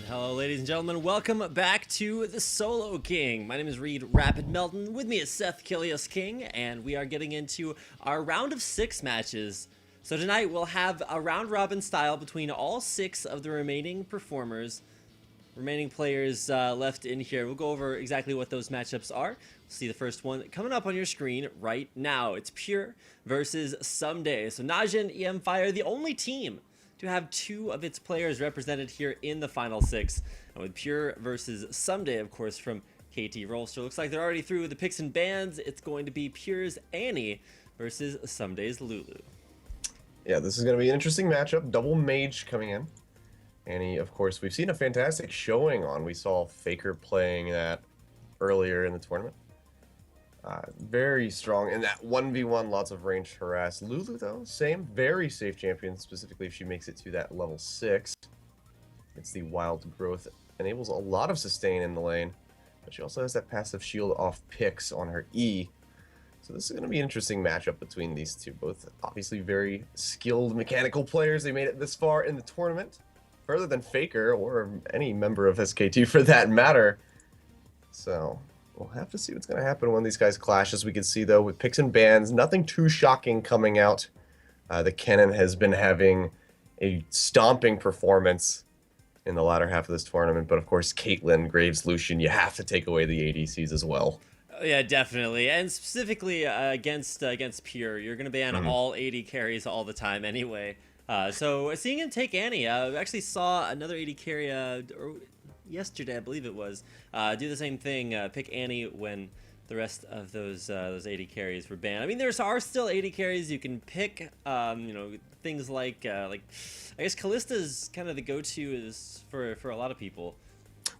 Hello, ladies and gentlemen. Welcome back to the Solo King. My name is Reed Rapid Melton. With me is Seth Kilios King, and we are getting into our round of 6 matches. So tonight we'll have a round-robin style between all 6 of the remaining players left in here. We'll go over exactly what those matchups are. We'll see the first one coming up on your screen right now. It's Pure versus Someday. So Najee and EM Fire, the only team to have 2 of its players represented here in the final 6. And with Pure versus Someday, of course, from KT Rollster. Looks like they're already through the picks and bans. It's going to be Pure's Annie versus Someday's Lulu. Yeah, this is going to be an interesting matchup. Double mage coming in. Annie, of course, we've seen a fantastic showing on. We saw Faker playing that earlier in the tournament. Very strong in that 1v1, lots of ranged harass. Lulu, though, same, very safe champion, specifically if she makes it to that level 6. It's the wild growth, enables a lot of sustain in the lane, but she also has that passive shield off picks on her E. So this is going to be an interesting matchup between these two. Both obviously very skilled mechanical players. They made it this far in the tournament, further than Faker or any member of SK2 for that matter. So we'll have to see what's going to happen when these guys clash. As we can see, though, with picks and bans, nothing too shocking coming out. The Kennen has been having a stomping performance in the latter half of this tournament. But, of course, Caitlyn, Graves, Lucian, you have to take away the ADCs as well. Yeah, definitely. And specifically against Pure, you're going to ban all 80 carries all the time anyway. So seeing him take Annie, I actually saw another 80 carry yesterday, I believe it was, do the same thing, pick Annie when the rest of those 80 carries were banned. I mean, there are still 80 carries you can pick. You know, things like I guess Kallista's kind of the go-to is for a lot of people.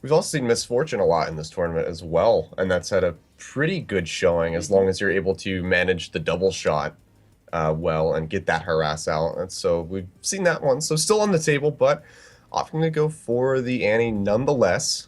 We've also seen Misfortune a lot in this tournament as well, and that's had a pretty good showing as long as you're able to manage the double shot well and get that harass out. And so we've seen that one. So still on the table, but opting to go for the Annie nonetheless,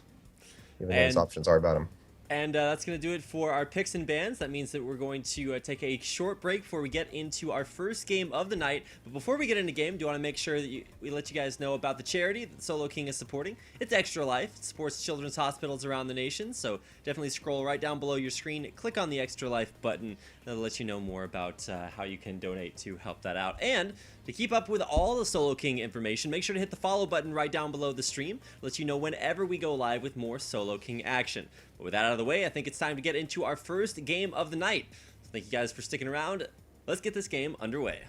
even though those options are about him. And that's going to do it for our picks and bans. That means that we're going to take a short break before we get into our first game of the night. But before we get into game, do want to make sure that we let you guys know about the charity that Solo King is supporting. It's Extra Life. It supports children's hospitals around the nation. So definitely scroll right down below your screen, click on the Extra Life button. That'll let you know more about how you can donate to help that out. And to keep up with all the Solo King information, make sure to hit the follow button right down below the stream. Let you know whenever we go live with more Solo King action. But with that out of the way, I think it's time to get into our first game of the night. So thank you guys for sticking around. Let's get this game underway.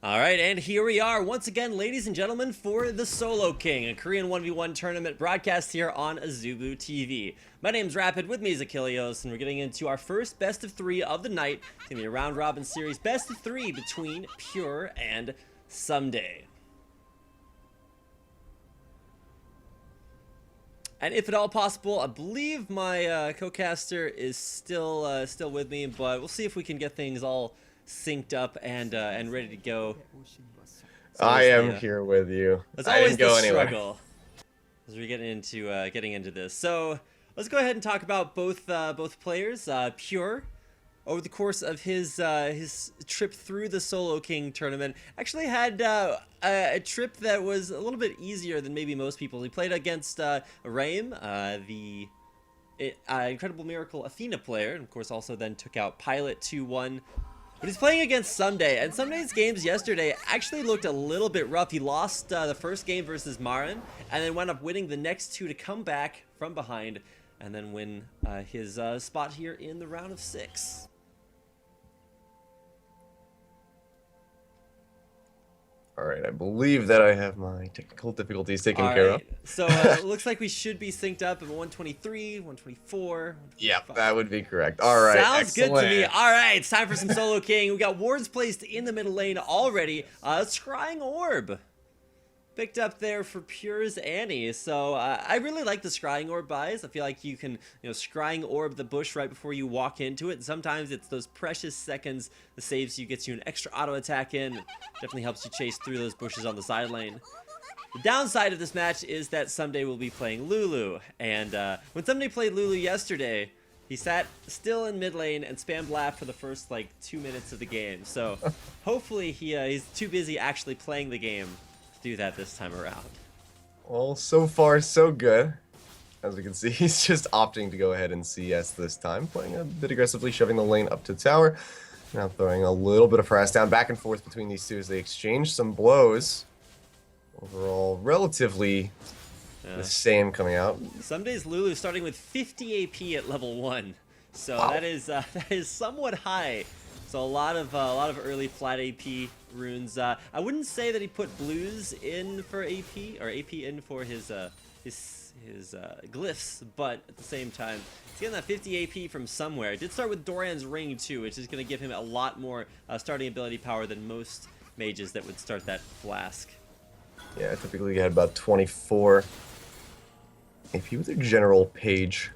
All right, and here we are once again, ladies and gentlemen, for the Solo King, a Korean 1v1 tournament broadcast here on Azubu TV. My name's Rapid, with me is Achilleos, and we're getting into our first best of 3 of the night. It's going to be a round-robin series, best of 3 between Pure and Someday. And if at all possible, I believe my co-caster is still with me, but we'll see if we can get things all synced up and ready to go. So I am here with you. That's always the struggle as we get into getting into this. So let's go ahead and talk about both players. Pure, over the course of his trip through the Solo King tournament, actually had a trip that was a little bit easier than maybe most people. He played against Raim, the Incredible Miracle Athena player, and of course also then took out Pilot 2-1. But he's playing against Someday, and Someday's games yesterday actually looked a little bit rough. He lost the first game versus Marin, and then wound up winning the next 2 to come back from behind, and then win his spot here in the round of 6. All right, I believe that I have my technical difficulties taken All care of. right. So looks like we should be synced up at 123, 124, Yep, 125. that would be correct. All right, Sounds good to me. excellent. All right, it's time for some solo king. We got wards placed in the middle lane already. Scrying orb picked up there for Pure's Annie. So I really like the scrying orb buys. I feel like you can, scrying orb the bush right before you walk into it. And sometimes it's those precious seconds that saves you, gets you an extra auto attack in. Definitely helps you chase through those bushes on the side lane. The downside of this match is that Someday will be playing Lulu. And when Someday played Lulu yesterday, he sat still in mid lane and spammed laugh for the first, 2 minutes of the game. So hopefully he's too busy actually playing the game to do that this time around. Well, so far, so good. As we can see, he's just opting to go ahead and CS this time, playing a bit aggressively, shoving the lane up to tower. Now throwing a little bit of harass down, back and forth between these two as they exchange some blows. Overall, relatively the same coming out. Some days Lulu starting with 50 AP at level 1, so Wow. that is somewhat high. So a lot of early flat AP runes. I wouldn't say that he put blues in for AP or AP in for his glyphs, but at the same time, he's getting that 50 AP from somewhere. It did start with Doran's ring too, which is going to give him a lot more starting ability power than most mages that would start that flask. Yeah, typically you had about 24 AP with a general page.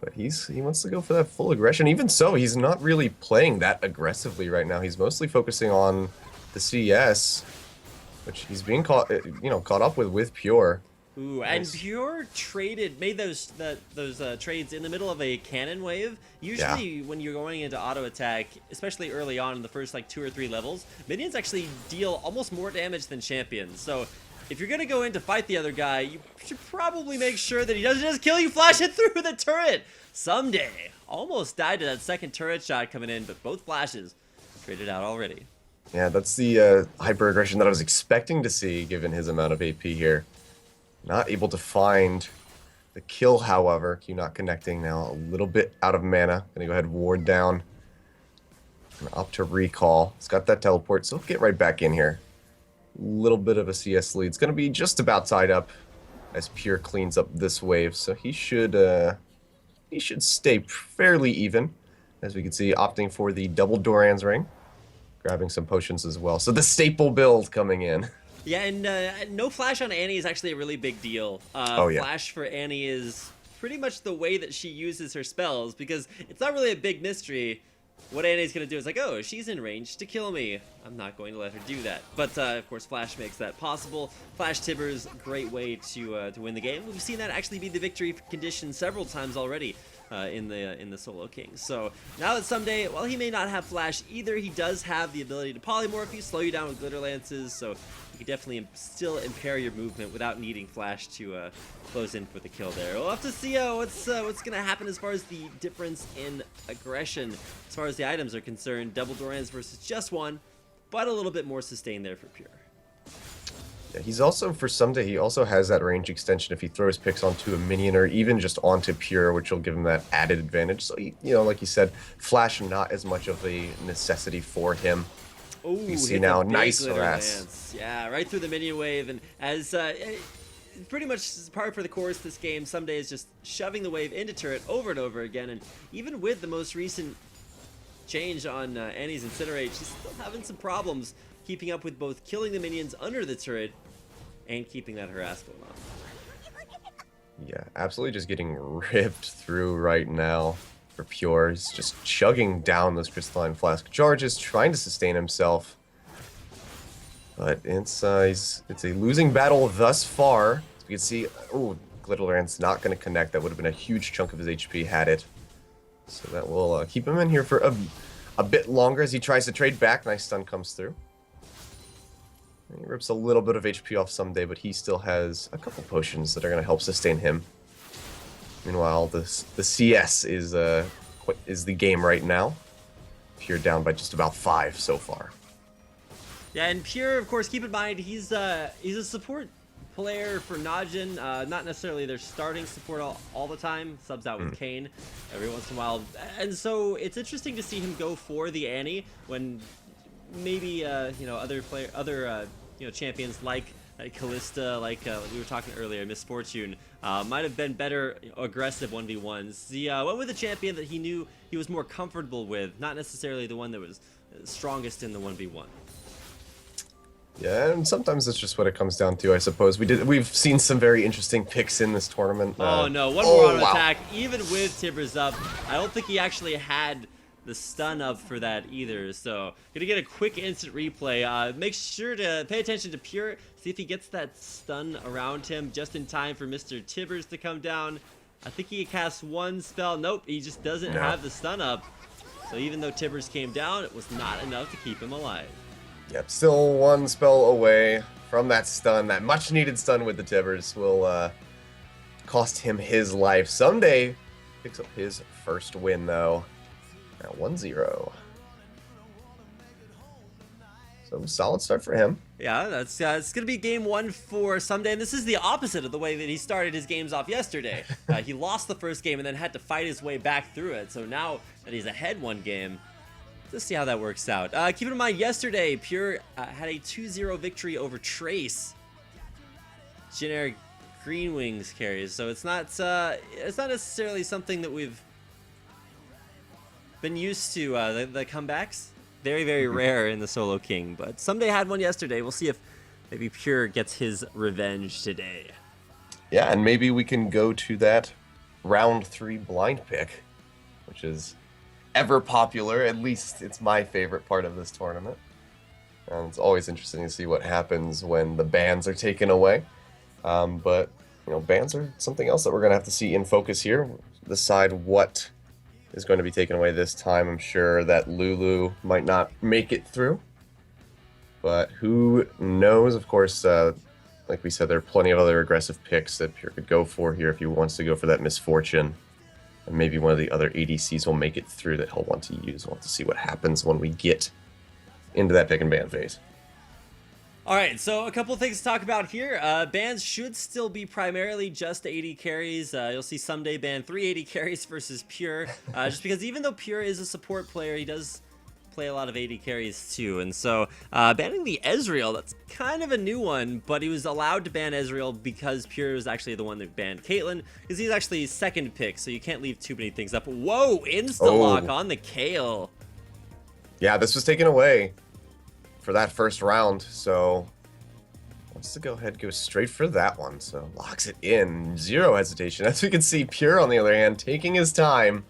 But he wants to go for that full aggression. Even so, he's not really playing that aggressively right now. He's mostly focusing on the CS, which he's being caught up with Pure. Ooh, Nice. and Pure made those trades in the middle of a cannon wave. Usually, when you're going into auto attack, especially early on in the first 2 or 3 levels, minions actually deal almost more damage than champions. So if you're gonna go in to fight the other guy, you should probably make sure that he doesn't just kill you, flash it through the turret. Someday, almost died to that second turret shot coming in, but both flashes traded out already. Yeah, that's the hyper aggression that I was expecting to see given his amount of AP here. Not able to find the kill, however. Q not connecting now, a little bit out of mana. Gonna go ahead and ward down. And up to recall. He's got that teleport, so he'll get right back in here. Little bit of a CS lead. It's going to be just about tied up as Pure cleans up this wave, so he should stay fairly even. As we can see, opting for the double Doran's ring, grabbing some potions as well. So the staple build coming in. Yeah, and no flash on Annie is actually a really big deal. Oh, yeah. Flash for Annie is pretty much the way that she uses her spells, because it's not really a big mystery. What Annie's going to do is oh, she's in range to kill me. I'm not going to let her do that. But, of course, Flash makes that possible. Flash Tibber's great way to win the game. We've seen that actually be the victory condition several times already in the Solo Kings. So now that Someday, while he may not have Flash either, he does have the ability to polymorph you, slow you down with Glitter Lances, so you can definitely still impair your movement without needing Flash to close in for the kill there. We'll have to see what's going to happen as far as the difference in aggression. As far as the items are concerned, double Doran's versus just one, but a little bit more sustained there for Pure. Yeah, he's also, for Someday, he also has that range extension if he throws picks onto a minion or even just onto Pure, which will give him that added advantage. So, like you said, Flash not as much of a necessity for him. Oh, you see now, nice harass. Yeah, right through the minion wave, and as pretty much par for the course this game, Someday is just shoving the wave into turret over and over again, and even with the most recent change on Annie's Incinerate, she's still having some problems keeping up with both killing the minions under the turret and keeping that harass going on. Yeah, absolutely just getting ripped through right now for Pure. He's just chugging down those crystalline flask charges, trying to sustain himself. But it's a losing battle thus far. As we can see, Glitterland's not going to connect. That would have been a huge chunk of his HP had it. So that will keep him in here for a bit longer as he tries to trade back. Nice stun comes through. And he rips a little bit of HP off Someday, but he still has a couple potions that are going to help sustain him. Meanwhile, the CS is the game right now. Pure down by just about 5 so far. Yeah, and Pure, of course, keep in mind, he's a support player for Najin. Not necessarily their starting support all the time. Subs out with Kane every once in a while. And so it's interesting to see him go for the Annie when maybe other champions like Callista, like we were talking earlier, Misfortune, might have been better aggressive 1v1s. He went with a champion that he knew he was more comfortable with, not necessarily the one that was strongest in the 1v1. Yeah, and sometimes that's just what it comes down to, I suppose. We've seen some very interesting picks in this tournament. Oh no, one more auto attack, even with Tibbers up. I don't think he actually had the stun up for that either, so gonna get a quick instant replay. Make sure to pay attention to Pure, see if he gets that stun around him just in time for Mr. Tibbers to come down. I think he casts one spell. Nope, he just doesn't have the stun up. So even though Tibbers came down, it was not enough to keep him alive. Yep, still one spell away from that stun. That much needed stun with the Tibbers will cost him his life. Someday picks up his first win though. At 1-0. So solid start for him. Yeah, that's it's gonna be game one for Someday, and this is the opposite of the way that he started his games off yesterday. He lost the first game and then had to fight his way back through it. So now that he's ahead one game, let's see how that works out. Keep in mind, yesterday Pure had a 2-0 victory over Trace. Generic Green Wings carries, so it's not necessarily something that we've been used to. The comebacks, very rare in the Solo King, but Someday had one yesterday. We'll see if maybe Pure gets his revenge today. Yeah, and maybe we can go to that round 3 blind pick, which is ever popular. At least it's my favorite part of this tournament. And it's always interesting to see what happens when the bans are taken away. But bans are something else that we're gonna have to see in focus here. Decide what is going to be taken away this time. I'm sure that Lulu might not make it through, but who knows? Of course, like we said, there are plenty of other aggressive picks that Pure could go for here if he wants to go for that Misfortune, and maybe one of the other ADCs will make it through that he'll want to use. We'll have to see what happens when we get into that pick and ban phase. All right, so a couple things to talk about here. Bans should still be primarily just 80 carries. You'll see Someday ban 380 carries versus Pure, just because even though Pure is a support player, he does play a lot of 80 carries too. And so banning the Ezreal, that's kind of a new one, but he was allowed to ban Ezreal because Pure was actually the one that banned Caitlyn, because he's actually second pick, so you can't leave too many things up. Whoa, insta-lock on the Kayle. Yeah, this was taken away for that first round, so wants to go ahead, go straight for that one, so locks it in, zero hesitation. As we can see, Pure on the other hand taking his time,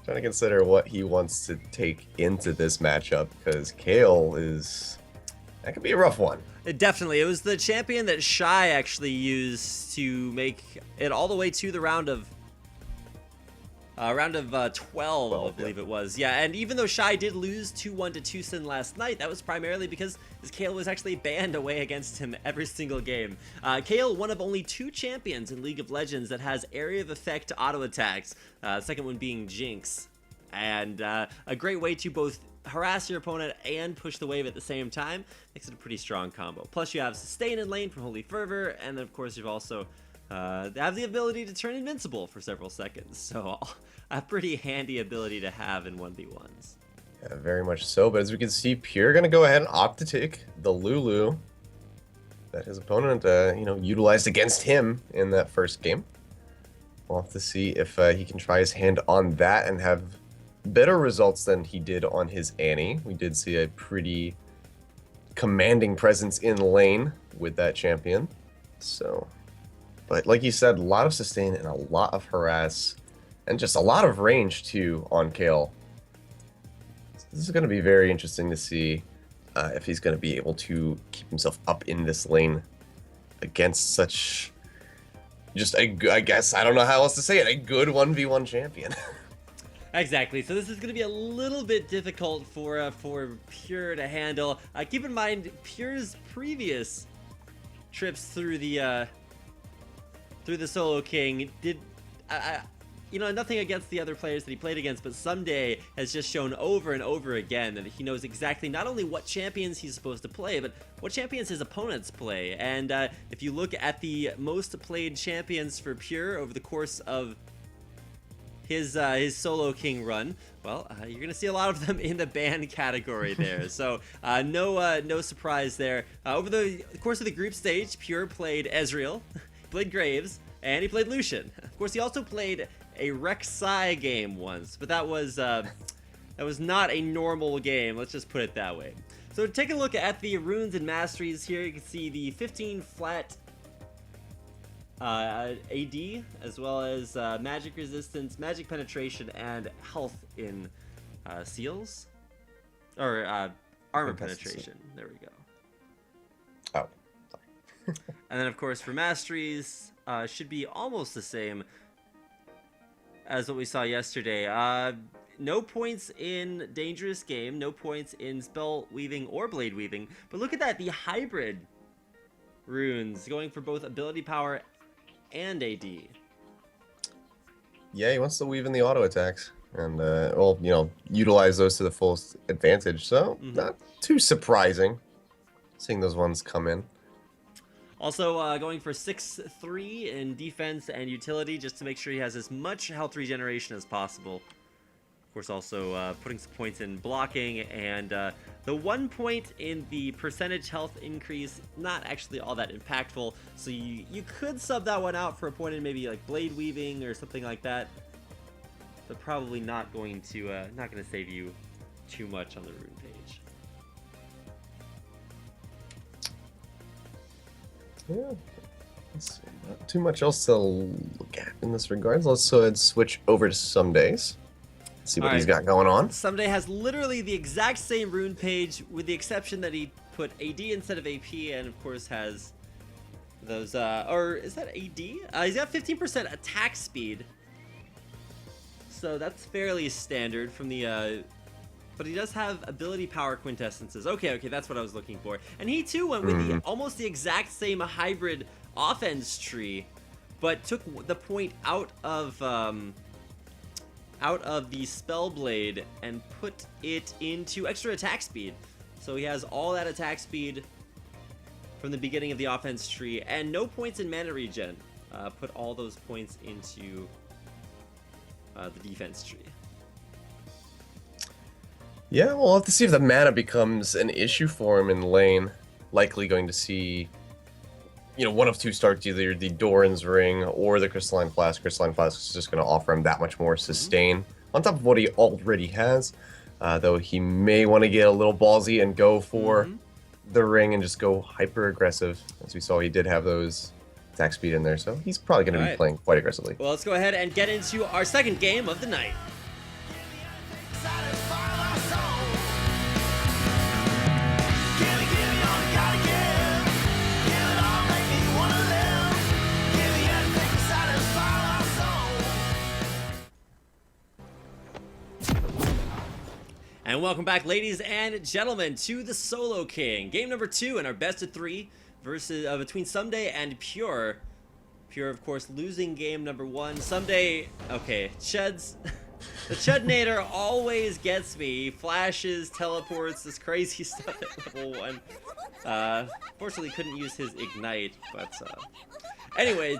trying to consider what he wants to take into this matchup, because Kayle that could be a rough one. It was the champion that Shy actually used to make it all the way to the round of 12, I believe it was. Yeah, and even though Shy did lose 2-1 to Tucon last night, that was primarily because his Kayle was actually banned away against him every single game. Kayle, one of only 2 champions in League of Legends that has area of effect auto attacks, the second one being Jinx. And a great way to both harass your opponent and push the wave at the same time. Makes it a pretty strong combo. Plus you have Sustain in lane from Holy Fervor, and then of course you've also have the ability to turn invincible for several seconds, so a pretty handy ability to have in 1v1s. Yeah, very much so, but as we can see, Pure gonna go ahead and opt to take the Lulu that his opponent, utilized against him in that first game. We'll have to see if he can try his hand on that and have better results than he did on his Annie. We did see a pretty commanding presence in lane with that champion, so... But like you said, a lot of sustain and a lot of harass, and just a lot of range too on Kayle. This is going to be very interesting to see if he's going to be able to keep himself up in this lane against such, I guess, I don't know how else to say it, a good 1v1 champion. Exactly. So this is going to be a little bit difficult for Pure to handle. Keep in mind, Pure's previous trips through the Solo King did, nothing against the other players that he played against, but Someday has just shown over and over again that he knows exactly not only what champions he's supposed to play, but what champions his opponents play. And if you look at the most played champions for Pure over the course of his solo king run, well, you're gonna see a lot of them in the ban category there. So no surprise there. Over the course of the group stage, Pure played Ezreal, played Graves, and he played Lucian. Of course, he also played a Rek'Sai game once, but that was not a normal game. Let's just put it that way. So take a look at the runes and masteries here. You can see the 15 flat AD, as well as magic resistance, magic penetration, and health in seals, or armor penetration. There we go. Oh, sorry. And then of course for masteries, should be almost the same as what we saw yesterday. No points in dangerous game, no points in spell weaving or blade weaving. But look at that, the hybrid runes going for both ability power and AD. Yeah, he wants to weave in the auto attacks and well, you know, utilize those to the fullest advantage. So not too surprising seeing those ones come in. Also going for 6-3 in defense and utility, just to make sure he has as much health regeneration as possible. Of course, also putting some points in blocking, and the 1 point in the percentage health increase, not actually all that impactful. So you could sub that one out for a point in maybe like blade weaving or something like that, but probably not going to save you too much on the rune page. Yeah, let's see, not too much else to look at in this regard. Let's go ahead and switch over to some days. See what he's got going on. Someday has literally the exact same rune page, with the exception that he put AD instead of AP, and of course has those, or is that AD? He's got 15% attack speed, so that's fairly standard from the, but he does have ability power quintessences. Okay, that's what I was looking for. And he too went with almost the exact same hybrid offense tree, but took the point out of the spell blade and put it into extra attack speed. So he has all that attack speed from the beginning of the offense tree, and no points in mana regen. Put all those points into the defense tree. Yeah, we'll have to see if the mana becomes an issue for him in lane. Likely going to see, you know, one of two starts, either the Doran's Ring or the Crystalline Flask. Crystalline Flask is just going to offer him that much more sustain on top of what he already has. Though he may want to get a little ballsy and go for the ring and just go hyper aggressive. As we saw, he did have those attack speed in there, so he's probably going to be playing quite aggressively. Well, let's go ahead and get into our second game of the night. And welcome back, ladies and gentlemen, to the Solo King. Game number 2 in our best of 3 versus between Someday and Pure. Pure, of course, losing game number 1. Someday, okay, Chuds. The Chudnator always gets me. Flashes, teleports, this crazy stuff at level 1. Fortunately, couldn't use his Ignite, but anyway,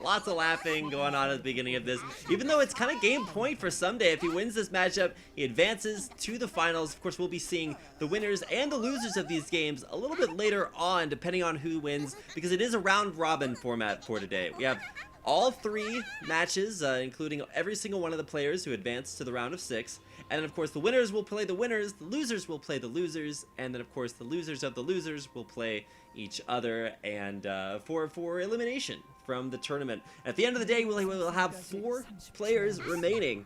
lots of laughing going on at the beginning of this. Even though it's kind of game point for Someday, if he wins this matchup, he advances to the finals. Of course, we'll be seeing the winners and the losers of these games a little bit later on, depending on who wins, because it is a round-robin format for today. We have all 3 matches, including every single one of the players who advance to the round of 6. And then, of course, the winners will play the winners, the losers will play the losers, and then, of course, the losers of the losers will play each other, and for elimination from the tournament. At the end of the day, we'll have 4 players remaining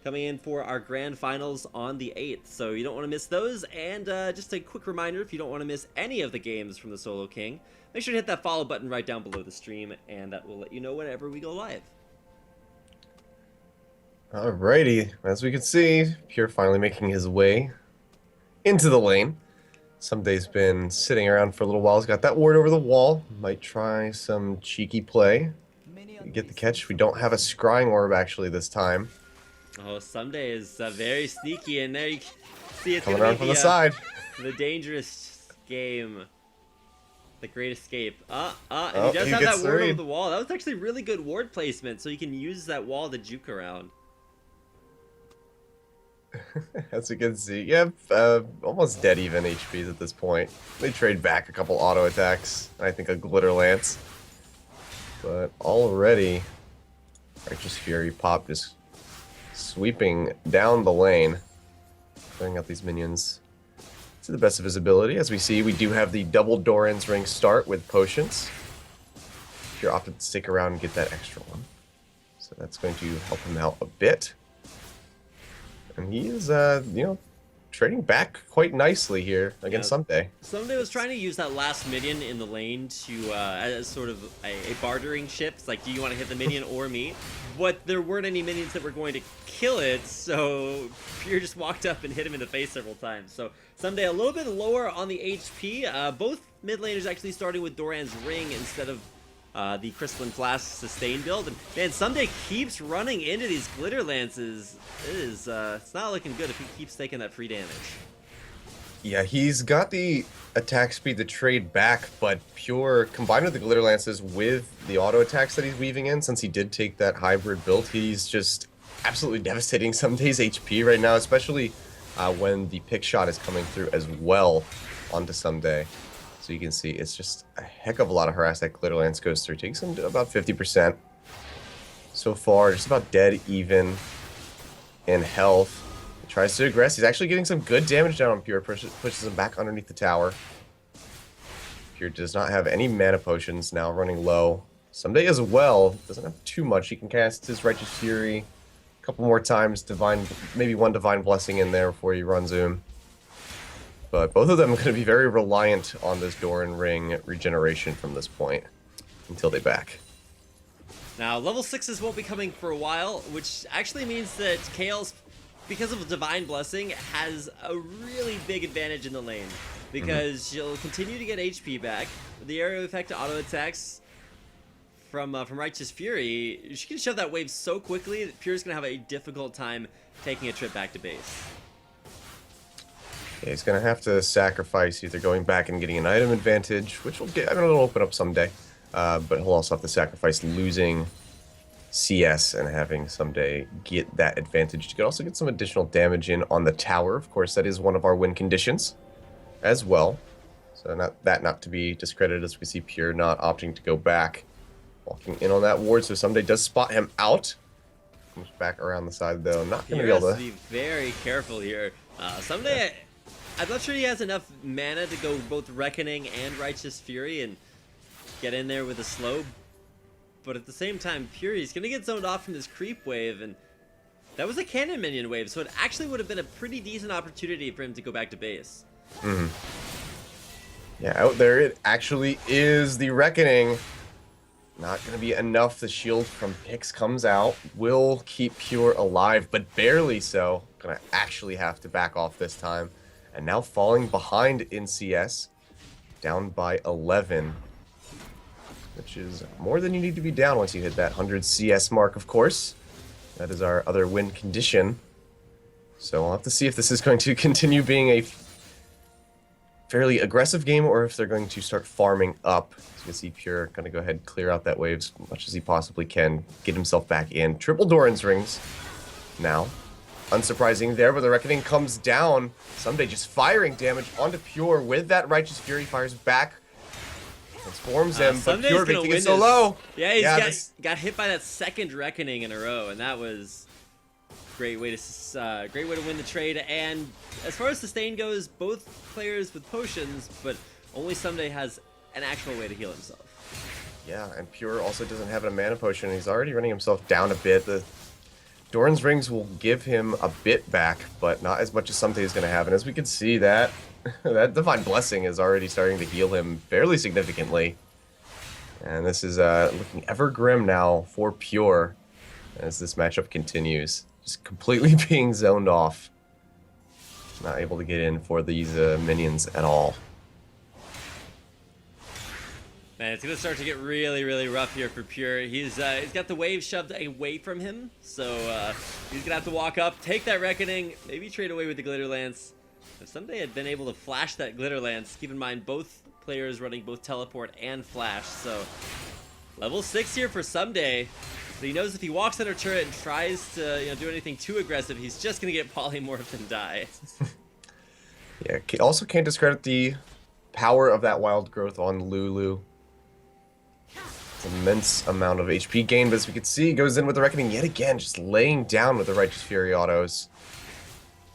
coming in for our grand finals on the 8th. So you don't want to miss those. And just a quick reminder, if you don't want to miss any of the games from the Solo King, make sure to hit that follow button right down below the stream, and that will let you know whenever we go live. Alrighty, as we can see, Pure finally making his way into the lane. Someday's been sitting around for a little while. He's got that ward over the wall. Might try some cheeky play. Get the catch. We don't have a scrying orb actually this time. Oh, Someday is very sneaky in there. You can see it's coming around from the side. The dangerous game. The Great Escape. And Oh, he does he have gets that ward the over read. the wall. That was actually really good ward placement, so you can use that wall to juke around. As you can see, yeah, almost dead even HPs at this point. They trade back a couple auto attacks, and I think a Glitter Lance. But already, Righteous Fury Pop just sweeping down the lane, throwing out these minions to the best of his ability. As we see, we do have the double Doran's Ring start with potions. If you're opted to stick around and get that extra one. So that's going to help him out a bit. And he is, trading back quite nicely here against Someday. Someday was trying to use that last minion in the lane to as sort of a bartering chip. It's like, do you want to hit the minion or me? But there weren't any minions that were going to kill it, so Pure just walked up and hit him in the face several times. So Someday a little bit lower on the HP. Both mid laners actually starting with Doran's Ring instead of the Crystalline Flask sustain build. And man, Someday keeps running into these Glitter Lances. It is, it's not looking good if he keeps taking that free damage. Yeah, he's got the attack speed to trade back, but Pure, combined with the Glitter Lances with the auto attacks that he's weaving in, since he did take that hybrid build, he's just absolutely devastating Someday's HP right now, especially when the pick shot is coming through as well onto Someday. So you can see it's just a heck of a lot of harass that Glitter Lance goes through. Takes him to about 50% so far, just about dead even in health. He tries to aggress. He's actually getting some good damage down on Pure, pushes him back underneath the tower. Pure does not have any mana potions now, running low. Someday as well, doesn't have too much. He can cast his Righteous Fury a couple more times, maybe one Divine Blessing in there before he runs Zoom. But both of them are going to be very reliant on this Doran Ring regeneration from this point until they back. Now, level 6s won't be coming for a while, which actually means that KL's, because of Divine Blessing, has a really big advantage in the lane. Because you'll continue to get HP back. The area effect auto attacks from Righteous Fury, she can shove that wave so quickly that Pure's going to have a difficult time taking a trip back to base. Yeah, he's going to have to sacrifice either going back and getting an item advantage, which will get, it'll open up someday. But he'll also have to sacrifice losing CS and having Someday get that advantage. You could also get some additional damage in on the tower. Of course, that is one of our win conditions as well. So not to be discredited, as we see Pure not opting to go back. Walking in on that ward, so Someday does spot him out. Comes back around the side, though. Not going to be able to... be very careful here. Someday, I'm not sure he has enough mana to go both Reckoning and Righteous Fury and get in there with a slow. But at the same time, Pure, he's going to get zoned off from this creep wave, and that was a cannon minion wave, so it actually would have been a pretty decent opportunity for him to go back to base. Yeah, out there it actually is the Reckoning. Not going to be enough. The shield from Pix comes out. Will keep Pure alive, but barely so. Going to actually have to back off this time. And now falling behind in CS. Down by 11. Which is more than you need to be down once you hit that 100 CS mark, of course. That is our other win condition. So we'll have to see if this is going to continue being a fairly aggressive game, or if they're going to start farming up. So you can see Pure going to go ahead and clear out that wave as much as he possibly can, get himself back in. Triple Doran's Rings now. Unsurprising there, but the Reckoning comes down. Someday just firing damage onto Pure with that Righteous Fury, fires back, transforms him, but Pure making it so low. Yeah, he's got hit by that second Reckoning in a row, and that was great way to win the trade. And as far as sustain goes, both players with potions, but only Someday has an actual way to heal himself. Yeah, and Pure also doesn't have a mana potion. He's already running himself down a bit. The Doran's Rings will give him a bit back, but not as much as Someday is going to have. And as we can see, that Divine Blessing is already starting to heal him fairly significantly. And this is looking ever grim now for Pure as this matchup continues. Just completely being zoned off. Not able to get in for these minions at all. Man, it's going to start to get really, really rough here for Pure. He's got the wave shoved away from him, so he's going to have to walk up, take that Reckoning, maybe trade away with the Glitter Lance. If Someday had been able to flash that Glitter Lance, keep in mind both players running both teleport and flash. So level 6 here for Someday. But he knows if he walks under turret and tries to do anything too aggressive, he's just going to get polymorphed and die. Yeah, also can't discredit the power of that wild growth on Lulu. It's an immense amount of HP gain, but as we can see, he goes in with the Reckoning yet again, just laying down with the Righteous Fury autos.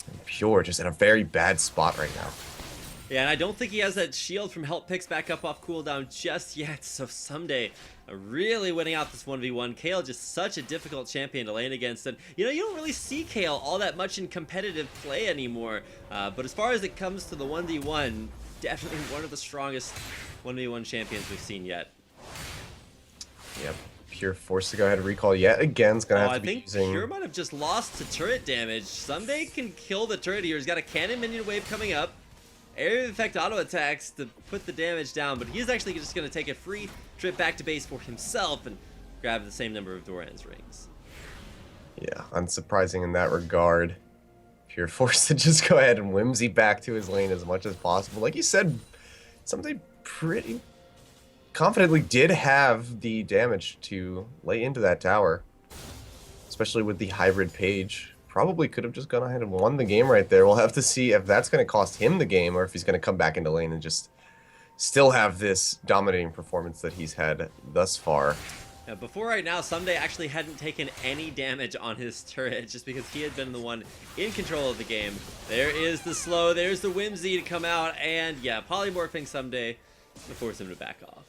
And Pure just in a very bad spot right now. Yeah, and I don't think he has that shield from Help Picks back up off cooldown just yet, so Someday really winning out this 1v1. Kale just such a difficult champion to lane against, and you don't really see Kale all that much in competitive play anymore, but as far as it comes to the 1v1, definitely one of the strongest 1v1 champions we've seen yet. Yep, Pure forced to go ahead and recall yet again. It's gonna have to be using... I think Pure might have just lost to turret damage. Someday can kill the turret here. He's got a cannon minion wave coming up. Area of effect auto attacks to put the damage down, but he's actually just going to take a free trip back to base for himself and grab the same number of Doran's rings. Yeah, unsurprising in that regard. Pure forced to just go ahead and whimsy back to his lane as much as possible. Like you said, Someday pretty confidently did have the damage to lay into that tower, especially with the hybrid page. Probably could have just gone ahead and won the game right there. We'll have to see if that's going to cost him the game or if he's going to come back into lane and just still have this dominating performance that he's had thus far. Now, before right now, Someday actually hadn't taken any damage on his turret just because he had been the one in control of the game. There is the slow, there's the whimsy to come out, and yeah, polymorphing Someday to force him to back off.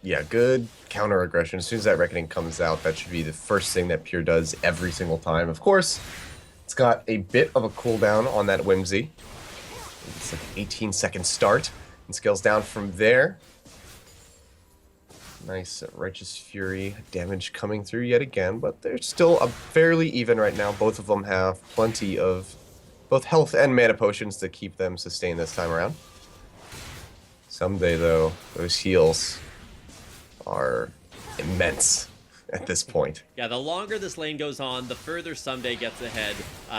Yeah, good counter aggression. As soon as that Reckoning comes out, that should be the first thing that Pure does every single time. Of course, it's got a bit of a cooldown on that whimsy. It's like an 18-second start and scales down from there. Nice Righteous Fury damage coming through yet again, but they're still fairly even right now. Both of them have plenty of both health and mana potions to keep them sustained this time around. Someday, though, those heals are immense at this point. Yeah, the longer this lane goes on, the further Someday gets ahead.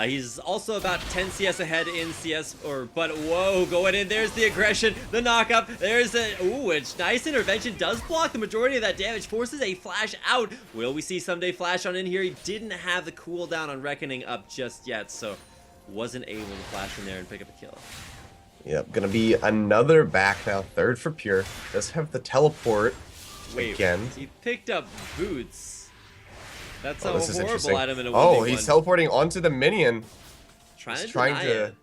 He's also about 10 CS ahead in CS, but whoa, going in, there's the aggression, the knock-up, there's a, ooh, a nice intervention, does block the majority of that damage, forces a flash out. Will we see Someday flash on in here? He didn't have the cooldown on Reckoning up just yet, so wasn't able to flash in there and pick up a kill. Yep, gonna be another back now, third for Pure. Does have the teleport. Wait, again. He picked up boots. That's a horrible item in a 1v1. Oh, he's teleporting onto the minion. Trying to... it.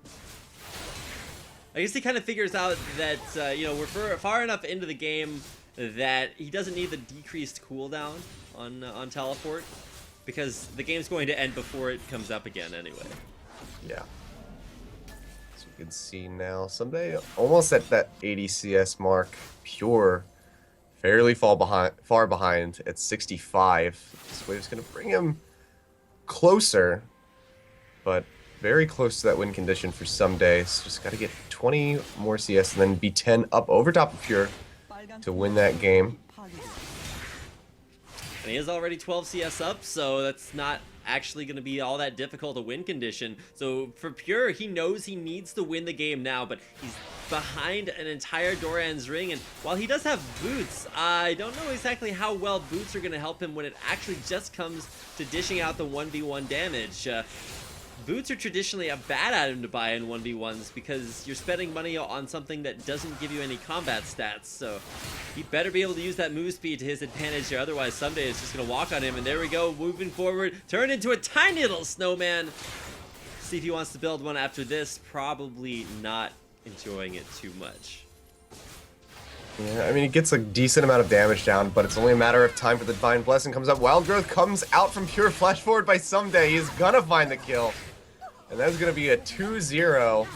I guess he kind of figures out that, we're far enough into the game that he doesn't need the decreased cooldown on teleport, because the game's going to end before it comes up again anyway. Yeah. So we can see now, Someday almost at that 80 CS mark. Pure fairly far behind at 65. This wave's going to bring him closer, but very close to that win condition for Someday. So just got to get 20 more CS and then be 10 up over top of Pure to win that game. And he is already 12 CS up, so that's not actually going to be all that difficult a win condition. So for Pure, he knows he needs to win the game now, but he's behind an entire Doran's ring, and while he does have boots, I don't know exactly how well boots are going to help him when it actually just comes to dishing out the 1v1 damage. Boots are traditionally a bad item to buy in 1v1s because you're spending money on something that doesn't give you any combat stats, so he better be able to use that move speed to his advantage here, otherwise Someday is just going to walk on him, and there we go, moving forward, turn into a tiny little snowman. See if he wants to build one after this, probably not enjoying it too much. Yeah, I mean, it gets a decent amount of damage down, but it's only a matter of time for the Divine Blessing comes up. Wild Growth comes out from Pure, flash forward by Someday. He's gonna find the kill. And that's gonna be a 2-0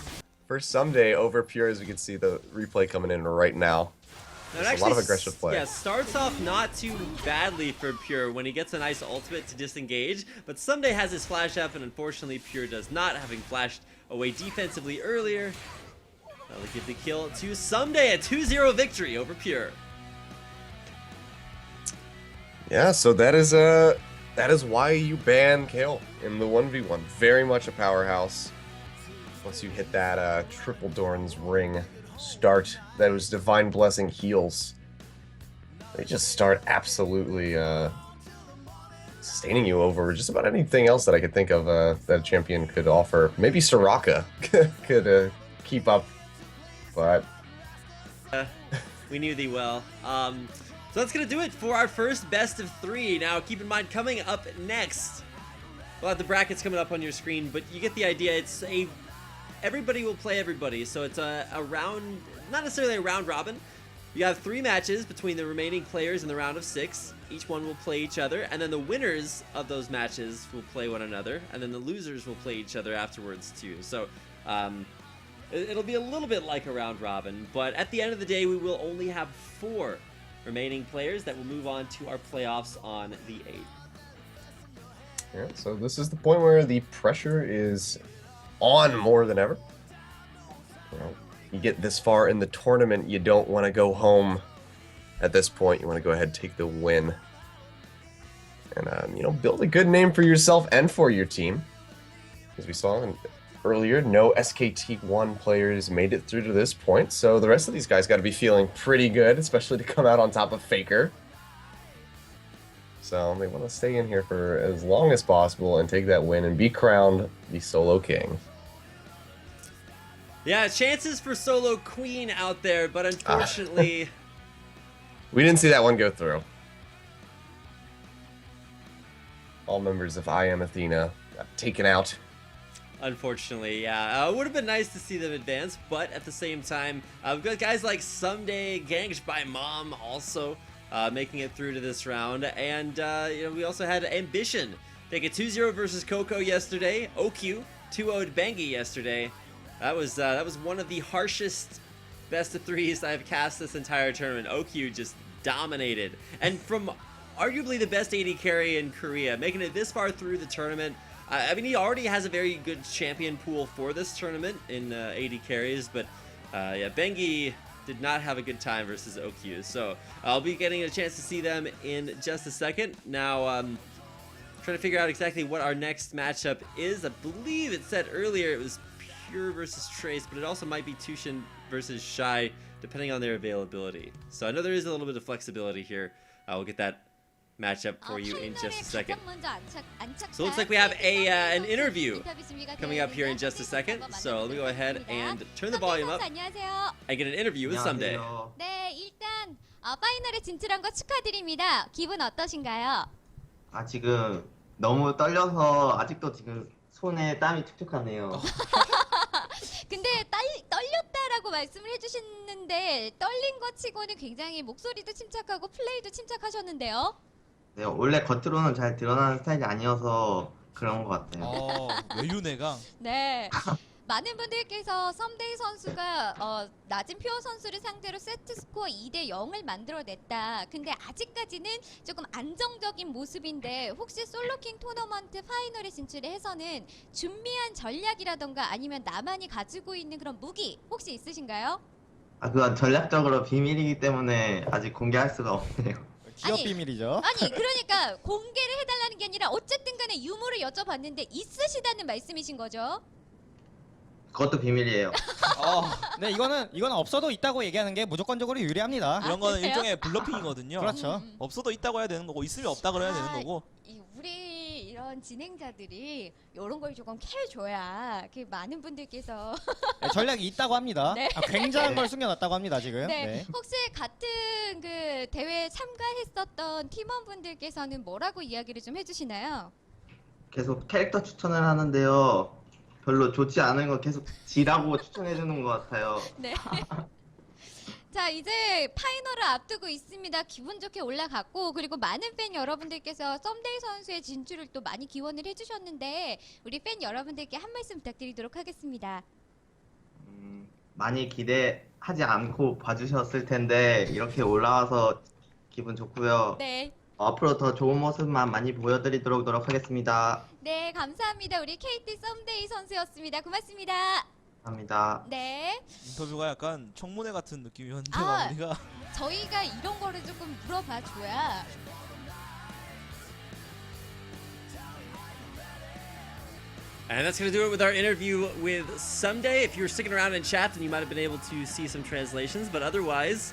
for Someday over Pure, as we can see the replay coming in right now. There's a lot of aggressive play. Yeah, starts off not too badly for Pure when he gets a nice ultimate to disengage, but Someday has his flash up, and unfortunately Pure does not, having flashed away defensively earlier. That'll give the kill to Someday, a 2-0 victory over Pure. Yeah, so that is why you ban Kale in the 1v1. Very much a powerhouse. Once you hit that triple Doran's ring start, those Divine Blessing heals, they just start absolutely sustaining you over just about anything else that I could think of that a champion could offer. Maybe Soraka could keep up, but we knew thee well. So that's gonna do it for our first best of 3. Now, keep in mind, coming up next, we'll have the brackets coming up on your screen, but you get the idea. Everybody will play everybody, so it's a round, not necessarily a round robin. You have 3 matches between the remaining players in the round of 6. Each one will play each other, and then the winners of those matches will play one another, and then the losers will play each other afterwards too. So it'll be a little bit like a round robin, but at the end of the day, we will only have 4 remaining players that will move on to our playoffs on the 8th. Yeah, so this is the point where the pressure is on more than ever. You get this far in the tournament, you don't want to go home at this point. You want to go ahead and take the win. And, build a good name for yourself and for your team. As we saw earlier, no SKT1 players made it through to this point, so the rest of these guys got to be feeling pretty good, especially to come out on top of Faker. So they want to stay in here for as long as possible and take that win and be crowned the solo king. Yeah, chances for solo queen out there, but unfortunately... we didn't see that one go through. All members of I Am Athena got taken out. Unfortunately, yeah. It would have been nice to see them advance, but at the same time, we've got guys like Someday, Ganked by Mom also making it through to this round. And, we also had Ambition take a 2-0 versus Coco yesterday. OQ 2-0'd Bengi yesterday. That was one of the harshest best of 3s I've cast this entire tournament. OQ just dominated. And from arguably the best AD carry in Korea, making it this far through the tournament. I mean, he already has a very good champion pool for this tournament in AD carries, but yeah, Bengi did not have a good time versus OQ. So I'll be getting a chance to see them in just a second. Now, trying to figure out exactly what our next matchup is. I believe it said earlier it was Pure versus Trace, but it also might be Tucon versus Shy, depending on their availability. So I know there is a little bit of flexibility here. We'll get that matchup for you in just a second. So it looks like we have an interview coming up here in just a second. So let me go ahead and turn the volume up and get an interview with Someday. 네, 일단 파이널에 진출한 거 축하드립니다. 기분 어떠신가요? 지금 너무 떨려서 아직도 지금 손에 땀이 툭툭하네요. 근데 떨렸다라고 말씀을 해주셨는데 떨린 것 치고는 굉장히 목소리도 침착하고 플레이도 침착하셨는데요. 네, 원래 겉으로는 잘 드러나는 스타일이 아니어서 그런 것 같아요. 외유내강. 네. 많은 분들께서 썸데이 선수가 낮은 퓨어 선수를 상대로 세트 스코어 2대 0을 만들어냈다. 근데 아직까지는 조금 안정적인 모습인데 혹시 솔로킹 토너먼트 파이널에 진출해서는 준비한 전략이라던가 아니면 나만이 가지고 있는 그런 무기 혹시 있으신가요? 그건 전략적으로 비밀이기 때문에 아직 공개할 수가 없네요. 기업 비밀이죠. 아니 그러니까 공개를 해달라는 게 아니라 어쨌든 간에 유무를 여쭤봤는데 있으시다는 말씀이신 거죠? 그것도 비밀이에요. 네, 이거는 없어도 있다고 얘기하는 게 무조건적으로 유리합니다. 이런 거는 그래요? 일종의 블러핑이거든요. 그렇죠. 없어도 있다고 해야 되는 거고 있으면 없다 그래야 되는 거고. 우리 이런 진행자들이 이런 걸 조금 캐줘야 많은 분들께서 네, 전략이 있다고 합니다. 네. 굉장한 걸 숨겨놨다고 합니다 지금. 네. 네. 혹시 같은 그 대회에 참가했었던 팀원분들께서는 뭐라고 이야기를 좀 해주시나요? 계속 캐릭터 추천을 하는데요. 별로 좋지 않은 거 계속 지라고 추천해 주는 것 같아요. 네. 자, 이제 파이널을 앞두고 있습니다. 기분 좋게 올라갔고 그리고 많은 팬 여러분들께서 썸데이 선수의 진출을 또 많이 기원을 해주셨는데 우리 팬 여러분들께 한 말씀 부탁드리도록 하겠습니다. 많이 기대하지 않고 봐주셨을 텐데 이렇게 올라와서 기분 좋고요. 네. 앞으로 더 좋은 모습만 많이 보여드리도록 노력하겠습니다. 네, 감사합니다. 우리 KT 썸데이 선수였습니다. 고맙습니다. 감사합니다. 네. 인터뷰가 약간 청문회 같은 느낌이었는데 아. 마무리가 저희가 이런 거를 조금 물어봐 줘야 And that's going to do it with our interview with Someday. If you were sticking around in chat, then you might have been able to see some translations. But otherwise,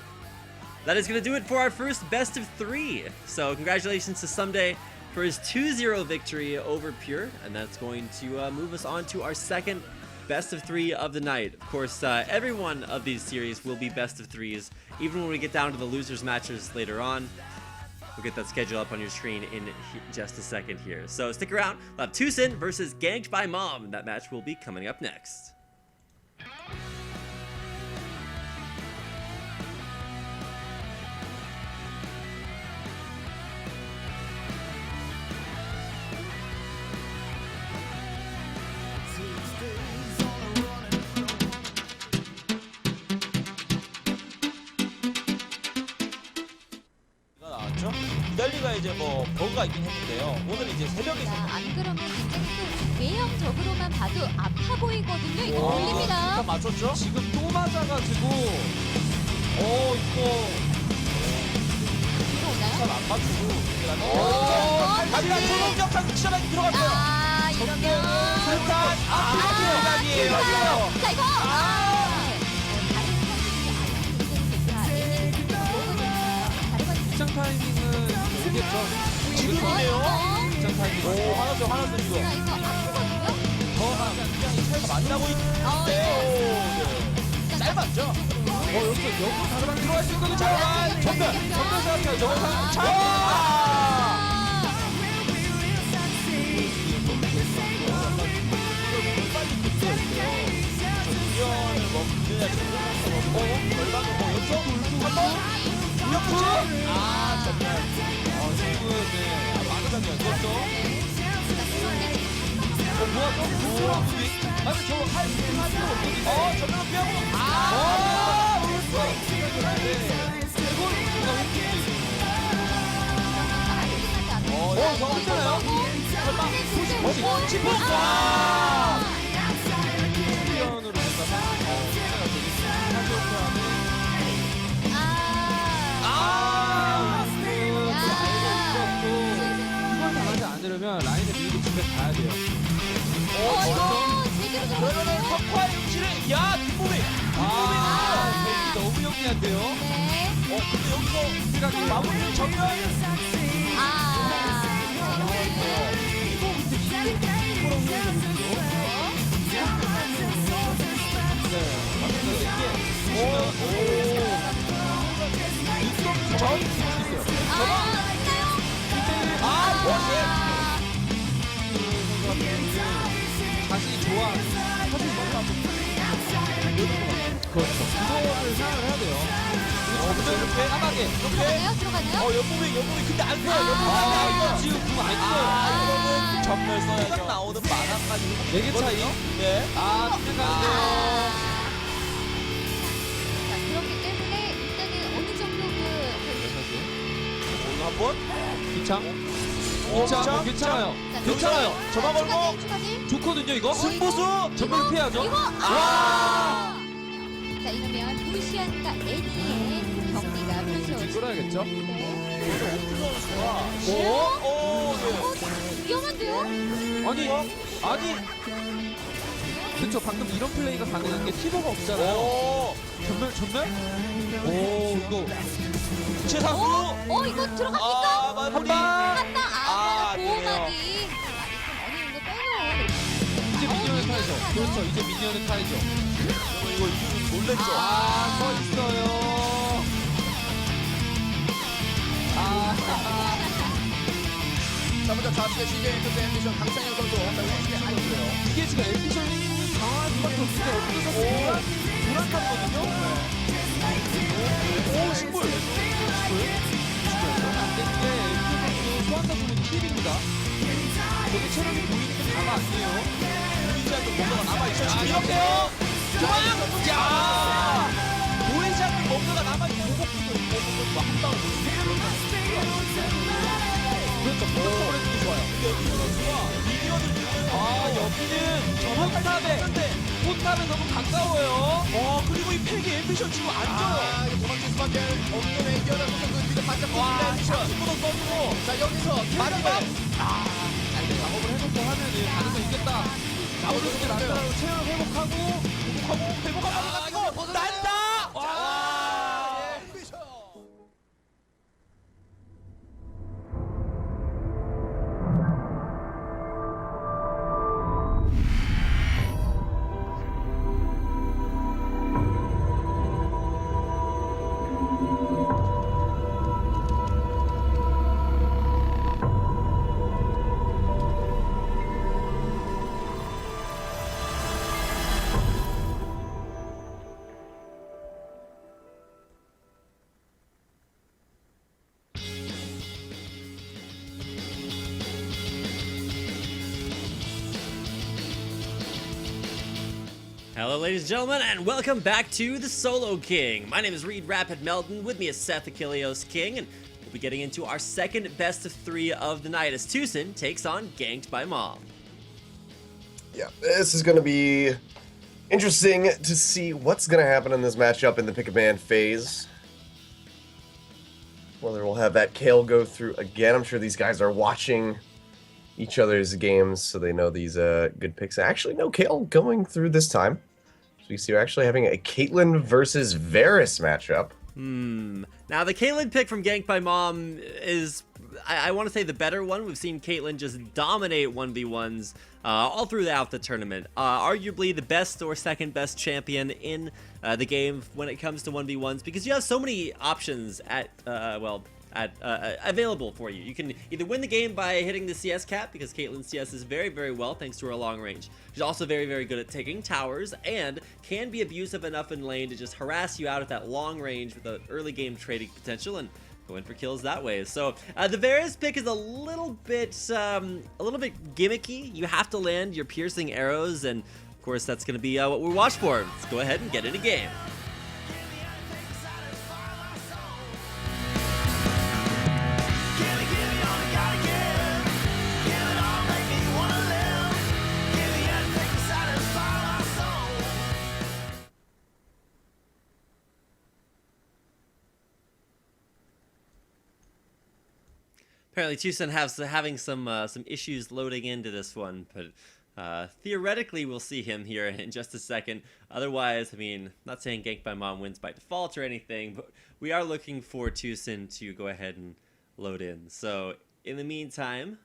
that is going to do it for our first best of 3. So congratulations to Someday for his 2-0 victory over Pure. And that's going to move us on to our second best of 3 of the night. Of course, every one of these series will be best of 3s, even when we get down to the losers matches later on. We'll get that schedule up on your screen in just a second here. So stick around. We'll have Tucon versus Ganked by Mom. That match will be coming up next. 나왔죠? 이달리가 이제 뭐 버그가 있긴 했는데요. 오늘 이제 새벽에 안 그러면 이제는 외형적으로만 봐도 아파 보이거든요. 이거 돌립니다. 일단 맞췄죠? 지금 또 맞아가지고 이거 들어오나요? 잘안 맞추고 다리가 다리가 초동적한 치자랑이 들어갔어요. 아, 이러면 불탄 대박이에요. 자, 이거 입장 타이밍은 오겠죠. 지금이네요. 입장 타이밍. 오, 화났어 지금. 자, 이거 아프거든요. 더 차이가 만나고 있는데 짧았죠? 여기서 다르방 들어갈 수 있거든요. 전면 생각해요. 저거 이연을 먹느냐 지금 결과는 뭐 연속 한번 이렇게 정말 지금 마그당이야. 그렇죠. 뭐야 또? 아니 저거 할 필요 없거든요. 전면으로 피하고 저거 있잖아요. 피언으로 이걸 당하지 않으려면 라인을 밀고 집에 가야 돼요. 이거 제대로 그러면은 들어갔어요. 석화의 위치를 야 뒷몸이 너무 영리한데요. 네. 근데 여기서 마무리를 정면 자신이 좋아. 그렇죠. 그거를 생각을 해야 돼요. 근데 이렇게 까마게. 들어가나요? 옆몸이 근데 안 돼요. 옆몸이 아, 안 이거 돼요. 지금 그거 안 써요. 이거는 전멸 써야죠. 나오는 만화까지 4개 차이? 네. 생각하는데요. 자, 그렇기 때문에 일단은 어느 정도 오늘 한번 기창 괜찮아요. 괜찮아요. 저만 걸고 좋거든요 이거. 승부수 전면 피해야죠. 이거 자, 이러면 루시안과 애니의 경기가 펼쳐지죠. 끌어야겠죠. 네. 위험한데요? 아니. 그렇죠. 방금 이런 플레이가 가능한 게 티버가 없잖아요. 전멸? 이거 최상수 이거 들어갑니까? 마무리 한방 안 돼요. 보호막이 어느 정도 빼놓은 이제 미니언의 타이죠. 그렇죠. 이제 미니언의 타이죠. 이거 이기는 놀랬죠. 서 있어요. 자, 먼저 좌측에 CJ 엔터테인먼트 강창현 선수 한번 안주세요. 이게 지금 앰비션이 강할 수밖에 없는데 어디서 불안하거든요. 오 신불. 안 되는 게 앰비션 소환사 주는 킬입니다. 저게 체력이 보이는 게 다가 아니에요. 보이지 않는 뭔가가 남아있죠. 지금 이렇게요. 좋아요. 야 보이지 않는 뭔가가 남아있는 보복기도 한 방울. 그렇죠. 포탑을 해주기 좋아요. 근데 여기서 선수가 미니언을 여기는 포탑에 너무 가까워요. 그리고 이 팩이 앰비션 지금 안 줘요. 이거 도망칠 수밖에 없는 애기어라 선수 그 뒤에 바짝 붙는데 신부도 써주고. 자, 여기서 마지막 작업을 해놓고 하면은 가능성 있겠다. 가운데 난다라고 체력 회복하고 회복하고 난다. 와. 엘리미네이션. Hello, ladies and gentlemen, and welcome back to the Solo King. My name is Reed Rapid Melton. With me is Seth Achilleos King, and we'll be getting into our second best of 3 of the night as Tucon takes on Ganked by Mom. Yeah, this is going to be interesting to see what's going to happen in this matchup in the pick-a-man phase. Whether we'll have that Kale go through again. I'm sure these guys are watching each other's games so they know these good picks. Actually, no Kale going through this time. So you see we're actually having a Caitlyn versus Varus matchup. Now, the Caitlyn pick from Ganked by Mom is, I want to say, the better one. We've seen Caitlyn just dominate 1v1s all throughout the tournament. Arguably the best or second best champion in the game when it comes to 1v1s because you have so many options at, available for you. You can either win the game by hitting the CS cap, because Caitlyn's CS is very, very well thanks to her long range. She's also very, very good at taking towers and can be abusive enough in lane to just harass you out at that long range with an early game trading potential and go in for kills that way. So the Varus pick is a little bit gimmicky. You have to land your piercing arrows, and of course that's going to be what we watch for. Let's go ahead and get into game. Apparently, Tucson having some issues loading into this one, but theoretically, we'll see him here in just a second. Otherwise, I mean, not saying Ganked by Mom wins by default or anything, but we are looking for Tucson to go ahead and load in. So, in the meantime,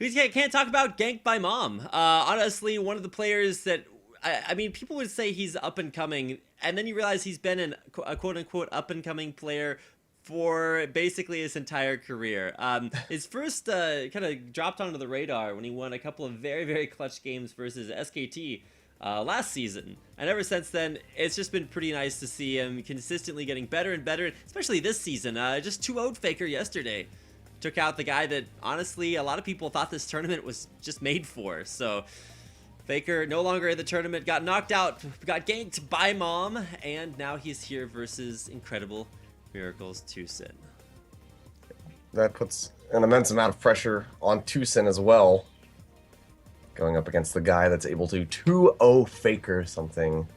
we can't talk about Ganked by Mom. Honestly, one of the players that I mean, people would say he's up and coming, and then you realize he's been a quote-unquote up and coming player for basically his entire career. His first kind of dropped onto the radar when he won a couple of very, very clutch games versus SKT last season. And ever since then, it's just been pretty nice to see him consistently getting better and better, especially this season. Just 2-0'd Faker yesterday. Took out the guy that, honestly, a lot of people thought this tournament was just made for. So Faker no longer in the tournament, got knocked out, got ganked by Mom, and now he's here versus incredible Miracles Tucson. That puts an immense amount of pressure on Tucson as well. Going up against the guy that's able to 2-0 Faker, something,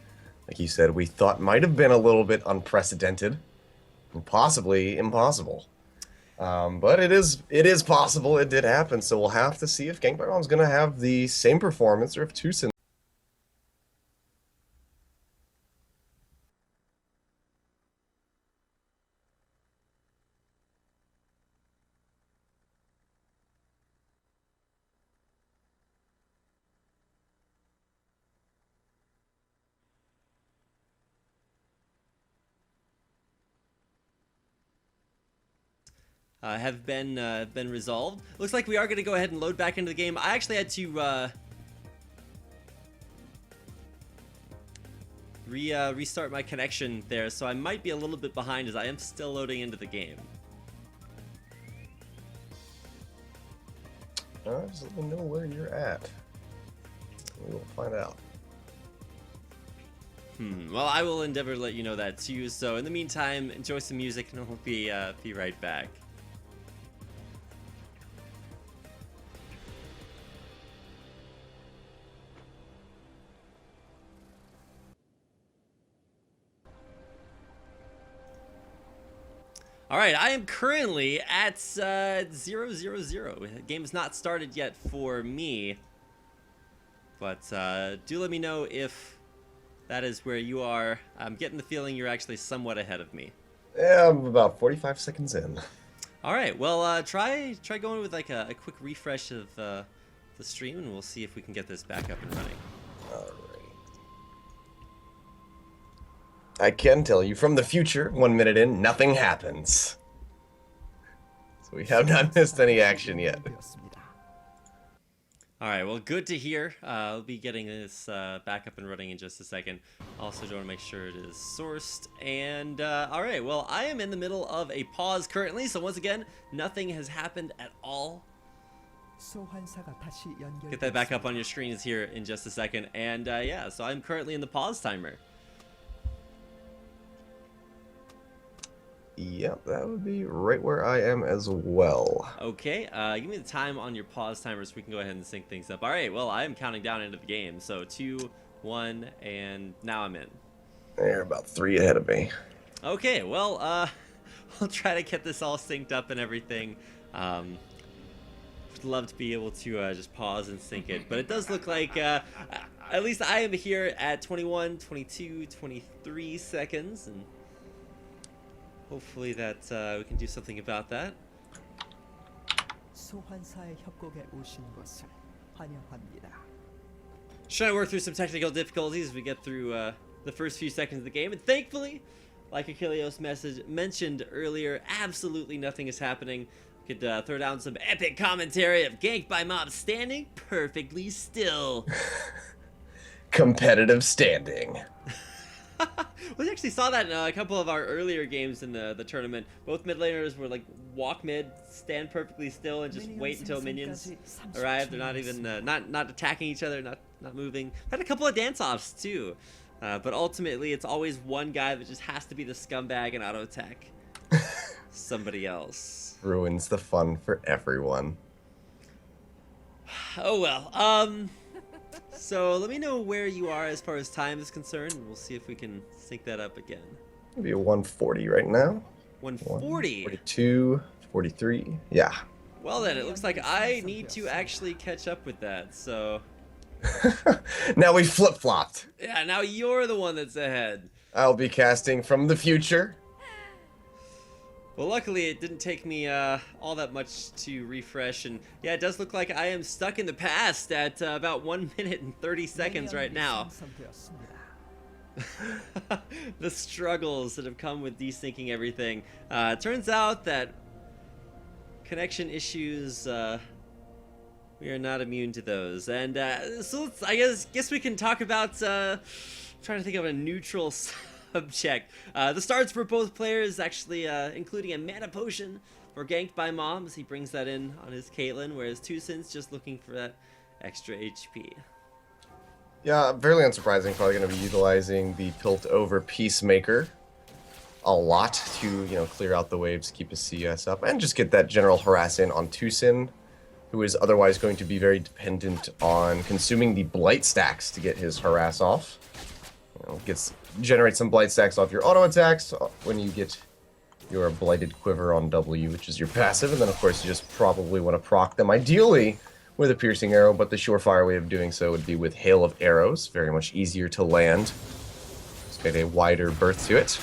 like you said, we thought might have been a little bit unprecedented and possibly impossible. But it is possible. It did happen, so we'll have to see if Ganked by Mom's going to have the same performance or if Tucson have been resolved. Looks like we are going to go ahead and load back into the game. I actually had to restart my connection there, so I might be a little bit behind as I am still loading into the game. Just let me know where you're at. We will find out. Well, I will endeavor to let you know that too. So in the meantime, enjoy some music, and we'll be right back. All right, I am currently at 0-0-0. The game has not started yet for me. But do let me know if that is where you are. I'm getting the feeling you're actually somewhat ahead of me. Yeah, I'm about 45 seconds in. All right, well, try going with like a quick refresh of the stream, and we'll see if we can get this back up and running. All right. I can tell you from the future, 1 minute in, nothing happens. So we have not missed any action yet. All right, well, good to hear. I'll be getting this back up and running in just a second. Also, don't want to make sure it is sourced. And all right, well, I am in the middle of a pause currently. So once again, nothing has happened at all. Get that back up on your screens here in just a second. And yeah, so I'm currently in the pause timer. Yep, that would be right where I am as well. Okay, give me the time on your pause timer so we can go ahead and sync things up. All right, well, I am counting down into the game. So 2, 1, and now I'm in. They're about 3 ahead of me. Okay, well, I'll try to get this all synced up and everything. Would love to be able to just pause and sync it, but it does look like, at least I am here at 21, 22, 23 seconds, and hopefully that we can do something about that. Just trying to work through some technical difficulties as we get through the first few seconds of the game, and thankfully, like Achilleos mentioned earlier, absolutely nothing is happening. We could throw down some epic commentary of Ganked by Mob standing perfectly still. Competitive standing. We actually saw that in a couple of our earlier games in the tournament. Both mid laners were like walk mid, stand perfectly still, and just wait until minions arrive. They're not even not attacking each other, not moving. Had a couple of dance offs too, but ultimately it's always one guy that just has to be the scumbag and auto attack somebody else. Ruins the fun for everyone. Oh well. So let me know where you are as far as time is concerned, and we'll see if we can sync that up again. Maybe a 140 right now. 140. 42, 43. Yeah. Well then, it looks like I need to actually catch up with that. So Now we flip-flopped. yeah, now you're the one that's ahead. I'll be casting from the future. Well, luckily it didn't take me all that much to refresh, and yeah, it does look like I am stuck in the past at about 1 minute and 30 seconds right now. The struggles that have come with desyncing everything. Turns out that connection issues, we are not immune to those, and so I guess we can talk about trying to think of a neutral subject. The starts for both players, actually including a mana potion for Ganked by Mom, as he brings that in on his Caitlyn, whereas Tucon's just looking for that extra HP. Yeah, fairly unsurprising. Probably going to be utilizing the Pilt over Peacemaker a lot to, clear out the waves, keep his CS up, and just get that general harass in on Tucon, who is otherwise going to be very dependent on consuming the Blight stacks to get his harass off. Generate some Blight stacks off your auto attacks when you get your Blighted Quiver on W, which is your passive, and then of course you just probably want to proc them, ideally with a piercing arrow, but the surefire way of doing so would be with Hail of Arrows, very much easier to land. It's got a wider berth to it.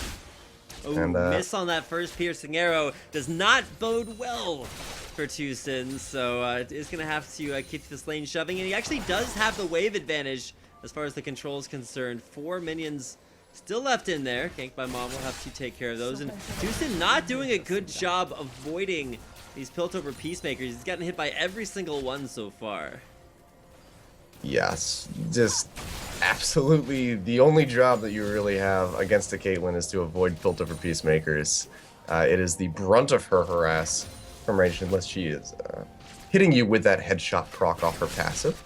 Oh, and, miss on that first piercing arrow does not bode well for Tucson, so it's going to have to keep this lane shoving, and he actually does have the wave advantage as far as the control is concerned. 4 minions still left in there. Ganked by Mom will have to take care of those, and Tucson not doing a good job avoiding these Pilt over Peacemakers. He's gotten hit by every single one so far. Yes, just absolutely the only job that you really have against a Caitlyn is to avoid Pilt over Peacemakers. It is the brunt of her harass from range, unless she is hitting you with that headshot proc off her passive.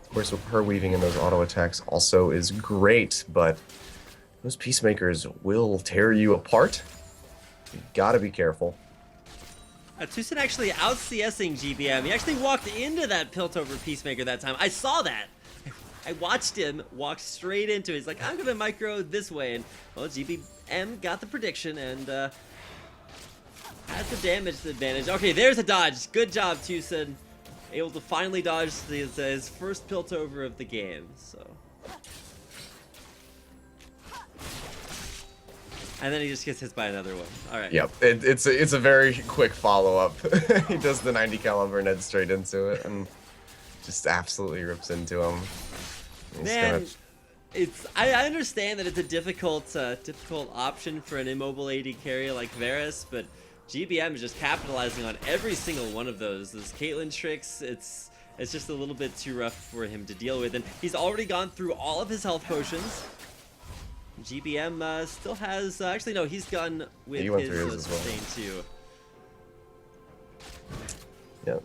Of course, with her weaving in those auto attacks also is great, but those Peacemakers will tear you apart. You gotta be careful. Tucson actually out CSing GBM. He actually walked into that Pilt over Peacemaker that time. I saw that. I watched him walk straight into it. He's like, I'm gonna micro this way, and well, GBM got the prediction and has the damage advantage. Okay, there's a dodge. Good job, Tucson. able to finally dodge his first Piltover of the game. So, and then he just gets hit by another one. All right. Yep, it's a very quick follow-up. He does the 90 caliber Ned straight into it and just absolutely rips into him. He's Man, I understand that it's a difficult option for an immobile AD carry like Varus, but GBM is just capitalizing on every single one of those Caitlyn tricks. It's just a little bit too rough for him to deal with, and he's already gone through all of his health potions. GBM still has actually no, he's gone with he went his through his as well. sustain too. Yep.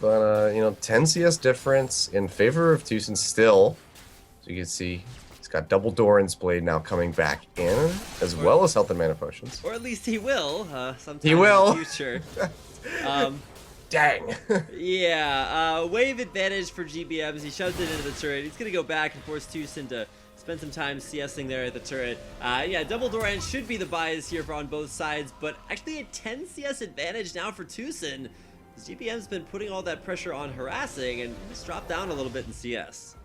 But, you know, 10 CS difference in favor of Tucson still. So you can see he's got double Doran's Blade now coming back in, as well as health and mana potions. Or at least he will, sometime He will. in the future. Dang! Yeah, wave advantage for GBM as he shoves it into the turret. He's going to go back and force Tucson to spend some time CSing there at the turret. Yeah, double Doran should be the bias here on both sides, but actually a 10 CS advantage now for Tucson. GBM's been putting all that pressure on harassing and just dropped down a little bit in CS.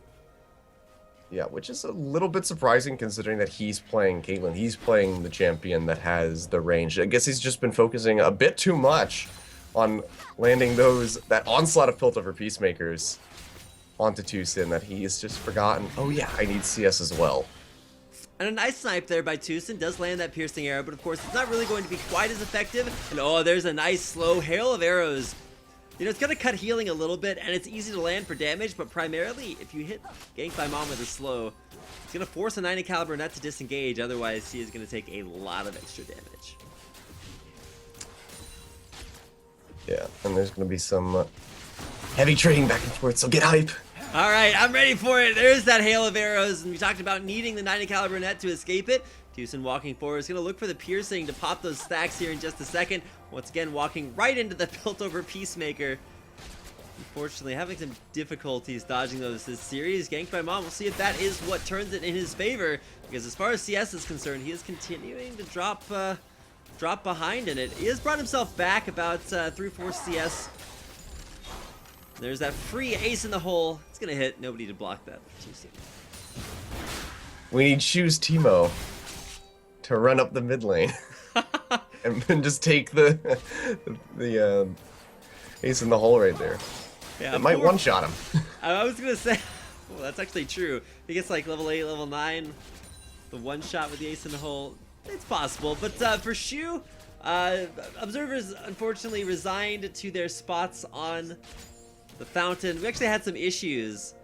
Yeah, which is a little bit surprising considering that he's playing Caitlyn. He's playing the champion that has the range. I guess he's just been focusing a bit too much on landing that onslaught of Piltover Peacemakers onto Tucson that he has just forgotten, oh yeah, I need CS as well. And a nice snipe there by Tucson does land that piercing arrow, but of course it's not really going to be quite as effective. And oh, there's a nice slow hail of arrows. You know, it's going to cut healing a little bit, and it's easy to land for damage, but primarily, if you hit Ganked by Mom with a slow, it's going to force a 90 caliber nut to disengage, otherwise he is going to take a lot of extra damage. Yeah, and there's going to be some heavy trading back and forth, so get hype. All right, I'm ready for it. There's that hail of arrows, and we talked about needing the 90 caliber net to escape it. Tucson walking forward is going to look for the piercing to pop those stacks here in just a second. Once again, walking right into the Piltover Peacemaker. Unfortunately, having some difficulties dodging those this series. Ganked by Mom, we'll see if that is what turns it in his favor, because as far as CS is concerned, he is continuing to drop behind in it. He has brought himself back about 3-4 CS. There's that free ace in the hole. It's going to hit. Nobody to block that. Tucson. We need Choose Teemo to run up the mid lane and then just take the ace in the hole right there. Yeah, it might one-shot him. I was gonna say, well, that's actually true. If he gets like level 8, level 9, the one shot with the ace in the hole, it's possible. But for Shu, observers unfortunately resigned to their spots on the fountain. We actually had some issues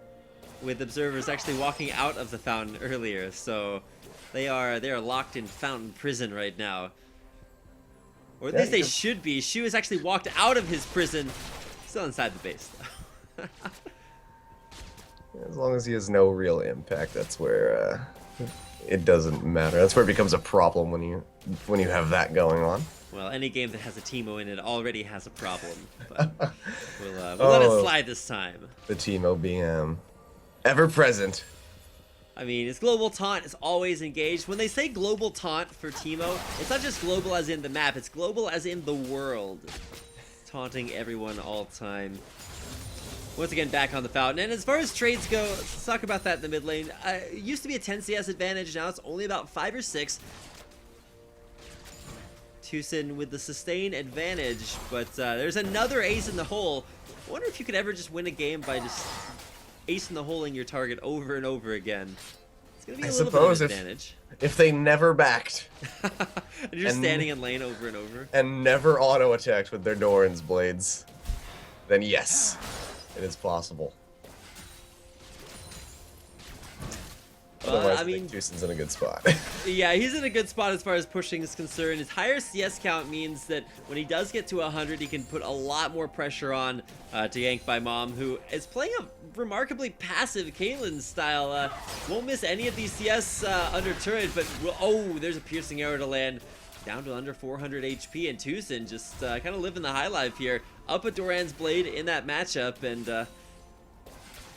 with observers actually walking out of the fountain earlier, so they are locked in fountain prison right now. Or at least they should be. Shu has actually walked out of his prison. Still inside the base, though. As long as he has no real impact, that's where it doesn't matter. That's where it becomes a problem when you have that going on. Well, any game that has a Teemo in it already has a problem. But we'll let it slide this time. The Teemo being ever present. I mean, his global taunt is always engaged. When they say global taunt for Teemo, it's not just global as in the map, it's global as in the world. Taunting everyone all time. Once again, back on the fountain. And as far as trades go, let's talk about that in the mid lane. It used to be a 10 CS advantage, now it's only about 5 or 6. Tucson with the sustain advantage, but there's another ace in the hole. I wonder if you could ever just win a game by just ace in the holing your target over and over again. It's gonna be a little bit of an advantage. If they never backed. And you're just standing in lane over and over. And never auto-attacked with their Doran's blades, then yes, it is possible. Otherwise, I mean, Tucson's in a good spot. Yeah, he's in a good spot as far as pushing is concerned. His higher CS count means that when he does get to 100, he can put a lot more pressure on to Ganked by Mom, who is playing a remarkably passive Caitlyn style. Won't miss any of these CS under turret, but oh, there's a piercing arrow to land. Down to under 400 HP, and Tucson just kind of living the high life here. Up at Doran's Blade in that matchup, and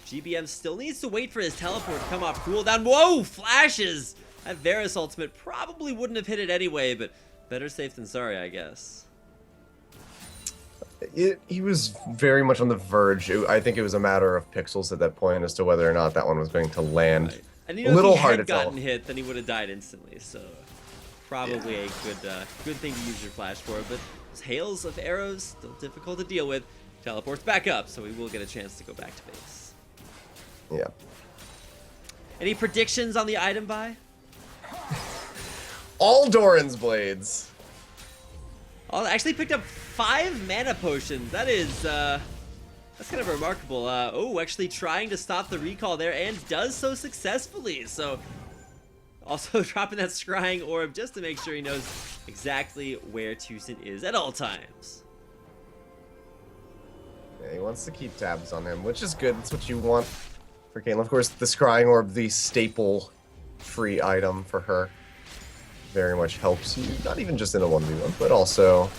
GBM still needs to wait for his teleport to come off cooldown. Whoa, flashes! That Varus ultimate probably wouldn't have hit it anyway, but better safe than sorry, I guess. He was very much on the verge. I think it was a matter of pixels at that point as to whether or not that one was going to land. Right. And A little if he hard had to tell. gotten hit, then he would have died instantly. So probably a good thing to use your flash for. But those hails of arrows still difficult to deal with. Teleports back up, so we will get a chance to go back to base. Yeah. Any predictions on the item buy? All Doran's blades. Oh, I actually picked up 5 mana potions. That is, that's kind of remarkable. Oh, actually trying to stop the recall there and does so successfully. So, also dropping that scrying orb just to make sure he knows exactly where Tucson is at all times. Yeah, he wants to keep tabs on him, which is good. That's what you want for Caitlyn. Of course, the scrying orb, the staple free item for her, very much helps you, not even just in a 1v1, but also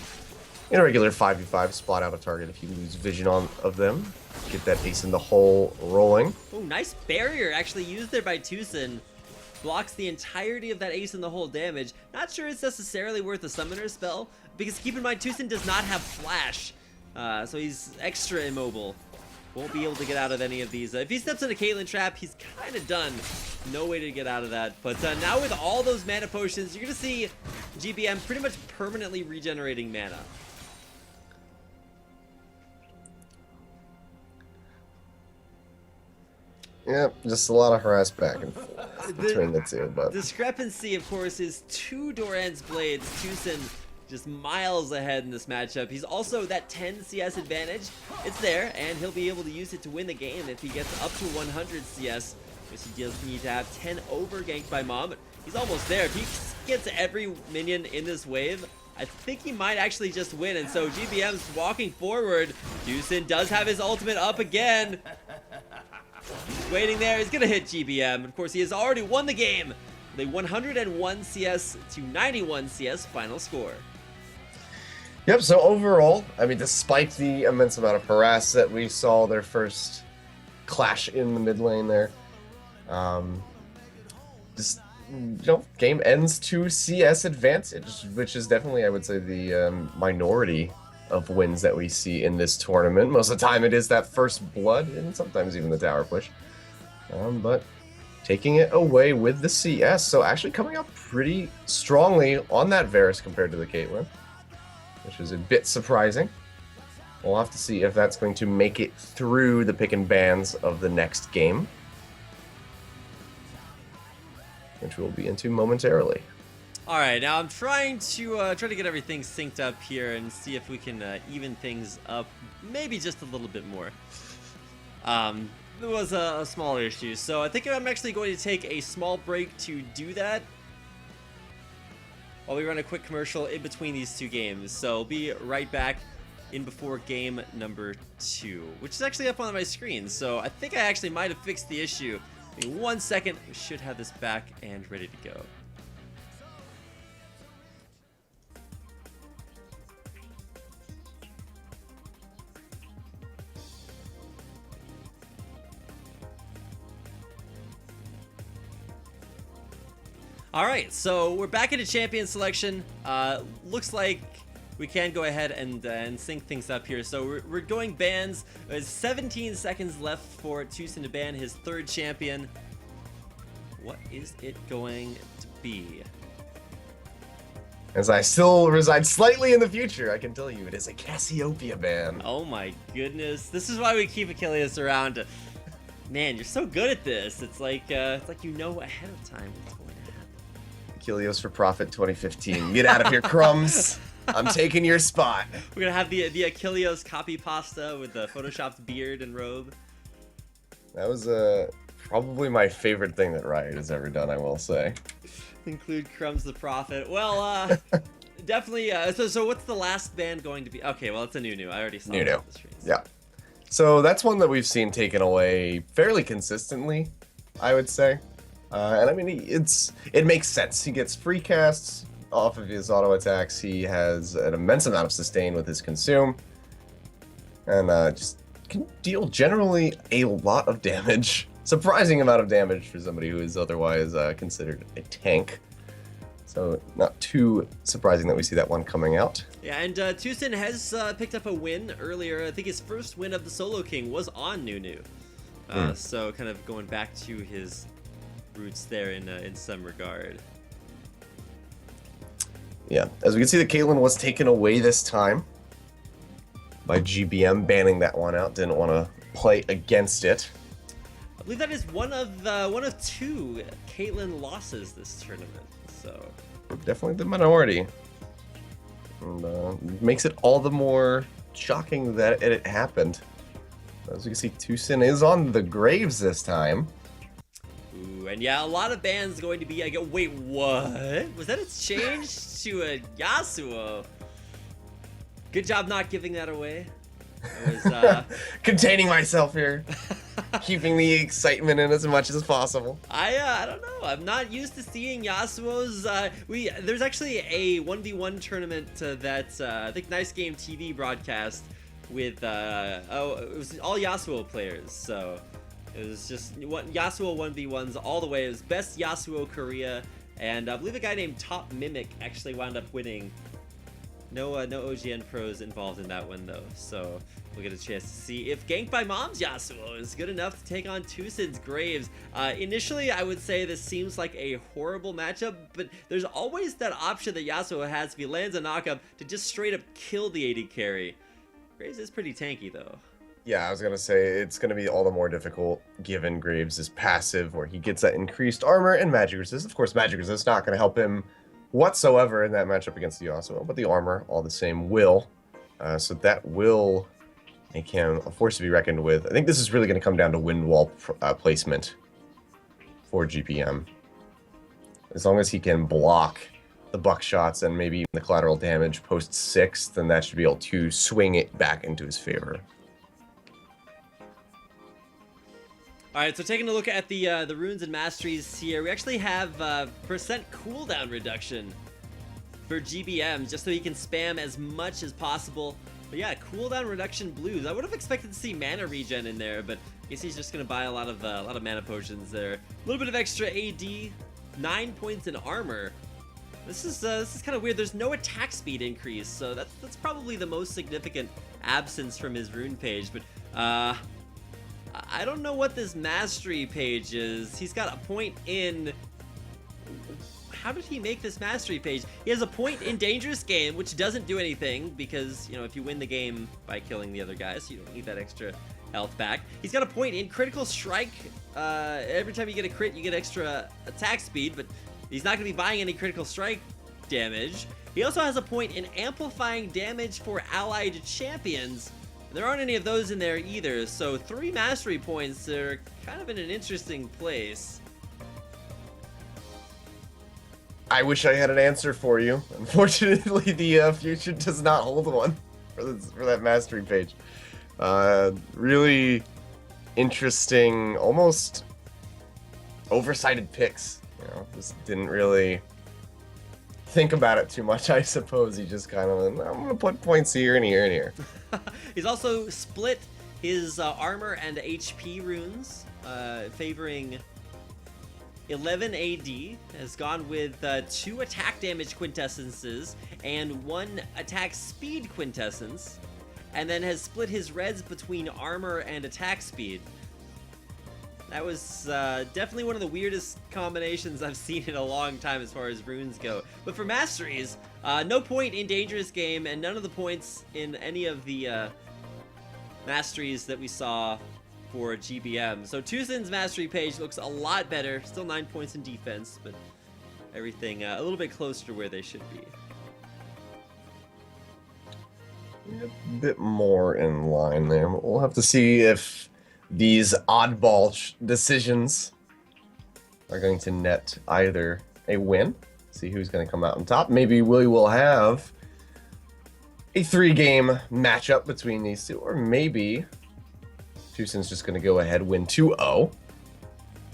in a regular 5v5, spot out a target if you lose vision of them. Get that ace in the hole rolling. Oh, nice barrier actually used there by Tucson. Blocks the entirety of that ace in the hole damage. Not sure it's necessarily worth a summoner spell, because keep in mind, Tucson does not have flash. So he's extra immobile. Won't be able to get out of any of these. If he steps into Caitlyn trap, he's kind of done. No way to get out of that. But now with all those mana potions, you're going to see GBM pretty much permanently regenerating mana. Yeah, just a lot of harass back and forth between the two. But Discrepancy, of course, is 2 Doran's blades. Tucson just miles ahead in this matchup. He's also that 10 CS advantage. It's there, and he'll be able to use it to win the game if he gets up to 100 CS, which he does need to have 10 over ganked by Mom. He's almost there. If he gets every minion in this wave, I think he might actually just win. And so GBM's walking forward. Tucson does have his ultimate up again. He's waiting there. He's going to hit GBM. Of course, he has already won the game. The 101 CS to 91 CS final score. yep, so overall, I mean, despite the immense amount of harass that we saw their first clash in the mid lane there, just, you know, game ends to CS advantage, which is definitely, I would say, the minority of wins that we see in this tournament. Most of the time it is that first blood, and sometimes even the tower push. But taking it away with the CS, so actually coming up pretty strongly on that Varus compared to the Caitlyn, which is a bit surprising. We'll have to see if that's going to make it through the pick and bans of the next game, which we'll be into momentarily. All right, now I'm trying to get everything synced up here and see if we can even things up, maybe just a little bit more. There was a smaller issue, so I think I'm actually going to take a small break to do that while we run a quick commercial in between these two games. So I'll be right back in before game number 2, which is actually up on my screen. So I think I actually might have fixed the issue. In 1 second, we should have this back and ready to go. All right, so we're back into champion selection. Looks like we can go ahead and sync things up here. So we're going bans. There's 17 seconds left for Tucson to ban his 3rd champion. What is it going to be? As I still reside slightly in the future, I can tell you it is a Cassiopeia ban. Oh my goodness. This is why we keep Achilles around. Man, you're so good at this. It's like you know ahead of time what's going to happen. Achilles for Profit 2015. Get out of here, crumbs. I'm taking your spot. We're gonna have the Achilles copy pasta with the photoshopped beard and robe. That was probably my favorite thing that Riot has ever done, I will say. Include Crumbs the Prophet. Well, definitely. So what's the last band going to be? Okay, well, it's a new. I already saw it on the screens. Yeah. So that's one that we've seen taken away fairly consistently, I would say. And I mean, it makes sense. He gets free casts off of his auto attacks. He has an immense amount of sustain with his consume, and just can deal generally a lot of damage. Surprising amount of damage for somebody who is otherwise considered a tank. So not too surprising that we see that one coming out. Yeah, and Tucson has picked up a win earlier. I think his first win of the Solo King was on Nunu. So kind of going back to his roots there in some regard. Yeah, as we can see, the Caitlyn was taken away this time by GBM, banning that one out. Didn't want to play against it. I believe that is one of two Caitlyn losses this tournament. So Definitely the minority. And makes it all the more shocking that it happened. As you can see, Tucson is on the Graves this time. ooh, and yeah, a lot of bans going to be. I go, wait, what? Was that its change to a Yasuo? Good job not giving that away. It was, Containing myself here. Keeping the excitement in as much as possible. I don't know. I'm not used to seeing Yasuo's. There's actually a 1v1 tournament that I think Nice Game TV broadcast with it was all Yasuo players. So it was just Yasuo 1v1s all the way. It was best Yasuo Korea, and I believe a guy named Top Mimic actually wound up winning. No OGN pros involved in that one though, so we'll get a chance to see if Ganked by Mom's Yasuo is good enough to take on Tucson's Graves. Initially, I would say this seems like a horrible matchup, but there's always that option that Yasuo has if he lands a knockup to just straight up kill the AD carry. Graves is pretty tanky though. Yeah, I was gonna say it's gonna be all the more difficult given Graves' passive, where he gets that increased armor and magic resist. Of course, magic resist not gonna help him whatsoever in that matchup against the Yasuo, but the armor all the same will. So that will make him a force to be reckoned with. I think this is really going to come down to wind wall placement for GPM. As long as he can block the buckshots and maybe even the collateral damage post 6, then that should be able to swing it back into his favor. Alright, so taking a look at the runes and masteries here, we actually have percent cooldown reduction for GBM, just so he can spam as much as possible. But yeah, cooldown reduction blues. I would have expected to see mana regen in there, but I guess he's just gonna buy a lot of mana potions there. A little bit of extra AD, 9 points in armor. This is kind of weird. There's no attack speed increase, so that's probably the most significant absence from his rune page. But I don't know what this mastery page is. He's got a point in... How did he make this mastery page? He has a point in dangerous game, which doesn't do anything because, you know, if you win the game by killing the other guys, you don't need that extra health back. He's got a point in critical strike. Every time you get a crit, you get extra attack speed, but he's not going to be buying any critical strike damage. He also has a point in amplifying damage for allied champions. There aren't any of those in there either, so 3 mastery points are kind of in an interesting place. I wish I had an answer for you. Unfortunately, the future does not hold one for that mastery page. Really interesting, almost oversighted picks. You know, just didn't really think about it too much, I suppose. He just kind of went, I'm gonna put points here and here and here. He's also split his armor and HP runes, favoring 11 AD, has gone with 2 attack damage quintessences and 1 attack speed quintessence, and then has split his reds between armor and attack speed. That was definitely one of the weirdest combinations I've seen in a long time as far as runes go. But for masteries, no point in dangerous game and none of the points in any of the masteries that we saw for GBM. So Tucson's mastery page looks a lot better. Still 9 points in defense, but everything a little bit closer to where they should be. A bit more in line there. We'll have to see if these oddball decisions are going to net either a win. See who's going to come out on top. Maybe we will have a 3-game matchup between these two, or maybe Tucson's just going to go ahead, win 2-0,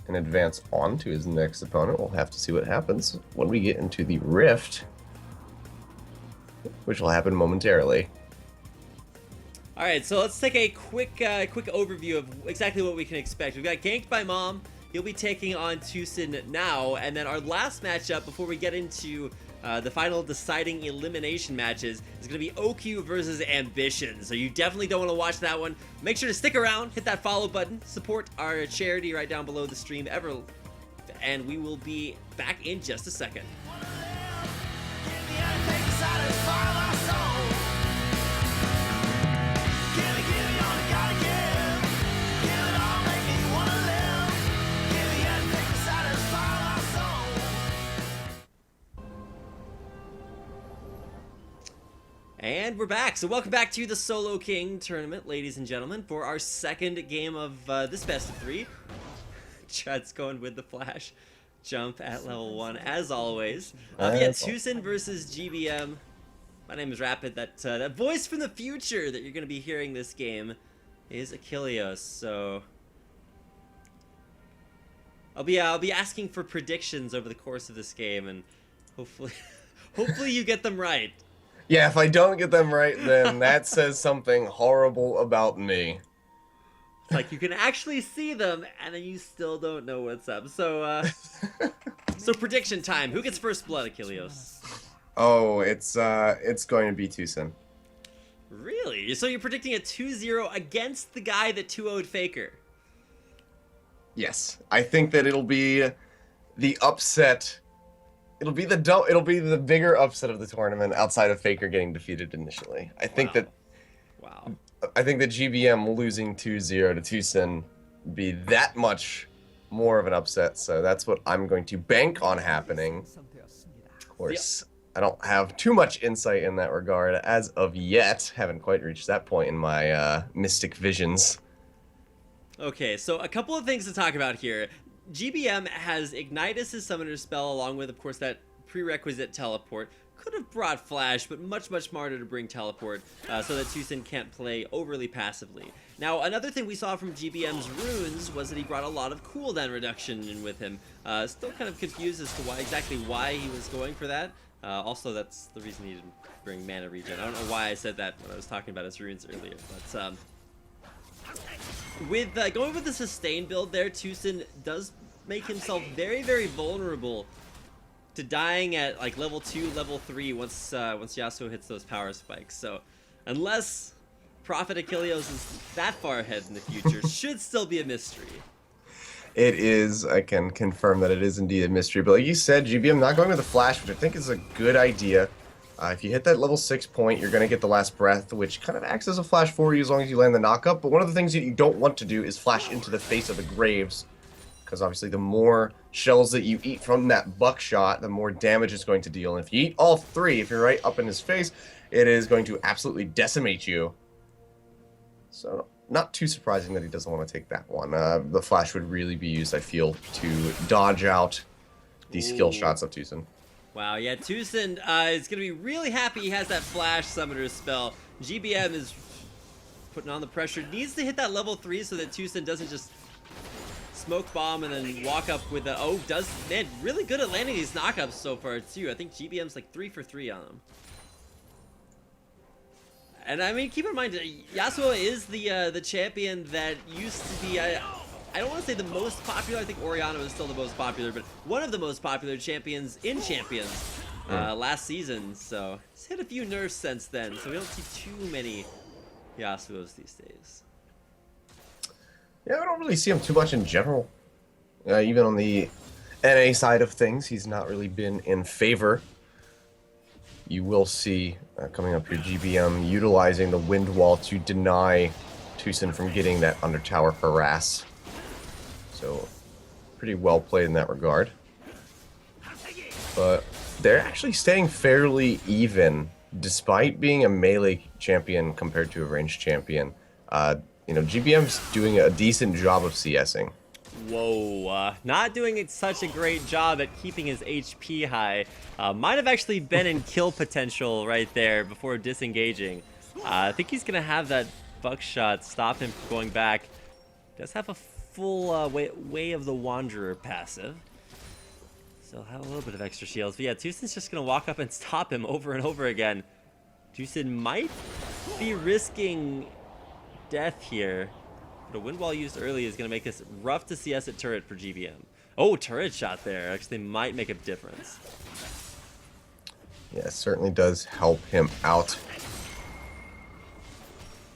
and advance on to his next opponent. We'll have to see what happens when we get into the Rift, which will happen momentarily. All right, so let's take a quick overview of exactly what we can expect. We've got Ganked by Mom He'll be taking on Tucon now, and then our last matchup before we get into the final deciding elimination matches is going to be OQ versus Ambition. So you definitely don't want to watch that one. Make sure to stick around, hit that follow button, support our charity right down below the stream, and we will be back in just a second. And we're back. So welcome back to the Solo King tournament, ladies and gentlemen, for our second game of this best of 3. Chud's going with the flash jump at level 1, as always. Yeah, Tucon versus GBM. My name is Rapid. That voice from the future that you're going to be hearing this game is Achilleos. So I'll be asking for predictions over the course of this game, and hopefully you get them right. Yeah, if I don't get them right, then that says something horrible about me. It's like you can actually see them, and then you still don't know what's up. So, so prediction time. Who gets first blood, Achilleos? Oh, it's going to be Tucon. Really? So you're predicting a 2-0 against the guy that 2-0'd Faker? Yes, I think that it'll be the upset. It'll be the bigger upset of the tournament outside of Faker getting defeated initially. I think that GBM losing 2-0 to Tucon be that much more of an upset. So that's what I'm going to bank on happening. Of course, I don't have too much insight in that regard as of yet. Haven't quite reached that point in my mystic visions. Okay, so a couple of things to talk about here. GBM has Ignitus' Summoner's Spell, along with, of course, that prerequisite Teleport. Could have brought Flash, but much smarter to bring Teleport, so that Tucon can't play overly passively. Now, another thing we saw from GBM's runes was that he brought a lot of cooldown reduction in with him. Still kind of confused as to why he was going for that. Also, that's the reason he didn't bring mana regen. I don't know why I said that when I was talking about his runes earlier, but with going with the sustain build there, Tucon does make himself very vulnerable to dying at like level 2, level 3 once Yasuo hits those power spikes. So unless Prophet Achilleos is that far ahead in the future, should still be a mystery. It is. I can confirm that it is indeed a mystery. But like you said, GBM not going with the flash, which I think is a good idea. If you hit that level 6 point, you're going to get the last breath, which kind of acts as a flash for you as long as you land the knockup. But one of the things that you don't want to do is flash into the face of the graves, because obviously the more shells that you eat from that buckshot, the more damage it's going to deal. And if you eat all 3, if you're right up in his face, it is going to absolutely decimate you. So not too surprising that he doesn't want to take that one. The flash would really be used, I feel, to dodge out these skill shots of Tucon. Wow, yeah, Tucon is going to be really happy he has that Flash Summoner's Spell. GBM is putting on the pressure. Needs to hit that level 3 so that Tucon doesn't just smoke bomb and then walk up with the... Oh, man, really good at landing these knockups so far, too. I think GBM's like 3 for 3 on him. And I mean, keep in mind, Yasuo is the champion that used to be... I don't want to say the most popular. I think Orianna is still the most popular, but one of the most popular champions in Champions last season. So he's hit a few nerfs since then, so we don't see too many Yasuos these days. Yeah, I don't really see him too much in general. Even on the NA side of things, he's not really been in favor. You will see, coming up here, GBM utilizing the Wind Wall to deny Tucon from getting that Under Tower harass. So, pretty well played in that regard. But they're actually staying fairly even, despite being a melee champion compared to a ranged champion. You know, GBM's doing a decent job of CSing. Whoa, not doing such a great job at keeping his HP high. Might have actually been in kill potential right there before disengaging. I think he's going to have that buckshot stop him from going back. Does have a full Way of the Wanderer passive. So he'll have a little bit of extra shields. But yeah, Tucon's just going to walk up and stop him over and over again. Tucon might be risking death here. But a wind wall used early is going to make this rough to CS at turret for GBM. Oh, turret shot there. Actually, might make a difference. Yeah, it certainly does help him out.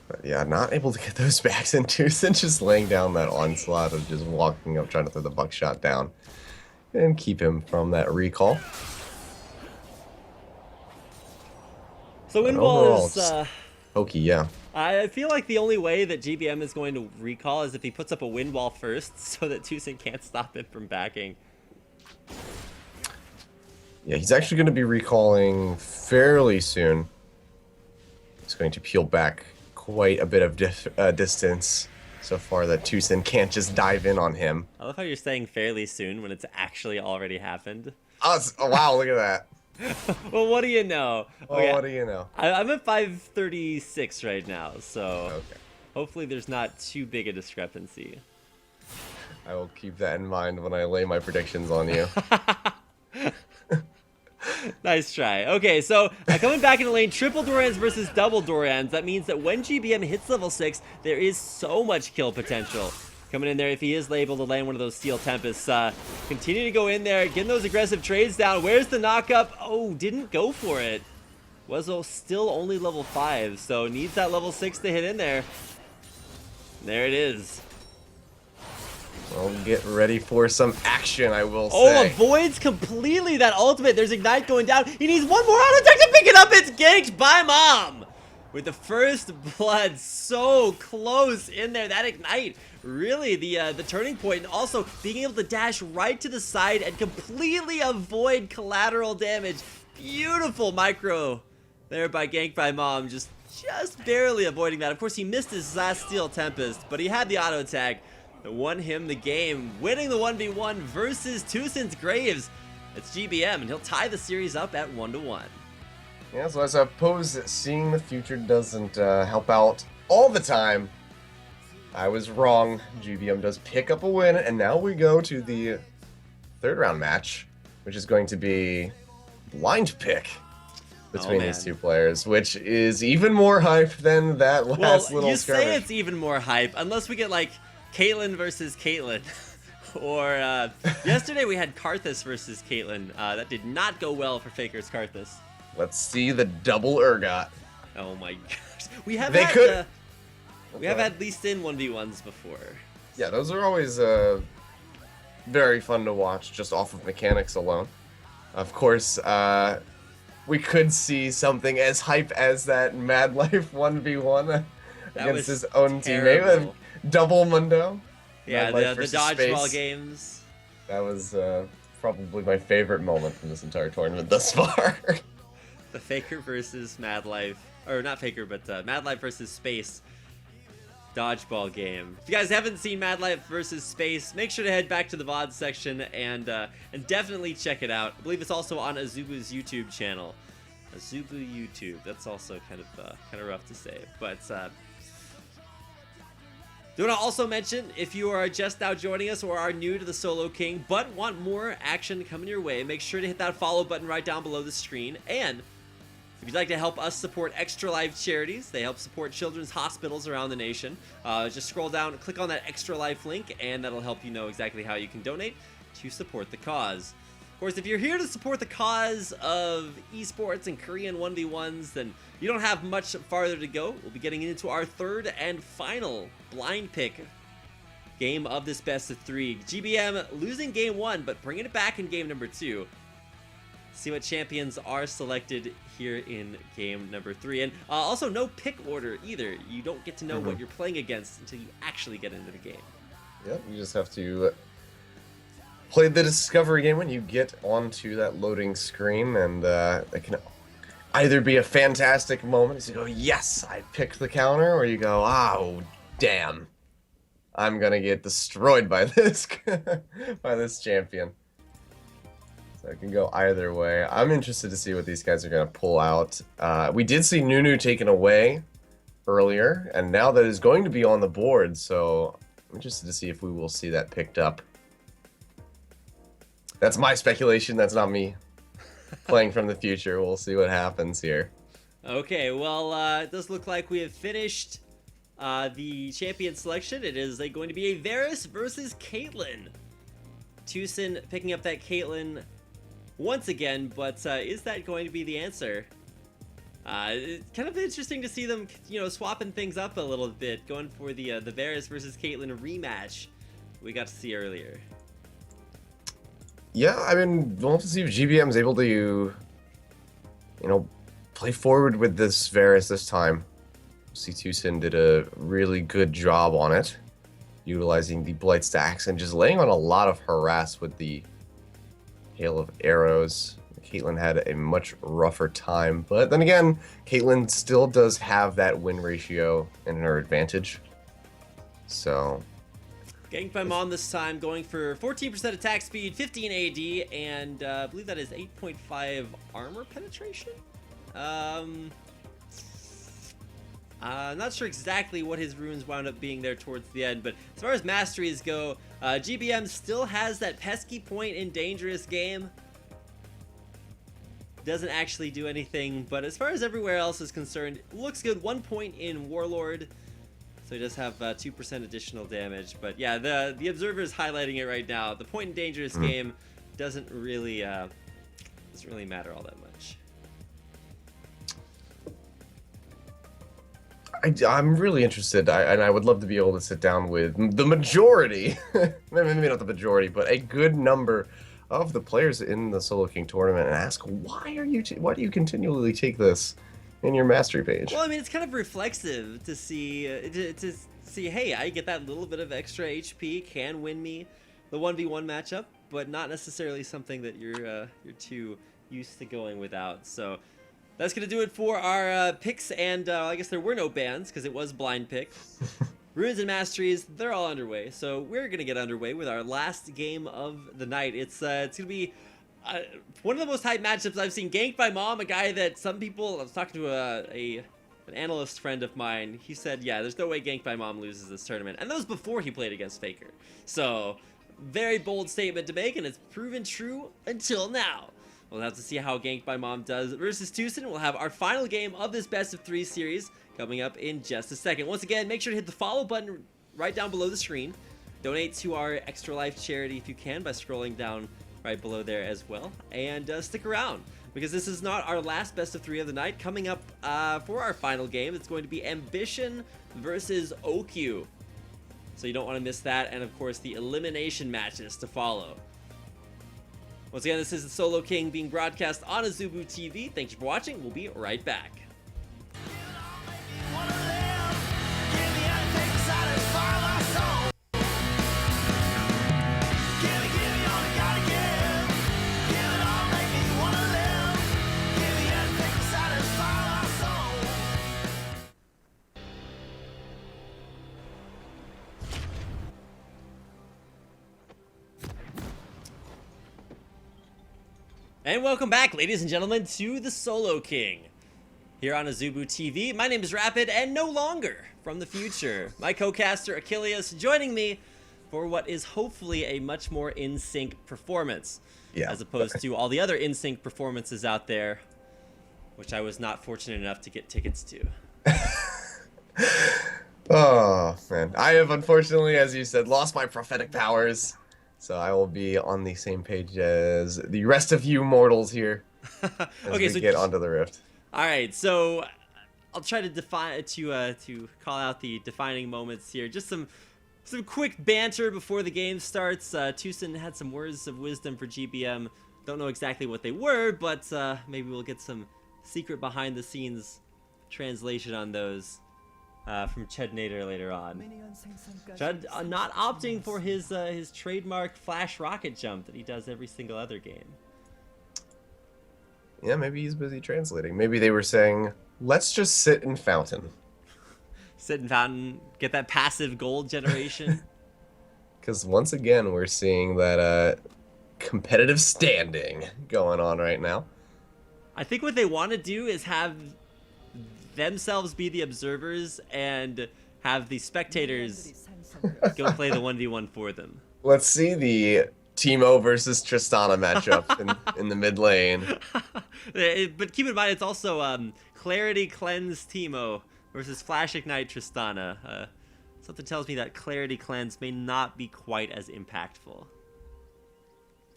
But yeah, not able to get those backs in Tucson, just laying down that onslaught of just walking up, trying to throw the buckshot down and keep him from that recall. So wind But wall overall, is... just pokey, yeah. I feel like the only way that GBM is going to recall is if he puts up a wind wall first so that Tucson can't stop him from backing. Yeah, he's actually going to be recalling fairly soon. He's going to peel back quite a bit of distance so far that Tucson can't just dive in on him. I love how you're saying fairly soon when it's actually already happened. Oh, wow, look at that. Well, what do you know? Oh, what do you know? I'm at 536 right now, so Okay. hopefully there's not too big a discrepancy. I will keep that in mind when I lay my predictions on you. Nice try. Okay, so coming back in the lane, triple Dorans versus double Dorans. That means that when GBM hits level 6, there is so much kill potential. Coming in there, if he is able to land one of those Steel Tempests, continue to go in there, getting those aggressive trades down. Where's the knockup? Oh, didn't go for it. Was still only level 5, so needs that level 6 to hit in there. There it is. Well, get ready for some action, I will say. Oh, avoids completely that ultimate. There's Ignite going down. He needs one more auto attack to pick it up. It's ganked by Mom. With the first blood so close in there. That Ignite, really the turning point. And also being able to dash right to the side and completely avoid collateral damage. Beautiful micro there by Ganked by Mom. Just barely avoiding that. Of course, he missed his last Steel Tempest, but he had the auto attack. That won him the game, winning the 1v1 versus Tucson's Graves. It's GBM, and he'll tie the series up at 1-1. Yeah, so I suppose that seeing the future doesn't help out all the time. I was wrong. GBM does pick up a win, and now we go to the third round match, which is going to be blind pick between these two players, which is even more hype than that last little you skirmish. say it's even more hype, unless we get like Caitlyn versus Caitlyn. Or yesterday we had Karthus versus Caitlyn. That did not go well for Faker's Karthus. Let's see the double Urgot. Oh my gosh. We have They had could- we have had Lee Sin 1v1s before. Yeah, those are always very fun to watch just off of mechanics alone. Of course, we could see something as hype as that Mad Life 1v1 against his own teammate with Double Mundo. Yeah, Mad Life the versus dodgeball Space. Games. That was probably my favorite moment from this entire tournament thus far. The Faker versus Mad Life, or not Faker, but Mad Life versus Space dodgeball game. If you guys haven't seen Mad Life versus Space, make sure to head back to the VOD section and definitely check it out. I believe it's also on Azubu's YouTube channel. Azubu YouTube. That's also kind of rough to say, but. Do want to also mention, if you are just now joining us or are new to the Solo King but want more action coming your way, make sure to hit that follow button right down below the screen. And if you'd like to help us support Extra Life charities, they help support children's hospitals around the nation. Just scroll down, click on that Extra Life link, and that'll help you know exactly how you can donate to support the cause. Of course, if you're here to support the cause of esports and Korean 1v1s, then you don't have much farther to go. We'll be getting into our third and final blind pick game of this best of 3. GBM losing game 1, but bringing it back in game number 2. See what champions are selected here in game number 3. And also no pick order either. You don't get to know what you're playing against until you actually get into the game. Yep, you just have to play the discovery game when you get onto that loading screen, and it can either be a fantastic moment as you go, yes, I picked the counter, or you go, oh, damn, I'm gonna get destroyed by this by this champion. So it can go either way. I'm interested to see what these guys are gonna pull out. We did see Nunu taken away earlier, and now that is going to be on the board, so I'm interested to see if we will see that picked up. That's my speculation, that's not me playing from the future. We'll see what happens here. Okay, well, it does look like we have finished the champion selection. It is going to be a Varus versus Caitlyn. Tucson picking up that Caitlyn once again, but is that going to be the answer? It's kind of interesting to see them, swapping things up a little bit, going for the Varus versus Caitlyn rematch we got to see earlier. Yeah, I mean, we'll have to see if GBM is able to, play forward with this Varus this time. C2sin did a really good job on it, utilizing the Blight stacks and just laying on a lot of harass with the hail of arrows. Caitlyn had a much rougher time, but then again, Caitlyn still does have that win ratio in her advantage. So, Ganked by Mom this time, going for 14% attack speed, 15 AD, and I believe that is 8.5 armor penetration. Not sure exactly what his runes wound up being there towards the end, but as far as masteries go, GBM still has that pesky point in Dangerous Game. Doesn't actually do anything, but as far as everywhere else is concerned, looks good. 1 point in Warlord, so he does have 2% additional damage. But yeah, the observer is highlighting it right now. The point in Dangerous Game doesn't really matter all that much. I'm really interested, and I would love to be able to sit down with the majority, maybe not the majority, but a good number of the players in the Solo King tournament and ask, why do you continually take this in your mastery page? Well, I mean, it's kind of reflexive to see, hey, I get that little bit of extra HP, can win me the 1v1 matchup, but not necessarily something that you're too used to going without. So that's going to do it for our picks, and I guess there were no bans because it was blind picks. Runes and Masteries, they're all underway, so we're going to get underway with our last game of the night. It's going to be one of the most hyped matchups I've seen. Ganked by Mom, a guy that some people, I was talking to an analyst friend of mine, he said, yeah, there's no way Ganked by Mom loses this tournament, and that was before he played against Faker. So, very bold statement to make, and it's proven true until now. We'll have to see how Ganked by Mom does versus Tucson. We'll have our final game of this best of 3 series coming up in just a second. Once again, make sure to hit the follow button right down below the screen. Donate to our Extra Life charity if you can by scrolling down right below there as well. And stick around, because this is not our last best of 3 of the night. Coming up for our final game, it's going to be Ambition versus OQ. So you don't want to miss that, and of course the elimination matches to follow. Once again, this is the Solo King being broadcast on Azubu TV. Thank you for watching. We'll be right back. And welcome back, ladies and gentlemen, to the Solo King here on Azubu TV. My name is Rapid, and no longer from the future, my co-caster Achilles joining me for what is hopefully a much more in-sync performance, as opposed to all the other in-sync performances out there, which I was not fortunate enough to get tickets to. Oh, man. I have, unfortunately, as you said, lost my prophetic powers. So I will be on the same page as the rest of you mortals here as we get onto the Rift. All right, so I'll try to to call out the defining moments here. Just some quick banter before the game starts. Tucson had some words of wisdom for GBM. Don't know exactly what they were, but maybe we'll get some secret behind-the-scenes translation on those from Chednader later on. Chud not opting for his trademark flash rocket jump that he does every single other game. Yeah, maybe he's busy translating. Maybe they were saying, let's just sit in Fountain. Sit in Fountain, get that passive gold generation. Because once again, we're seeing that competitive standing going on right now. I think what they want to do is have themselves be the observers and have the spectators go play the 1v1 for them. Let's see the Teemo versus Tristana matchup in the mid lane. But keep in mind, it's also Clarity Cleanse Teemo versus Flash Ignite Tristana. Something tells me that Clarity Cleanse may not be quite as impactful.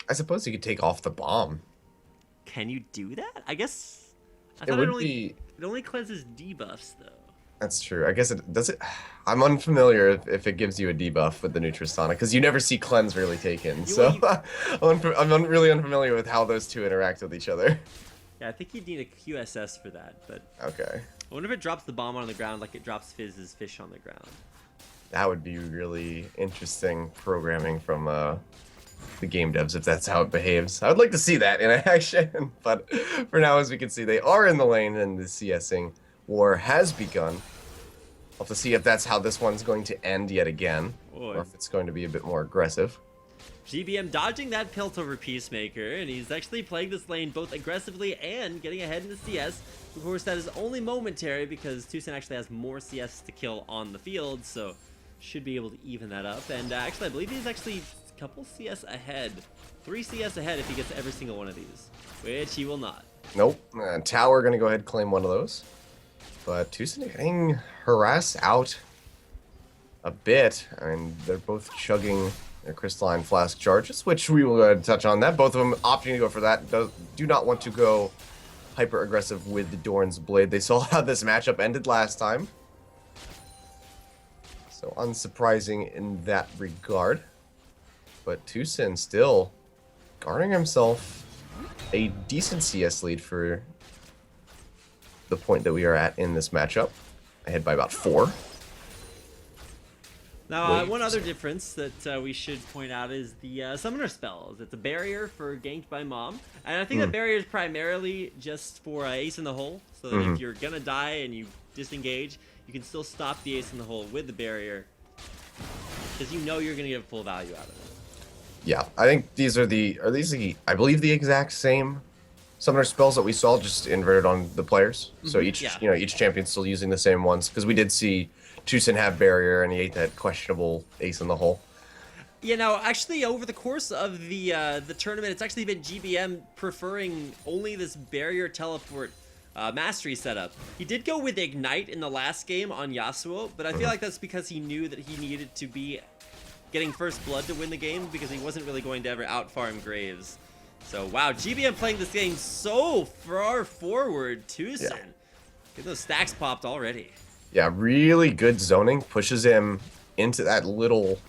I suppose you could take off the bomb. Can you do that? I guess. I It thought would be. it only cleanses debuffs though. That's true. I guess it does it. I'm unfamiliar if it gives you a debuff with the new Tristana because you never see cleanse really taken. So I'm really unfamiliar with how those two interact with each other. Yeah, I think you'd need a QSS for that, but Okay. I wonder if it drops the bomb on the ground like it drops Fizz's fish on the ground. That would be really interesting programming from the game devs if that's how it behaves. I would like to see that in action, but for now, as we can see, they are in the lane and the CSing war has begun. We'll have to see if that's how this one's going to end yet again, or if it's going to be a bit more aggressive. GBM dodging that pilt over Peacemaker, and he's actually playing this lane both aggressively and getting ahead in the CS. Of course, that is only momentary because Tucson actually has more CS to kill on the field, so should be able to even that up. And actually, I believe he's actually a couple CS ahead. 3 CS ahead if he gets every single one of these, which he will not. Nope. Tower going to go ahead and claim one of those. But Tucson getting harassed out a bit. I mean, they're both chugging their crystalline flask charges, which we will go ahead and touch on that. Both of them opting to go for that. Do not want to go hyper aggressive with the Doran's Blade. They saw how this matchup ended last time. So unsurprising in that regard. But Tucson still guarding himself a decent CS lead for the point that we are at in this matchup. Ahead by about 4. Now, one other difference that we should point out is the summoner spells. It's a barrier for Ganked by Mom, and I think that barrier is primarily just for Ace in the Hole, so that if you're gonna die and you disengage, you can still stop the Ace in the Hole with the barrier, because you know you're gonna get full value out of it. Yeah, I think these are I believe the exact same summoner spells that we saw, just inverted on the players. So each each champion's still using the same ones, because we did see Tucson have barrier and he ate that questionable Ace in the Hole. Yeah, now actually over the course of the tournament, it's actually been GBM preferring only this barrier teleport mastery setup. He did go with Ignite in the last game on Yasuo, but I feel like that's because he knew that he needed to be getting first blood to win the game, because he wasn't really going to ever outfarm Graves. So wow, GBM playing this game so far forward. Tucson, get those stacks popped already. Yeah, really good zoning. Pushes him into that little,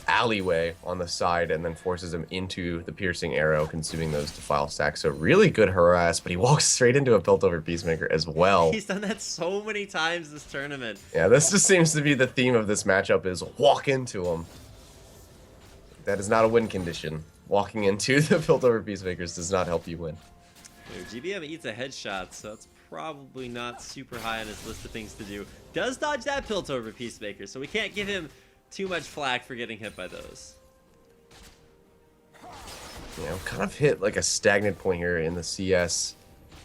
alleyway on the side, and then forces him into the piercing arrow, consuming those defile stacks. So really good harass, but he walks straight into a built over Peacemaker as well. He's done that so many times this tournament. Yeah, this just seems to be the theme of this matchup, is walk into him. That is not a win condition. Walking into the built over Peacemakers does not help you win. GBM eats a headshot, so it's probably not super high on his list of things to do. Does dodge that pilt over Peacemaker, so we can't give him too much flack for getting hit by those. Kind of hit like a stagnant point here in the CS.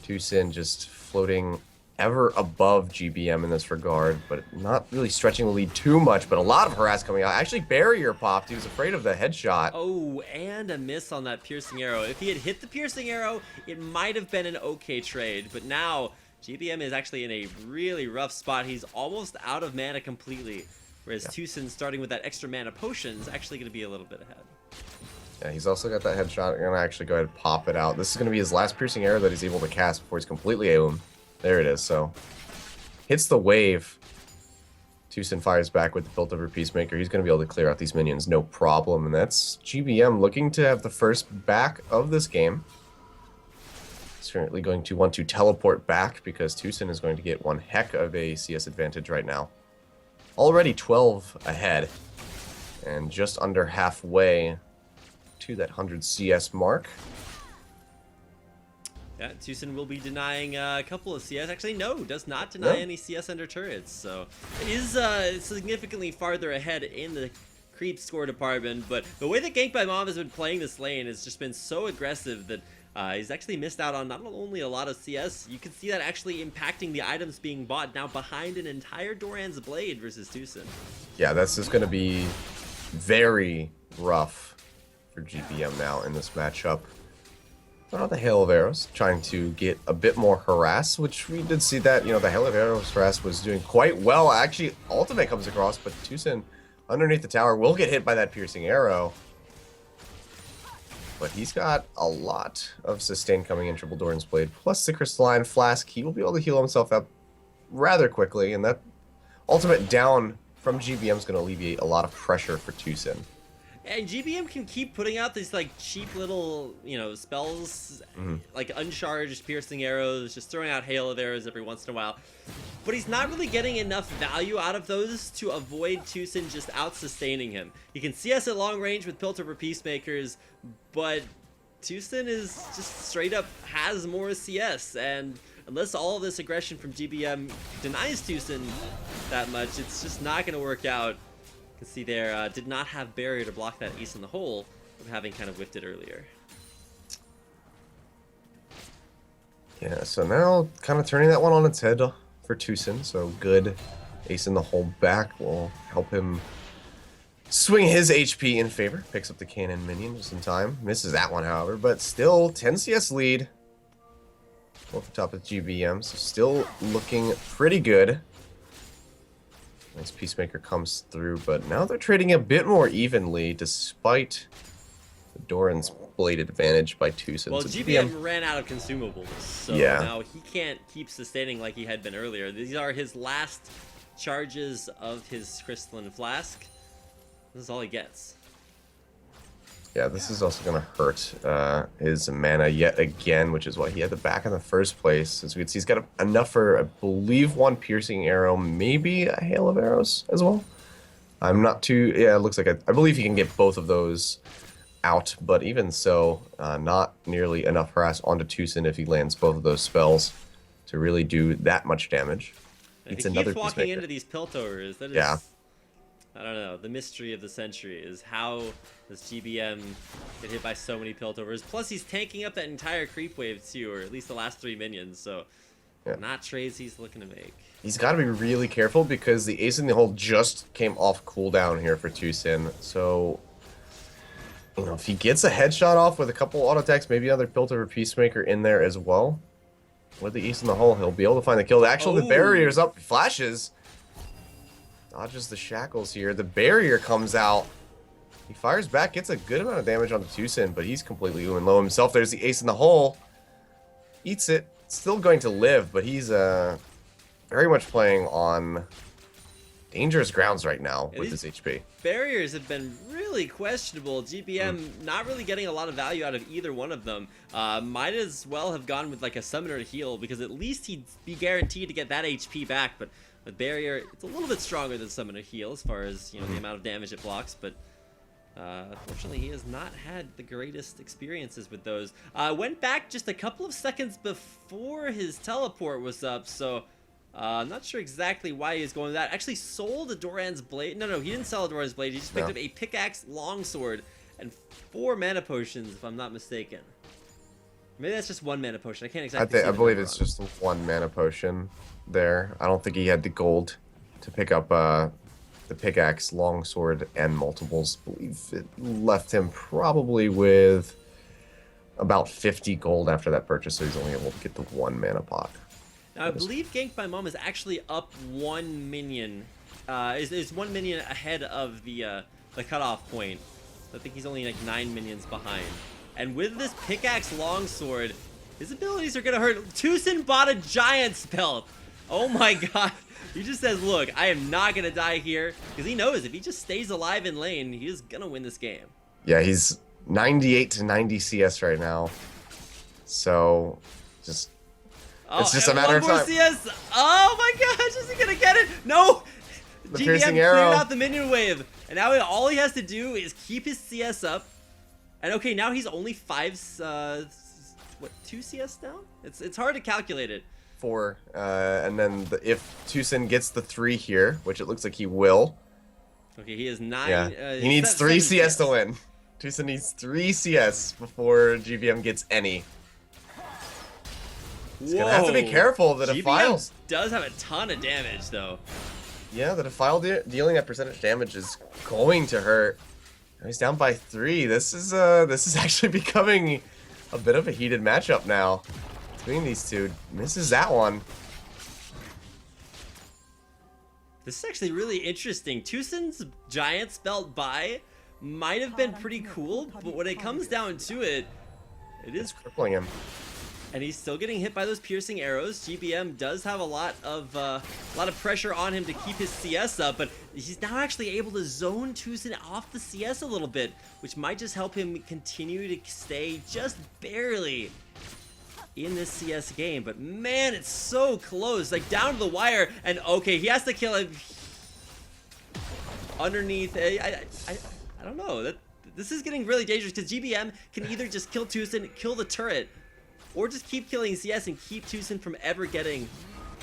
Tucson just floating ever above GBM in this regard, but not really stretching the lead too much, but a lot of harass coming out. Actually, barrier popped. He was afraid of the headshot. Oh, and a miss on that piercing arrow. If he had hit the piercing arrow, it might have been an okay trade, but now GBM is actually in a really rough spot. He's almost out of mana completely, whereas Tucson, starting with that extra mana potion, is actually going to be a little bit ahead. Yeah, he's also got that headshot. I'm going to actually go ahead and pop it out. This is going to be his last piercing arrow that he's able to cast before he's completely AoE'd. There it is. So hits the wave. Tucson fires back with the built over Peacemaker. He's going to be able to clear out these minions, no problem. And that's GBM looking to have the first back of this game. He's currently going to want to teleport back, because Tucson is going to get one heck of a CS advantage right now. Already 12 ahead, and just under halfway to that 100 CS mark. Yeah, Tucson will be denying a couple of CS. Actually, no, does not deny any CS under turrets. So it is significantly farther ahead in the creep score department. But the way that Ganked by Mom has been playing this lane has just been so aggressive that he's actually missed out on not only a lot of CS, you can see that actually impacting the items being bought now behind an entire Doran's Blade versus Tucson. Yeah, that's just going to be very rough for GBM now in this matchup. The Hail of Arrows trying to get a bit more harass, which we did see that, the Hail of Arrows harass was doing quite well. Actually, ultimate comes across, but Tucson underneath the tower will get hit by that piercing arrow. But he's got a lot of sustain coming in Triple Doran's Blade, plus the Crystalline Flask. He will be able to heal himself up rather quickly, and that ultimate down from GBM is going to alleviate a lot of pressure for Tucson. And GBM can keep putting out these like cheap little, spells, like uncharged piercing arrows, just throwing out hail of arrows every once in a while. But he's not really getting enough value out of those to avoid Tucson just out-sustaining him. He can CS at long range with Piltover Peacemakers, but Tucson is just straight up has more CS, and unless all of this aggression from GBM denies Tucson that much, it's just not going to work out. You can see there, did not have barrier to block that ace in the hole from having kind of whiffed it earlier. Yeah, so now kind of turning that one on its head for Tucson. So good ace in the hole back will help him swing his HP in favor. Picks up the cannon minion just in time. Misses that one, however, but still 10 CS lead. Off the top of GBM, so still looking pretty good. Nice Peacemaker comes through, but now they're trading a bit more evenly despite the Doran's Blade advantage by Tucson. Well, So GBM ran out of consumables, so Yeah. now he can't keep sustaining like he had been earlier. These are his last charges of his Crystalline Flask. This is all he gets. Yeah, this is also going to hurt his mana yet again, which is why he had the back in the first place. As we can see, he's got enough for, I believe, one piercing arrow, maybe a hail of arrows as well. I'm not too... Yeah, it looks like I believe he can get both of those out, but even so, not nearly enough harass onto Tucson if he lands both of those spells to really do that much damage. He keeps walking into these Piltovers. That is... Yeah. I don't know. The mystery of the century is how does GBM get hit by so many Piltovers? Plus, he's tanking up that entire creep wave too, or at least the last 3 minions. So, Yeah. not trades he's looking to make. He's got to be really careful because the ace in the hole just came off cooldown here for Tucson. So, if he gets a headshot off with a couple auto attacks, maybe another Piltover Peacemaker in there as well. With the ace in the hole, he'll be able to find the kill. Actually, the barrier's up, flashes. Dodges the shackles here. The barrier comes out. He fires back, gets a good amount of damage on the Tucson, but he's completely low himself. There's the ace in the hole. Eats it. Still going to live, but he's very much playing on dangerous grounds right now with his HP. Barriers have been really questionable. GBM not really getting a lot of value out of either one of them. Might as well have gone with like a summoner to heal, because at least he'd be guaranteed to get that HP back, but with barrier, it's a little bit stronger than summoner heal as far as the amount of damage it blocks, but unfortunately he has not had the greatest experiences with those. Went back just a couple of seconds before his teleport was up, so I'm not sure exactly why he was going with that. Actually sold a Doran's Blade. No, he didn't sell a Doran's Blade. He just picked up a pickaxe, longsword, and 4 mana potions, if I'm not mistaken. Maybe that's just 1 mana potion. I can't exactly see. I believe it's just 1 mana potion there. I don't think he had the gold to pick up the pickaxe, longsword, and multiples. I believe it left him probably with about 50 gold after that purchase, so he's only able to get the 1 mana pot. Now, I believe Ganked by Mom is actually up 1 minion. Is 1 minion ahead of the cutoff point. I think he's only like 9 minions behind. And with this pickaxe longsword, his abilities are gonna hurt. Tucson bought a giant's belt. Oh my god. He just says, look, I am not gonna die here. Because he knows if he just stays alive in lane, he is gonna win this game. Yeah, he's 98 to 90 CS right now. So, it's just a matter of time. CS. Oh my gosh, is he gonna get it? No! The GBM piercing cleared arrow. out the minion wave. And now all he has to do is keep his CS up. And okay, now he's only 2 CS now? It's hard to calculate it. 4, and then if Tucson gets the 3 here, which it looks like he will. Okay, he is 9. Yeah, he needs 3 CS to win. Tucson needs 3 CS before GBM gets any. He's gonna have to be careful. The Defiles does have a ton of damage, though. Yeah, the Defile dealing that percentage damage is going to hurt. He's down by 3. This is actually becoming a bit of a heated matchup now between these two. Misses that one. This is actually really interesting. Tucson's Giants belt buy might have been pretty cool, but when it comes down to it, it is Crippling him. and he's still getting hit by those piercing arrows. GBM does have a lot of pressure on him to keep his CS up, but he's now actually able to zone Tucson off the CS a little bit, which might just help him continue to stay just barely in this CS game. But man, it's so close, like down to the wire. And okay, he has to kill him underneath. I don't know. This is getting really dangerous because GBM can either just kill Tucson, kill the turret, or just keep killing CS and keep Tucson from ever getting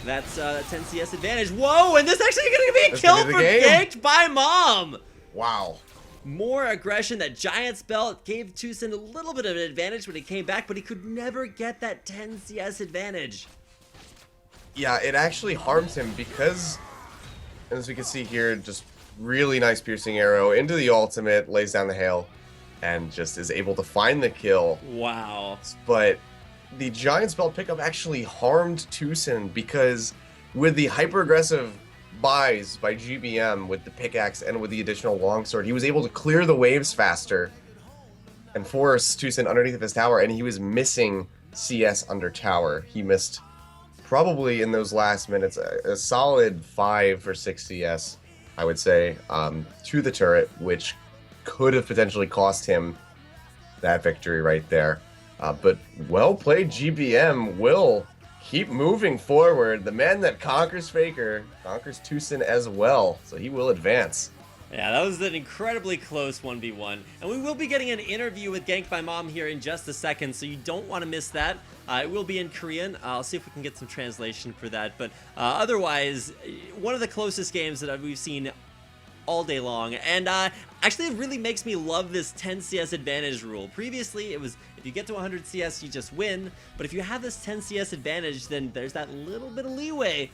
that 10 CS advantage. Whoa, and this actually going to be a That's kill gonna be for the game. Ganked by Mom. Wow. More aggression. That Giants belt gave Tucson a little bit of an advantage when he came back, but he could never get that 10 CS advantage. Yeah, it actually harms him because, as we can see here, just really nice piercing arrow into the ultimate, lays down the hail, and just is able to find the kill. Wow. But the Giants belt pickup actually harmed Tucson because with the hyper aggressive buys by GBM with the pickaxe and with the additional longsword, he was able to clear the waves faster and force Tucson underneath of his tower, and he was missing CS under tower. He missed probably in those last minutes a solid 5 or 6 CS, I would say, to the turret, which could have potentially cost him that victory right there. But well played, GBM will keep moving forward. The man that conquers Faker conquers Tucson as well, so he will advance. Yeah, that was an incredibly close 1v1. And we will be getting an interview with Ganked by Mom here in just a second, so you don't want to miss that. It will be in Korean. I'll see if we can get some translation for that. But otherwise, one of the closest games that we've seen all day long. And actually, it really makes me love this 10 CS advantage rule. Previously, it was if you get to 100 CS, you just win. But if you have this 10 CS advantage, then there's that little bit of leeway.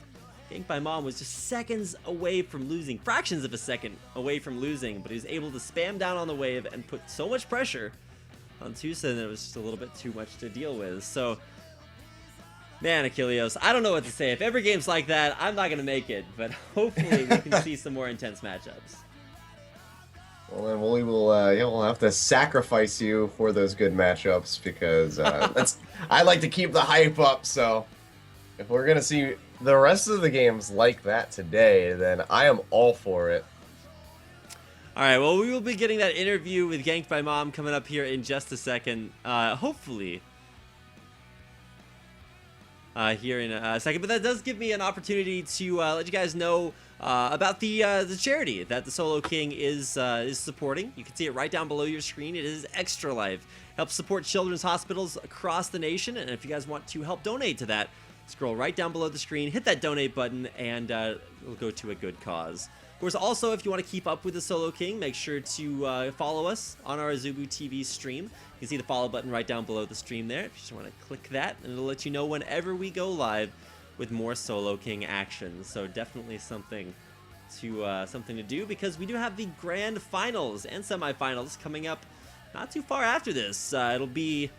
Ganked by Mom was just seconds away from losing, fractions of a second away from losing, but he was able to spam down on the wave and put so much pressure on Tucson that it was just a little bit too much to deal with. So, man, Achilleos, I don't know what to say. If every game's like that, I'm not going to make it, but hopefully we can see some more intense matchups. Well, then we'll have to sacrifice you for those good matchups because I like to keep the hype up. So if we're gonna see the rest of the games like that today, then I am all for it. All right, well, we will be getting that interview with Ganked by Mom coming up here in just a second. Hopefully. Here in a second, but that does give me an opportunity to let you guys know about the charity that the Solo King is supporting. You can see it right down below your screen. It is Extra Life. Helps support children's hospitals across the nation, and if you guys want to help donate to that, scroll right down below the screen, hit that donate button, and it'll go to a good cause. Of course, also, if you want to keep up with the Solo King, make sure to follow us on our Azubu TV stream. You can see the follow button right down below the stream there. If you just want to click that, and it'll let you know whenever we go live with more Solo King action. So definitely something to do, because we do have the grand finals and semifinals coming up not too far after this. It'll be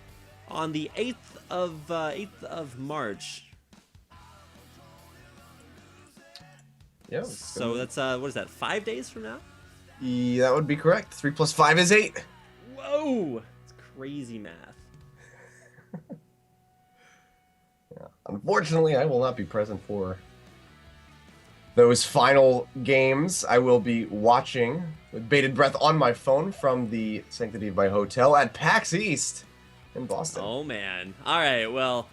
on the 8th of March. Yeah. So that's what is that? 5 days from now? Yeah, that would be correct. 3 + 5 is 8. Whoa! It's crazy math. Yeah. Unfortunately, I will not be present for those final games. I will be watching with bated breath on my phone from the sanctity of my hotel at PAX East in Boston. Oh man. All right. Well,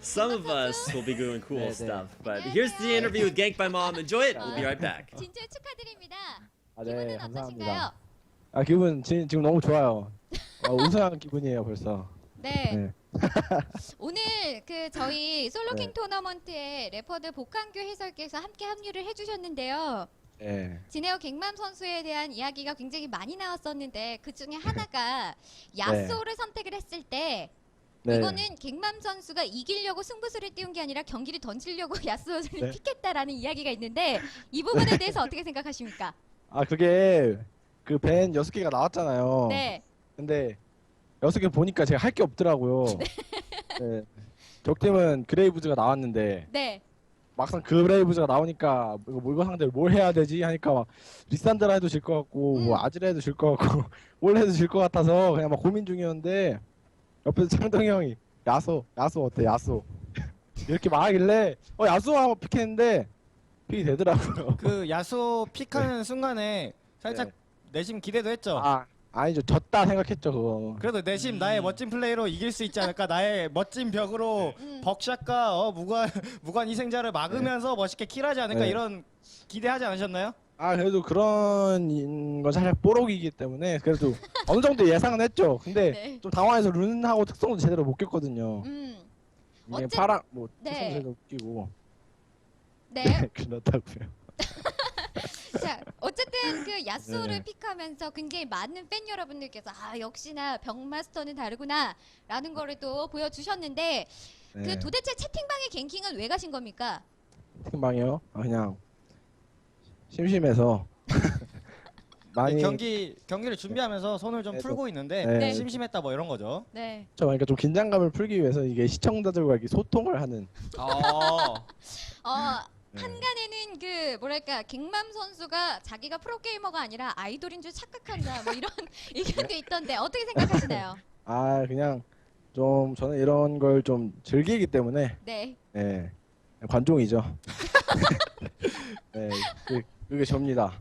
some of us will be doing cool stuff, but here's the interview with Ganked by Mom. Enjoy it. We'll be right back. 진출 축하드립니다. 아, 네, 기분은 감사합니다. 어떠신가요? 아, 기분 지금 너무 좋아요. 우승한 기분이에요, 벌써. 네. 네. 오늘 그 저희 솔로킹 토너먼트에 래퍼드 복한규 해설께서 함께 합류를 해주셨는데요. 네. 진에어 갱맘 선수에 대한 이야기가 굉장히 많이 나왔었는데 그 중에 하나가 야쏘를 선택을 했을 때 네. 이거는 갱맘 선수가 이기려고 승부수를 띄운 게 아니라 경기를 던지려고 야쏘를 네. 픽했다라는 이야기가 있는데 이 부분에 대해서 어떻게 생각하십니까? 아, 그게 그 밴 6개가 나왔잖아요. 네. 근데 6개 보니까 제가 할 게 없더라고요. 네. 적팀은 그레이브즈가 나왔는데 네. 막상 그 그레이브즈가 나오니까 이거 상대로 뭘 해야 되지 하니까 막 리산드라 해도 질 것 같고 뭐 아즈라 해도 질 것 같고 올 해도 질 것 같아서 그냥 막 고민 중이었는데 옆에서 창동이 형이 야수 어때 야수 이렇게 말하길래 야수 한번 픽했는데 픽이 되더라고요. 그 야수 픽하는 순간에 살짝 내심 기대도 했죠. 아니죠. 졌다 생각했죠 그거. 그래도 내심 나의 멋진 플레이로 이길 수 있지 않을까. 나의 멋진 벽으로 벅샷과 무관 희생자를 막으면서 멋있게 킬하지 않을까. 네. 이런 기대하지 않으셨나요? 그래도 그런 건 사실 뽀록이기 때문에 그래도 어느 정도 예상은 했죠. 근데 네. 좀 당황해서 룬하고 특성도 제대로 못 꼈거든요. 이게 파랑 뭐 네. 특성도 제대로 못 끼고 네. 그렇다고요. 자, 어쨌든 그 야수를 네. 픽하면서 굉장히 많은 팬 여러분들께서 역시나 벽마스터는 다르구나라는 거를 또 보여주셨는데 그 네. 도대체 채팅방의 갱킹은 왜 가신 겁니까? 팀방이요? 그냥 심심해서 많이 경기를 준비하면서 손을 좀 네, 풀고 있는데 네. 심심했다 뭐 이런 거죠. 네. 그러니까 좀 긴장감을 풀기 위해서 이게 시청자들과 이렇게 소통을 하는 한간에는 그 뭐랄까 갱맘 선수가 자기가 프로게이머가 아니라 아이돌인 줄 착각한다 뭐 이런 의견도 있던데 어떻게 생각하시나요? 그냥 좀 저는 이런 걸 좀 즐기기 때문에 네. 네, 관종이죠. 네, 그게 접니다.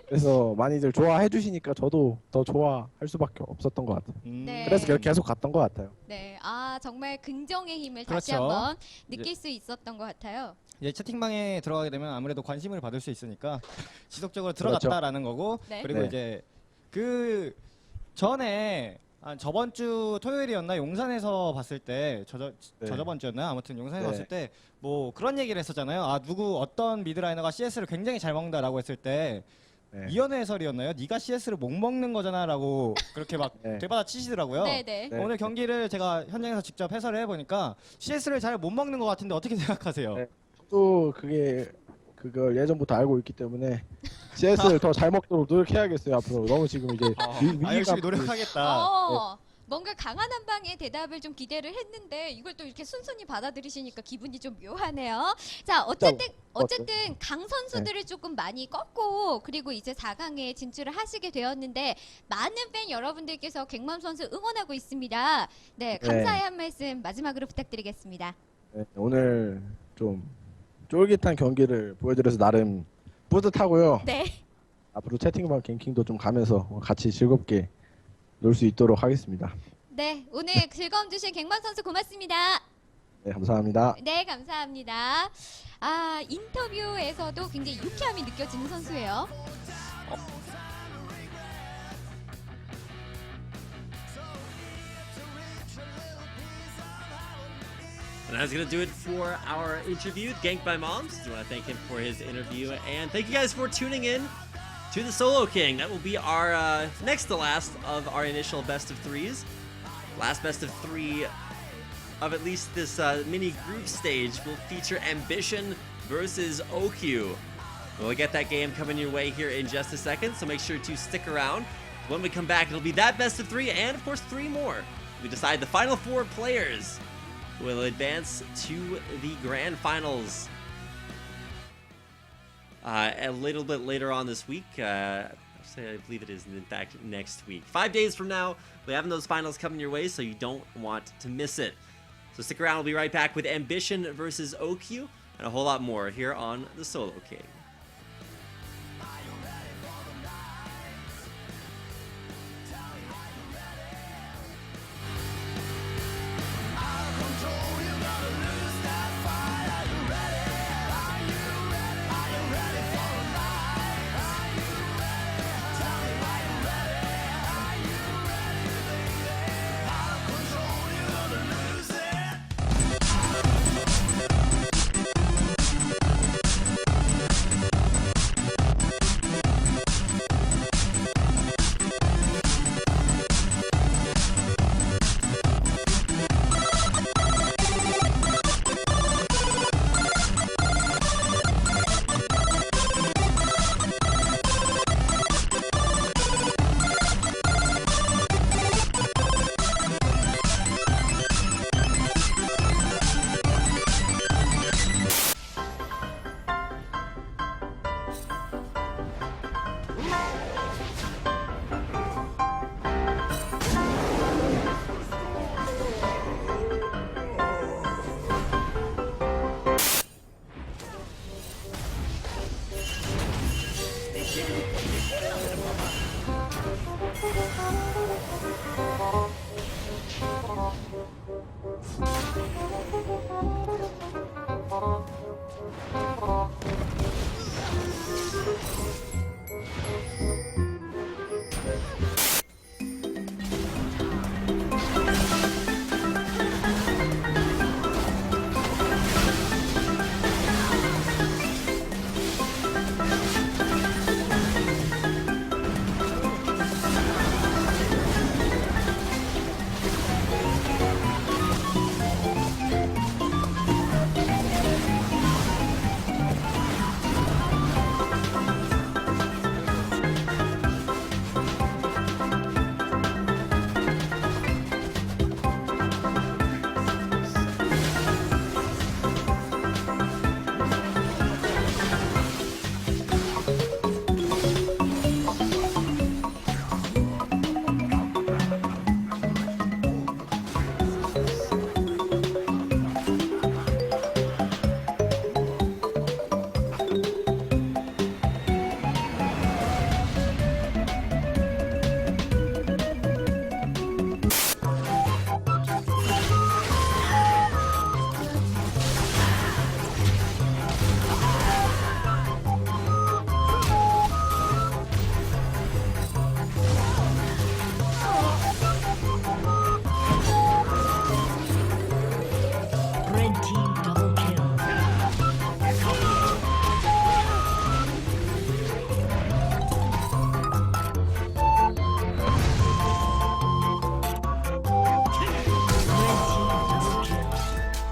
그래서 많이들 좋아해 주시니까 저도 더 좋아할 수밖에 없었던 것 같아요. 네. 그래서 계속 갔던 것 같아요. 네. 정말 긍정의 힘을 다시 그렇죠. 한번 느낄 수 있었던 것 같아요. 이제 채팅방에 들어가게 되면 아무래도 관심을 받을 수 있으니까 지속적으로 그렇죠. 들어갔다라는 거고 네. 그리고 네. 이제 그 전에 저번 주 토요일이었나 용산에서 봤을 때 저번 주였나 아무튼 용산에서 네. 봤을 때 뭐 그런 얘기를 했었잖아요. 누구 어떤 미드라이너가 CS를 굉장히 잘 먹는다라고 했을 때 네. 이연의 해설이었나요? 네가 CS를 못 먹는 거잖아라고 그렇게 막 네. 되받아 치시더라고요. 네네. 네. 오늘 경기를 제가 현장에서 직접 해설을 해보니까 CS를 잘 못 먹는 것 같은데 어떻게 생각하세요? 네. 또 그걸 예전부터 알고 있기 때문에 CS를 더 잘 먹도록 노력해야겠어요 앞으로. 너무 지금 이제 위기가 열심히 노력하겠다. 뭔가 강한 한 방의 대답을 좀 기대를 했는데 이걸 또 이렇게 순순히 받아들이시니까 기분이 좀 묘하네요. 자, 어쨌든 강 선수들을 조금 많이 꺾고 그리고 이제 4강에 진출을 하시게 되었는데 많은 팬 여러분들께서 갱맘 선수 응원하고 있습니다. 네, 감사의 한 말씀 마지막으로 부탁드리겠습니다. 네, 오늘 좀 쫄깃한 경기를 보여드려서 나름 뿌듯하고요. 네. 앞으로 채팅방 갱킹도 좀 가면서 같이 즐겁게 놀 수 있도록 하겠습니다. 네, 오늘 즐거움 주신 갱맘 선수 고맙습니다. 네, 감사합니다. 네, 감사합니다. 인터뷰에서도 굉장히 유쾌함이 느껴지는 선수예요. And that's going to do it for our interview, Ganked by Moms. I want to thank him for his interview. And thank you guys for tuning in to the Solo King. That will be our next to last of our initial best of threes. Last best of three of at least this mini group stage will feature Ambition versus OQ. We'll get that game coming your way here in just a second, so make sure to stick around. When we come back, it'll be that best of three and, of course, 3 more. We decide the final 4 players who will advance to the grand finals a little bit later on this week. Actually, I believe it is, in fact, next week. 5 days from now, we're having those finals coming your way, so you don't want to miss it. So stick around. We'll be right back with Ambition versus OQ and a whole lot more here on the Solo King.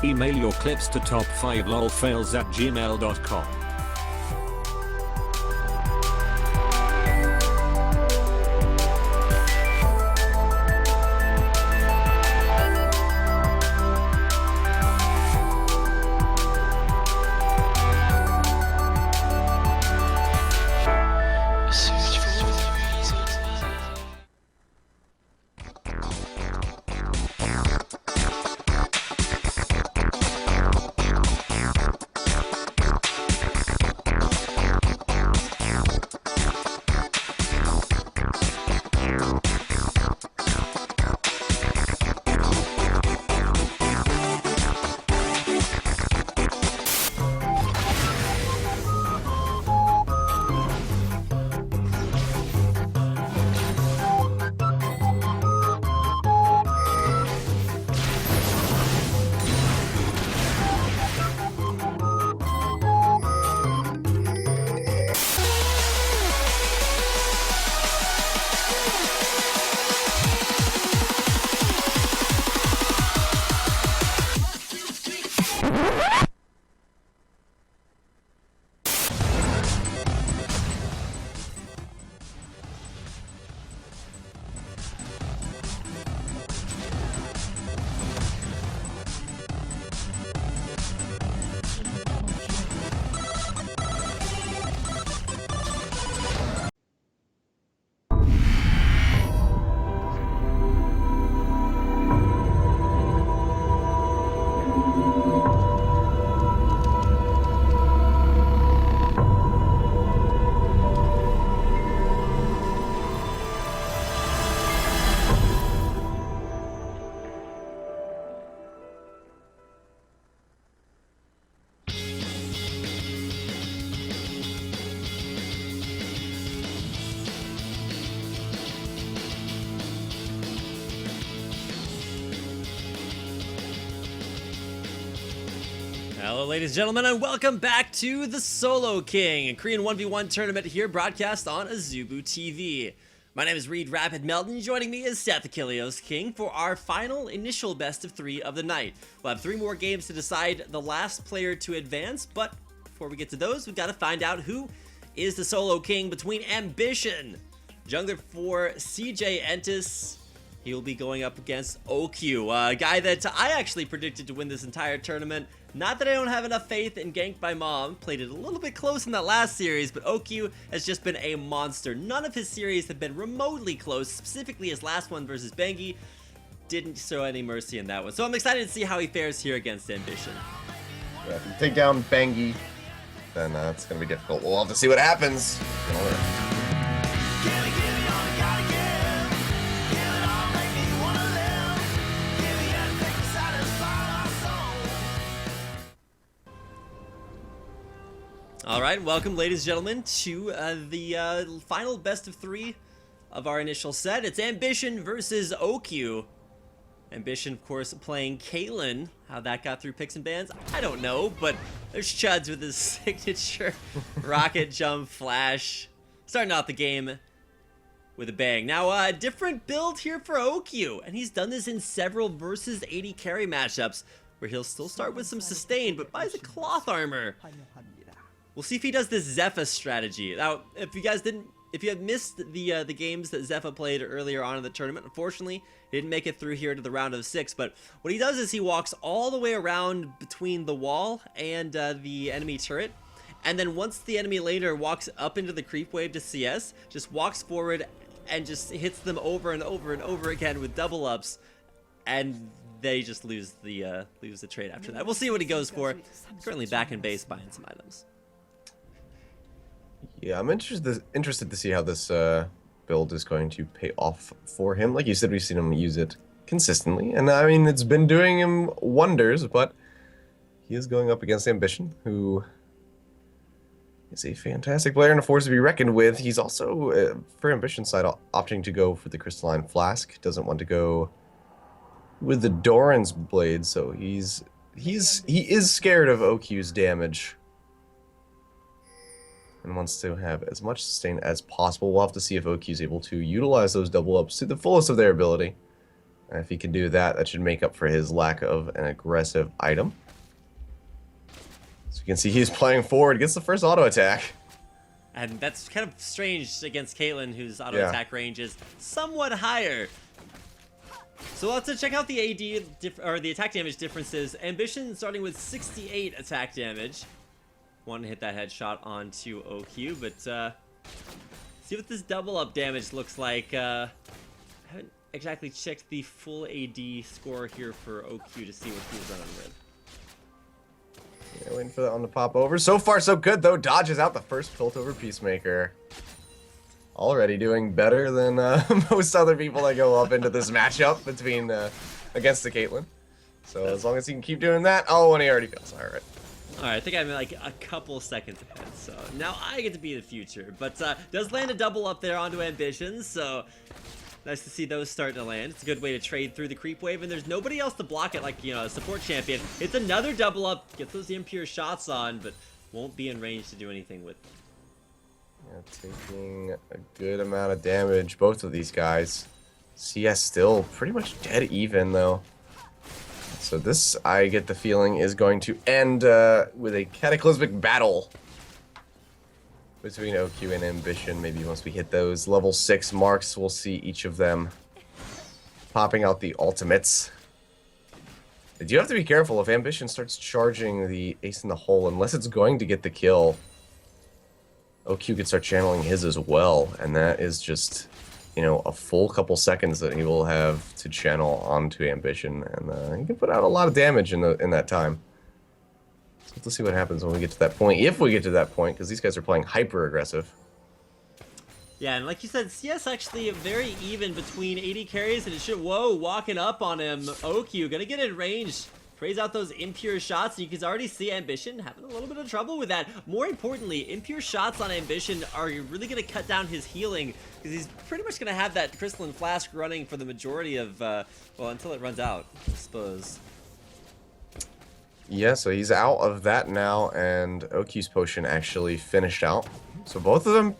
Email your clips to top5lolfails@gmail.com. Hello, ladies and gentlemen, and welcome back to the Solo King, a Korean 1v1 tournament here broadcast on Azubu TV. My name is Reed Rapid Melton. Joining me is Seth Achilleos King for our final initial best of 3 of the night. We'll have 3 more games to decide the last player to advance, but before we get to those, we've got to find out who is the Solo King between Ambition. Jungler for CJ Entis. He will be going up against OQ, a guy that I actually predicted to win this entire tournament. Not that I don't have enough faith in Ganked by Mom. Played it a little bit close in that last series, but OQ has just been a monster. None of his series have been remotely close, specifically his last one versus Bengi. Didn't show any mercy in that one. So I'm excited to see how he fares here against Ambition. Yeah, if you take down Bengi, then it's going to be difficult. We'll have to see what happens. All right, welcome, ladies and gentlemen, to the final best of 3 of our initial set. It's Ambition versus OQ. Ambition, of course, playing Caitlyn. How that got through picks and bans, I don't know, but there's Chuds with his signature rocket jump flash. Starting out the game with a bang. Now, a different build here for OQ, and he's done this in several versus 80 carry matchups, where he'll still start with some sustain, but buys a cloth armor. We'll see if he does this Zephyr strategy. Now, if you had missed the games that Zephyr played earlier on in the tournament, unfortunately, he didn't make it through here to the round of 6. But what he does is he walks all the way around between the wall and the enemy turret. And then once the enemy laner walks up into the creep wave to CS, just walks forward and just hits them over and over and over again with double ups. And they just lose the trade after that. We'll see what he goes for. Currently back in base buying some items. Yeah, I'm interested to see how this build is going to pay off for him. Like you said, we've seen him use it consistently, and I mean, it's been doing him wonders, but he is going up against Ambition, who is a fantastic player and a force to be reckoned with. He's also, for Ambition's side, opting to go for the Crystalline Flask. Doesn't want to go with the Doran's Blade, so he is scared of OQ's damage and wants to have as much sustain as possible. We'll have to see if OQ is able to utilize those double ups to the fullest of their ability. And if he can do that, that should make up for his lack of an aggressive item. So you can see he's playing forward, gets the first auto attack. And that's kind of strange against Caitlyn, whose auto attack range is somewhat higher. So let's check out the AD or the attack damage differences. Ambition starting with 68 attack damage. Want to hit that headshot onto OQ, but see what this double up damage looks like. I haven't exactly checked the full AD score here for OQ to see what he was running with. Yeah, waiting for that one to pop over. So far, so good, though. Dodges out the first tilt over Peacemaker. Already doing better than most other people that go up into this matchup between against the Caitlyn. So as long as he can keep doing that. Oh, and he already fails. All right. Alright, I think I'm like a couple seconds ahead, so now I get to be the future. But does land a double up there onto Ambition, so nice to see those starting to land. It's a good way to trade through the creep wave, and there's nobody else to block it like, you know, a support champion. It's another double up, gets those impure shots on, but won't be in range to do anything with. Yeah, taking a good amount of damage, both of these guys. CS still pretty much dead even, though. So this, I get the feeling, is going to end with a cataclysmic battle between OQ and Ambition. Maybe once we hit those level 6 marks, we'll see each of them popping out the ultimates. But you have to be careful if Ambition starts charging the ace in the hole, unless it's going to get the kill. OQ could start channeling his as well, and that is just, you know, a full couple seconds that he will have to channel onto Ambition, and he can put out a lot of damage in that time. So let's see what happens when we get to that point, if we get to that point, because these guys are playing hyper aggressive. Yeah, and like you said, CS actually very even between 80 carries, and it should, whoa, walking up on him. OQ gonna get in range. Praise out those impure shots, and you can already see Ambition having a little bit of trouble with that. More importantly, impure shots on Ambition are really going to cut down his healing, because he's pretty much going to have that Crystalline Flask running for the majority of, well, until it runs out, I suppose. Yeah, so he's out of that now, and OQ's potion actually finished out. So both of them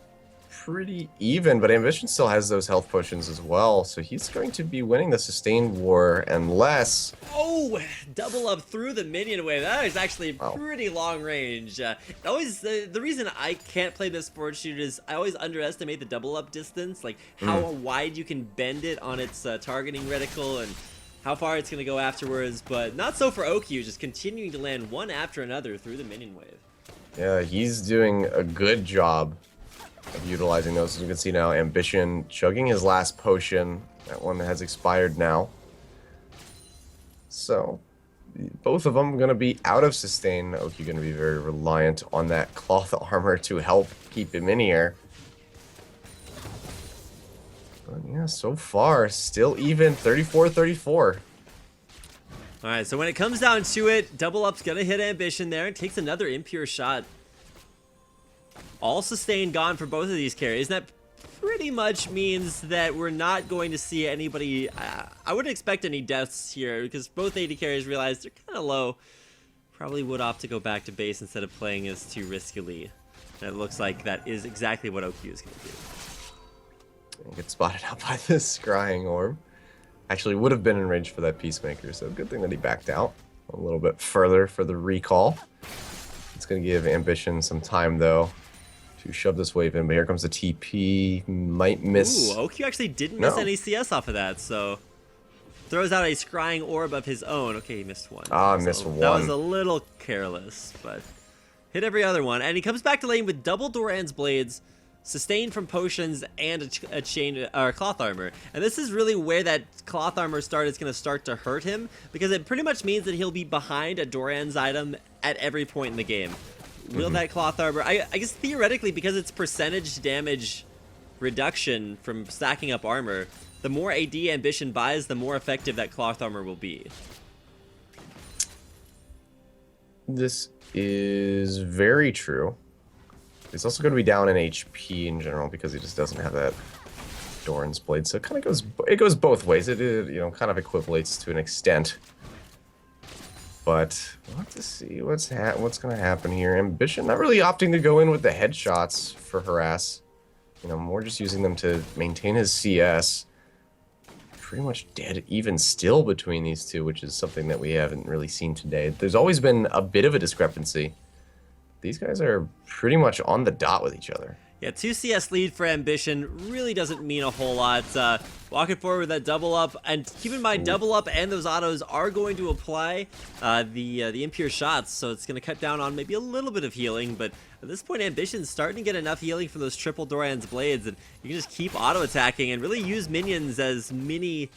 pretty even, but Ambition still has those health potions as well, so he's going to be winning the sustained war unless... Oh, double up through the minion wave. That is actually pretty long range. Always the reason I can't play this Fortitude is I always underestimate the double up distance, like how wide you can bend it on its targeting reticle and how far it's going to go afterwards, but not so for OQ, just continuing to land one after another through the minion wave. Yeah, he's doing a good job of utilizing those. As you can see now, Ambition chugging his last potion. That one has expired now. So, both of them going to be out of sustain. Oki going to be very reliant on that cloth armor to help keep him in here. But yeah, so far, still even 34-34. All right, so when it comes down to it, double up's gonna hit Ambition there and takes another impure shot. All sustain gone for both of these carries. That pretty much means that we're not going to see anybody. I wouldn't expect any deaths here because both AD carries realized they're kind of low. Probably would opt to go back to base instead of playing as too riskily. And it looks like that is exactly what OQ is going to do. Get spotted out by this scrying orb. Actually would have been in range for that Peacemaker, so good thing that he backed out a little bit further for the recall. It's going to give Ambition some time, though, to shove this wave in, but here comes the TP. Might miss. Ooh, OQ actually didn't miss any CS off of that, so throws out a scrying orb of his own. Okay, he missed one. Ah, so missed one. That was a little careless, but hit every other one. And he comes back to lane with double Doran's blades, sustained from potions, and a chain or cloth armor. And this is really where that cloth armor start is going to start to hurt him, because it pretty much means that he'll be behind a Doran's item at every point in the game. Will that cloth armor, I guess theoretically, because it's percentage damage reduction from stacking up armor, the more AD Ambition buys, the more effective that cloth armor will be. This is very true. He's also going to be down in HP in general because he just doesn't have that Doran's blade. So it kind of goes both ways. It kind of equivalates to an extent. But we'll have to see what's going to happen here. Ambition not really opting to go in with the headshots for Harass. More just using them to maintain his CS. Pretty much dead even still between these two, which is something that we haven't really seen today. There's always been a bit of a discrepancy. These guys are pretty much on the dot with each other. Yeah, 2 CS lead for Ambition really doesn't mean a whole lot. Walking forward with that double up, and keep in mind, double up and those autos are going to apply the impure shots, so it's going to cut down on maybe a little bit of healing, but at this point, Ambition's starting to get enough healing from those triple Doran's blades, and you can just keep auto-attacking and really use minions as mini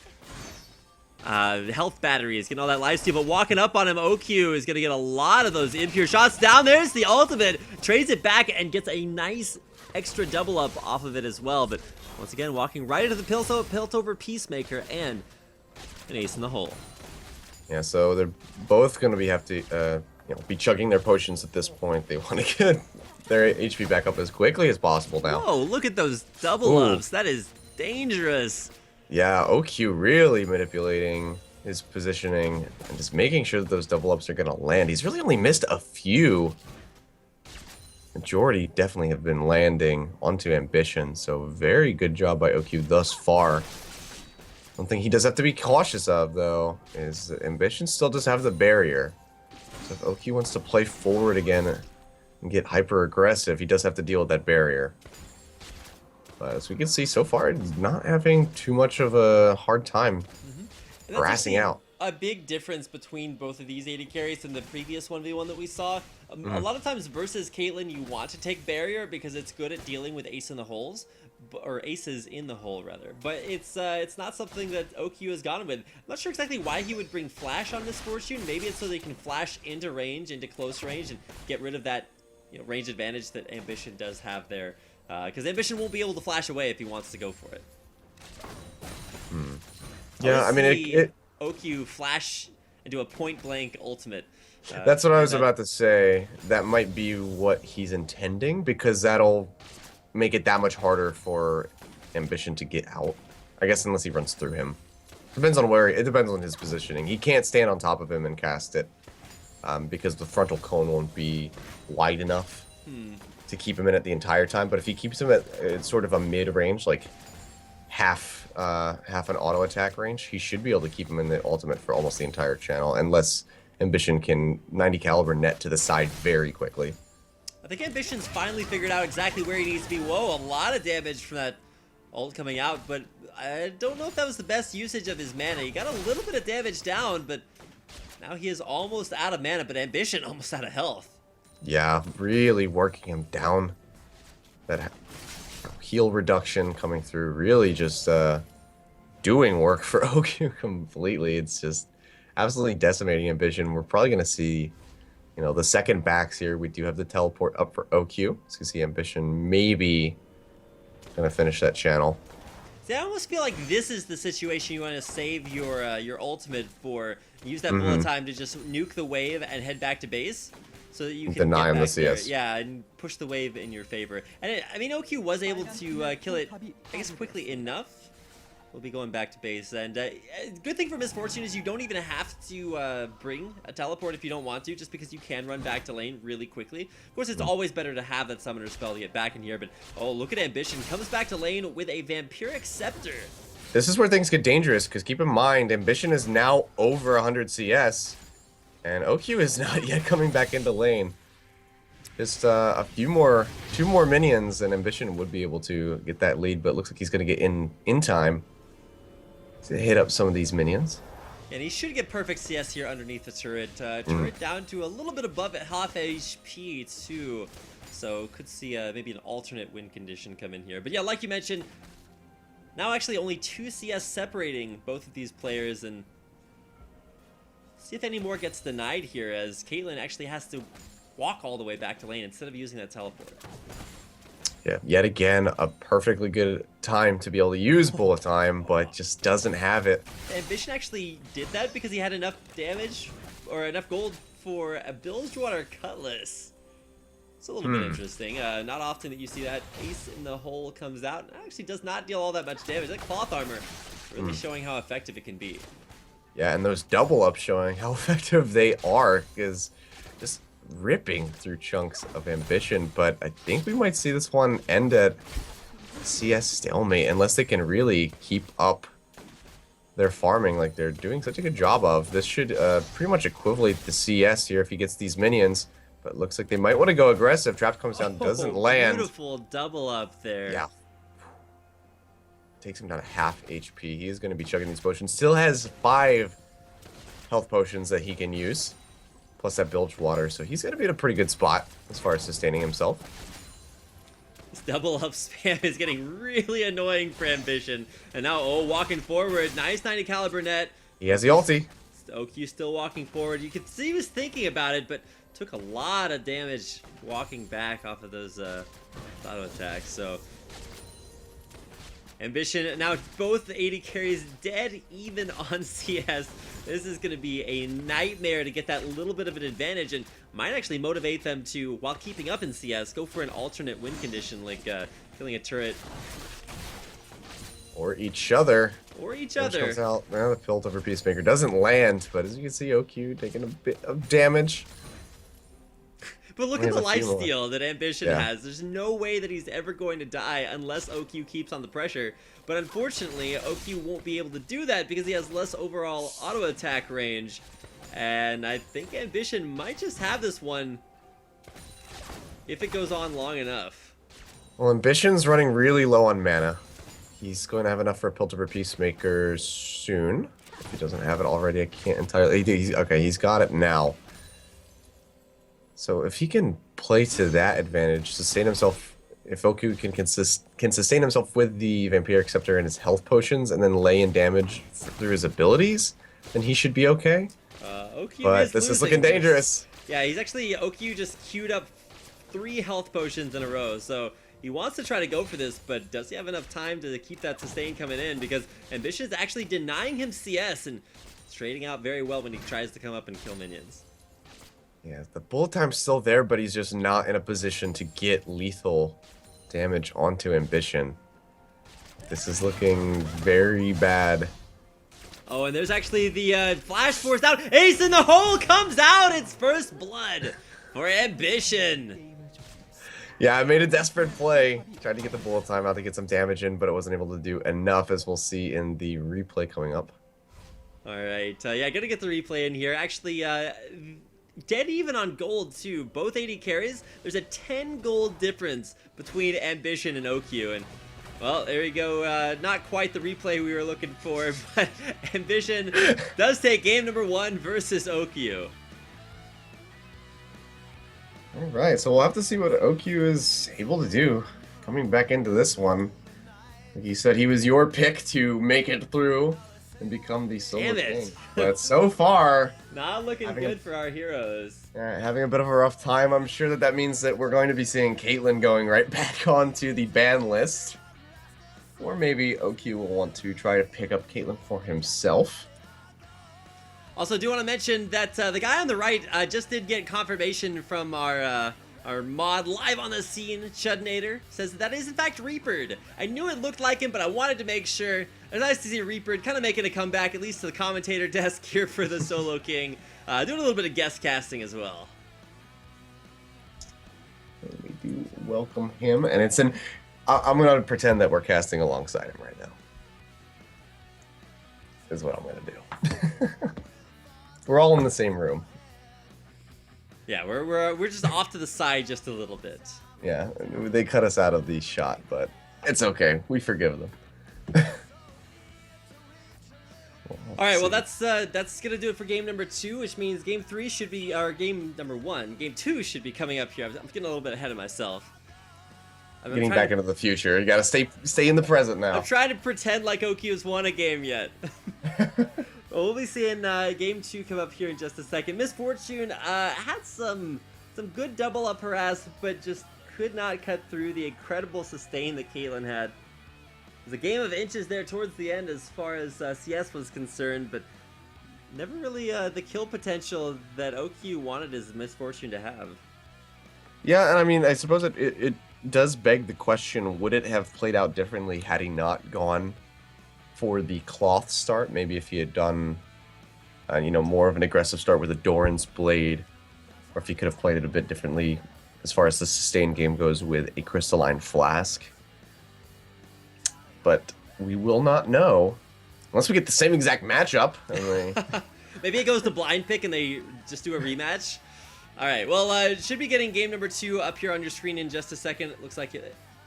health batteries, getting all that lifesteal, but walking up on him, OQ is going to get a lot of those impure shots down. There's the ultimate, trades it back and gets a nice extra double up off of it as well, but once again, walking right into the Piltover Peacemaker and an ace in the hole. Yeah, so they're both going to have to be chugging their potions at this point. They want to get their HP back up as quickly as possible now. Oh, look at those double ups. That is dangerous. Yeah, OQ really manipulating his positioning and just making sure that those double ups are going to land. He's really only missed a few. Majority definitely have been landing onto Ambition, so very good job by OQ thus far. One thing he does have to be cautious of, though, is that Ambition still does have the barrier. So if OQ wants to play forward again and get hyper-aggressive, he does have to deal with that barrier. But as we can see, so far, he's not having too much of a hard time harassing out. A big difference between both of these AD carries and the previous 1v1 that we saw. A lot of times versus Caitlyn, you want to take barrier because it's good at dealing with ace in the holes, or aces in the hole rather. But it's not something that OQ has gone with. I'm not sure exactly why he would bring flash on this fortune. Maybe it's so they can flash into range, into close range, and get rid of that range advantage that Ambition does have there. Because Ambition won't be able to flash away if he wants to go for it. Yeah, I mean OQ flash into a point-blank ultimate. That's what I was about to say. That might be what he's intending, because that'll make it that much harder for Ambition to get out. I guess unless he runs through him. Depends on where. It depends on his positioning. He can't stand on top of him and cast it, because the frontal cone won't be wide enough to keep him in it the entire time. But if he keeps him at sort of a mid-range, like half an auto attack range, he should be able to keep him in the ultimate for almost the entire channel, unless Ambition can 90 caliber net to the side very quickly. I think Ambition's finally figured out exactly where he needs to be. Whoa, a lot of damage from that ult coming out, but I don't know if that was the best usage of his mana. He got a little bit of damage down, but now he is almost out of mana, but Ambition almost out of health. Yeah, really working him down. That heal reduction coming through, really just doing work for OQ completely. It's just absolutely decimating Ambition. We're probably going to see, you know, the second backs here. We do have the teleport up for OQ. So you see Ambition maybe going to finish that channel. See, I almost feel like this is the situation you want to save your ultimate for. Use that bullet time to just nuke the wave and head back to base, so that you can deny him the there. CS. Yeah, and push the wave in your favor. And I mean, OQ was able to kill it, I guess, quickly enough. We'll be going back to base, and good thing for Misfortune is you don't even have to bring a teleport if you don't want to, just because you can run back to lane really quickly. Of course, it's always better to have that summoner spell to get back in here, but oh, look at Ambition. Comes back to lane with a Vampiric Scepter. This is where things get dangerous, because keep in mind, Ambition is now over 100 CS, and OQ is not yet coming back into lane. Just two more minions, and Ambition would be able to get that lead, but it looks like he's going to get in time to hit up some of these minions. And he should get perfect CS here underneath the turret. Turret down to a little bit above at half HP too. So could see maybe an alternate win condition come in here. But yeah, like you mentioned, now actually only 2 CS separating both of these players, and see if any more gets denied here, as Caitlyn actually has to walk all the way back to lane instead of using that teleport. Yeah, yet again, a perfectly good time to be able to use bullet time, but just doesn't have it. Ambition actually did that because he had enough damage, or enough gold for a Bilgewater Cutlass. It's a little bit interesting. Not often that you see that ace in the hole comes out. It actually does not deal all that much damage. That cloth armor really showing how effective it can be. Yeah, and those double ups showing how effective they are, is just ripping through chunks of Ambition. But I think we might see this one end at CS stalemate, unless they can really keep up their farming like they're doing such a good job of. This should pretty much equate to CS here if he gets these minions. But it looks like they might want to go aggressive. Trap comes down, doesn't land. Beautiful double up there. Yeah. Takes him down to half HP. He is going to be chugging these potions. Still has 5 health potions that he can use, plus that bilge water. So he's going to be in a pretty good spot as far as sustaining himself. This double up spam is getting really annoying for Ambition. And now, oh, walking forward. Nice 90 caliber net. He has the ulti. OQ still walking forward. You could see he was thinking about it, but took a lot of damage walking back off of those auto attacks. So Ambition, now both 80 carries dead even on CS. This is going to be a nightmare to get that little bit of an advantage, and might actually motivate them to, while keeping up in CS, go for an alternate win condition, like killing a turret. Or each other. Or each Damage other. comes out. Now the Filt over Peacemaker doesn't land, but as you can see, OQ taking a bit of damage. But look Yeah, at the let's see more. lifesteal that Ambition Yeah. has. There's no way that he's ever going to die unless OQ keeps on the pressure. But unfortunately, OQ won't be able to do that because he has less overall auto attack range. And I think Ambition might just have this one if it goes on long enough. Well, Ambition's running really low on mana. He's going to have enough for a Piltover Peacemaker soon. If he doesn't have it already, I can't entirely... Okay, he's got it now. So if he can play to that advantage, sustain himself, if OQ can sustain himself with the Vampiric Scepter and his health potions, and then lay in damage through his abilities, then he should be okay. OQ But this is looking dangerous. Yeah, he's actually... OQ just queued up 3 health potions in a row, so he wants to try to go for this, but does he have enough time to keep that sustain coming in? Because Ambition is actually denying him CS and trading out very well when he tries to come up and kill minions. Yeah, the bullet time's still there, but he's just not in a position to get lethal damage onto Ambition. This is looking very bad. Oh, and there's actually the flash force down. Ace in the hole comes out. It's first blood for Ambition. Yeah, I made a desperate play. Tried to get the bullet time out to get some damage in, but it wasn't able to do enough, as we'll see in the replay coming up. All right, yeah, gonna get the replay in here. Actually, dead even on gold too. Both 80 carries. There's a 10 gold difference between Ambition and OQ, and well, there you go. Not quite the replay we were looking for, but Ambition does take game number 1 versus OQ. All right, so we'll have to see what OQ is able to do coming back into this one. Like you said, he was your pick to make it through and become the solo Damn it. king. But so far, Not looking Having good for our heroes. having a bit of a rough time. I'm sure that means that we're going to be seeing Caitlyn going right back onto the ban list. Or maybe OQ will want to try to pick up Caitlyn for himself. Also, do want to mention that the guy on the right just did get confirmation from our mod live on the scene, Chudnator, says that is in fact Reapered. I knew it looked like him, but I wanted to make sure. It's nice to see Reapered kind of making a comeback, at least to the commentator desk here for the Solo King. Doing a little bit of guest casting as well. We do welcome him, and it's I'm going to pretend that we're casting alongside him right now. Is what I'm going to do. We're all in the same room. Yeah, we're just off to the side just a little bit. Yeah, they cut us out of the shot, but it's okay. We forgive them. All right, well that's gonna do it for game number 2, which means game 3 should be our game number 1. Game 2 should be coming up here. I'm getting a little bit ahead of myself. Getting back into the future. You gotta stay in the present now. I'm trying to pretend like OQ's won a game yet. Well, we'll be seeing game 2 come up here in just a second. Miss Fortune had some good double up her ass, but just could not cut through the incredible sustain that Caitlyn had. It was a game of inches there towards the end as far as CS was concerned, but never really the kill potential that OQ wanted his Miss Fortune to have. Yeah, and I mean, I suppose it does beg the question, would it have played out differently had he not gone for the cloth start? Maybe if he had done, more of an aggressive start with a Doran's Blade, or if he could have played it a bit differently as far as the sustained game goes with a Crystalline Flask. But we will not know unless we get the same exact matchup. Maybe it goes to blind pick and they just do a rematch. All right, well, should be getting game number 2 up here on your screen in just a second. It looks like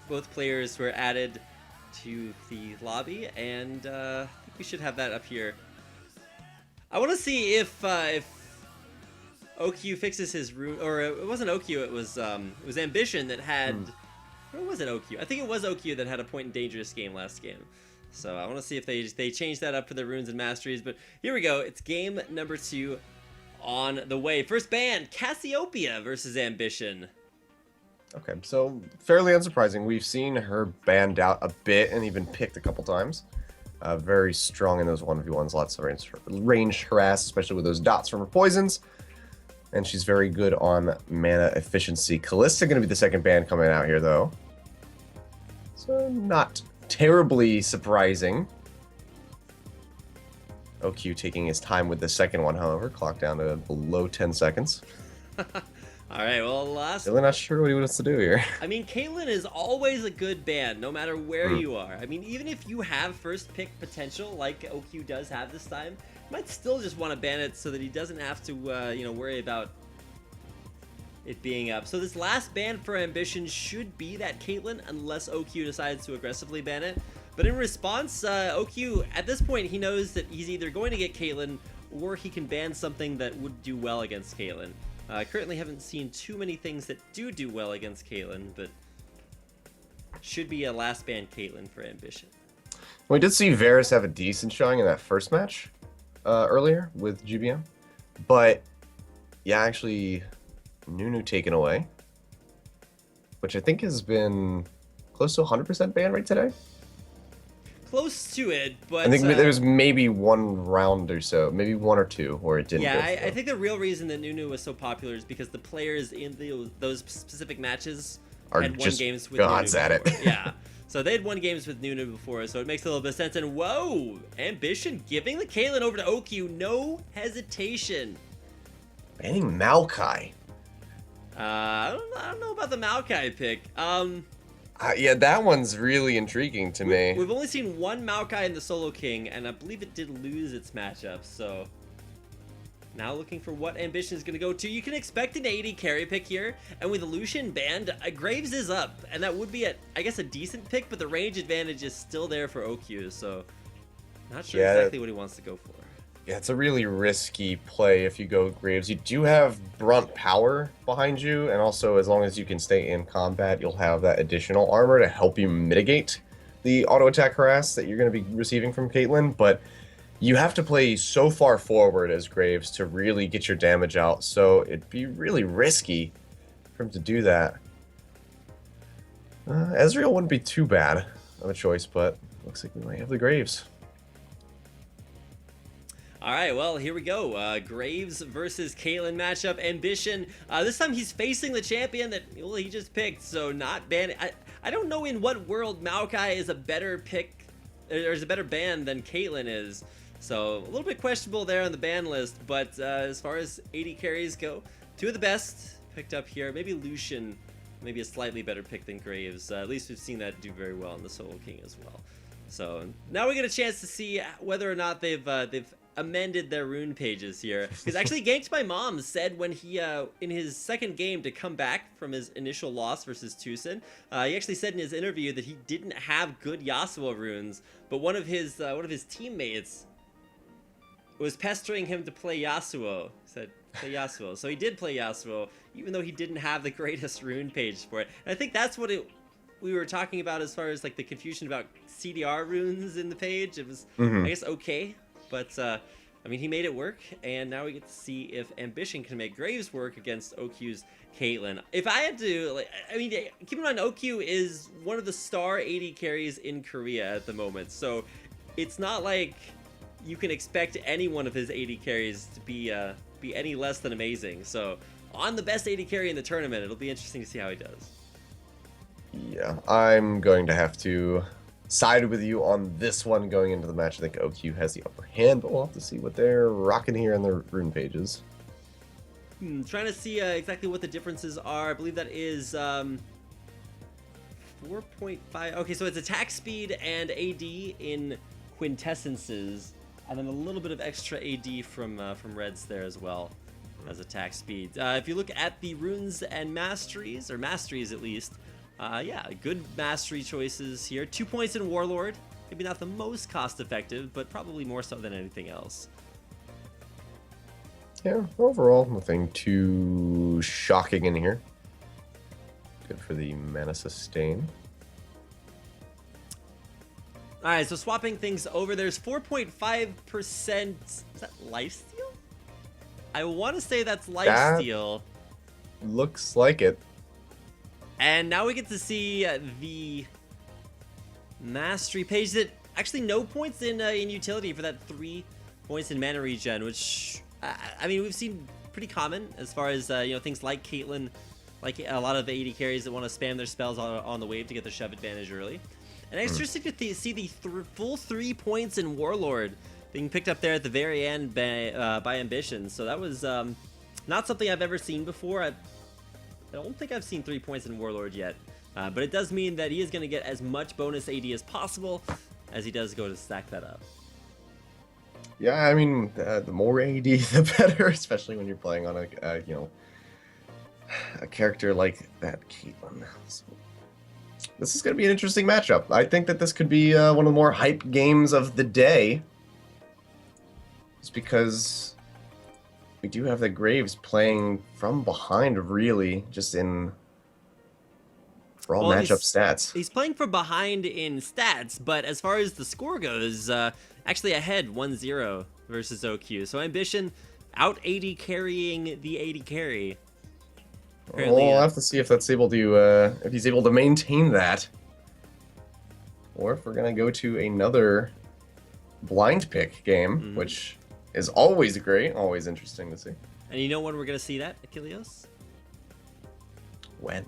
both players were added to the lobby, and I think we should have that up here. I want to see if OQ fixes his rune, or it wasn't OQ, it was Ambition that had. Or was it OQ? I think it was OQ that had a point in dangerous game last game. So I want to see if they changed that up for the runes and masteries. But here we go. It's game number 2 on the way. First ban, Cassiopeia versus Ambition. Okay, so fairly unsurprising. We've seen her banned out a bit and even picked a couple times. Very strong in those 1v1s, lots of range harass, especially with those dots from her poisons. And she's very good on mana efficiency. Callista going to be the second ban coming out here, though. So not terribly surprising. OQ taking his time with the second one, however. Clock down to below 10 seconds. All right, well, Really not sure what he wants to do here. I mean, Caitlyn is always a good ban, no matter where you are. I mean, even if you have first pick potential, like OQ does have this time, you might still just want to ban it so that he doesn't have to, worry about it being up. So this last ban for Ambition should be that Caitlyn, unless OQ decides to aggressively ban it. But in response, OQ, at this point, he knows that he's either going to get Caitlyn, or he can ban something that would do well against Caitlyn. I currently haven't seen too many things that do well against Caitlyn, but should be a last ban Caitlyn for Ambition. We did see Varus have a decent showing in that first match earlier with GBM. But, yeah, actually, Nunu taken away, which I think has been close to 100% ban rate today. Close to it, but I think there was maybe one round or so, maybe one or two, where it didn't go Yeah, through. I think the real reason that Nunu was so popular is because the players in those specific matches had won just games with gods Nunu at it. before. Yeah, so they'd won games with Nunu before, so it makes a little bit of sense. And whoa, Ambition giving the Caitlyn over to OQ, no hesitation. Banning Maokai. I don't know about the Maokai pick. Yeah, that one's really intriguing to me. We've only seen one Maokai in the Solo King, and I believe it did lose its matchup, so now looking for what Ambition is going to go to. You can expect an 80 carry pick here, and with Lucian banned, Graves is up, and that would be, I guess, a decent pick, but the range advantage is still there for OQ, so not sure exactly what he wants to go for. Yeah, it's a really risky play if you go Graves. You do have Brunt Power behind you, and also as long as you can stay in combat, you'll have that additional armor to help you mitigate the auto attack harass that you're going to be receiving from Caitlyn. But you have to play so far forward as Graves to really get your damage out, so it'd be really risky for him to do that. Ezreal wouldn't be too bad of a choice, but looks like we might have the Graves. All right, well, here we go. Graves versus Caitlyn matchup. Ambition. This time he's facing the champion that he just picked, so not ban. I don't know in what world Maokai is a better pick, or is a better ban than Caitlyn is. So a little bit questionable there on the ban list, but as far as AD carries go, two of the best picked up here. Maybe Lucian, maybe a slightly better pick than Graves. At least we've seen that do very well in the Solo King as well. So now we get a chance to see whether or not they've amended their rune pages here. Because actually Ganked My Mom said when he, in his second game to come back from his initial loss versus Tucson, he actually said in his interview that he didn't have good Yasuo runes, but one of his teammates was pestering him to play Yasuo. He said, play Yasuo. So he did play Yasuo, even though he didn't have the greatest rune page for it. And I think that's what we were talking about as far as like the confusion about CDR runes in the page. It was, I guess, okay. But, I mean, he made it work, and now we get to see if Ambition can make Graves work against OQ's Caitlyn. If I had to, like, I mean, keep in mind, OQ is one of the star AD carries in Korea at the moment, so it's not like you can expect any one of his AD carries to be any less than amazing. So, on the best AD carry in the tournament, it'll be interesting to see how he does. Yeah, I'm going to have to side with you on this one going into the match. I think OQ has the upper hand, but we'll have to see what they're rocking here in the rune pages. Trying to see exactly what the differences are. I believe that is 4.5. Okay, so it's attack speed and AD in quintessences, and then a little bit of extra AD from Reds there as well as attack speed. If you look at the runes and masteries, or masteries at least, yeah, good mastery choices here. 2 points in Warlord. Maybe not the most cost-effective, but probably more so than anything else. Yeah, overall, nothing too shocking in here. Good for the mana sustain. All right, so swapping things over, there's 4.5%. Is that lifesteal? I want to say that's lifesteal. Looks like it. And now we get to see the mastery page that actually no points in utility for that 3 points in mana regen, which I mean we've seen pretty common as far as you know, things like Caitlyn, like a lot of AD carries that want to spam their spells on the wave to get the shove advantage early. And it's interesting to see the full 3 points in Warlord being picked up there at the very end by Ambition. So that was not something I've ever seen before. I don't think I've seen 3 points in Warlord yet, but it does mean that he is going to get as much bonus AD as possible as he does go to stack that up. Yeah, I mean, the more AD, the better, especially when you're playing on a you know, a character like that, Caitlyn. So, this is going to be an interesting matchup. I think that this could be one of the more hype games of the day, just because we do have the Graves playing from behind, really, just in raw matchup stats. He's playing from behind in stats, but as far as the score goes, actually ahead 1-0 versus OQ. So Ambition out AD carrying the AD carry. We'll have to see if that's able to, if he's able to maintain that, or if we're gonna go to another blind pick game, which is always great, always interesting to see. And you know when we're gonna see that, Achilleos? When?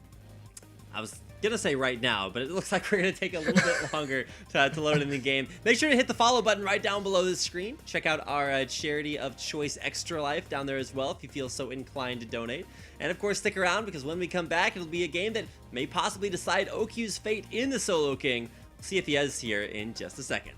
I was gonna say right now, but it looks like we're gonna take a little bit longer to load in the game. Make sure to hit the follow button right down below the screen. Check out our charity of choice, Extra Life, down there as well if you feel so inclined to donate. And of course, stick around because when we come back, it'll be a game that may possibly decide OQ's fate in the Solo King. We'll see if he is here in just a second.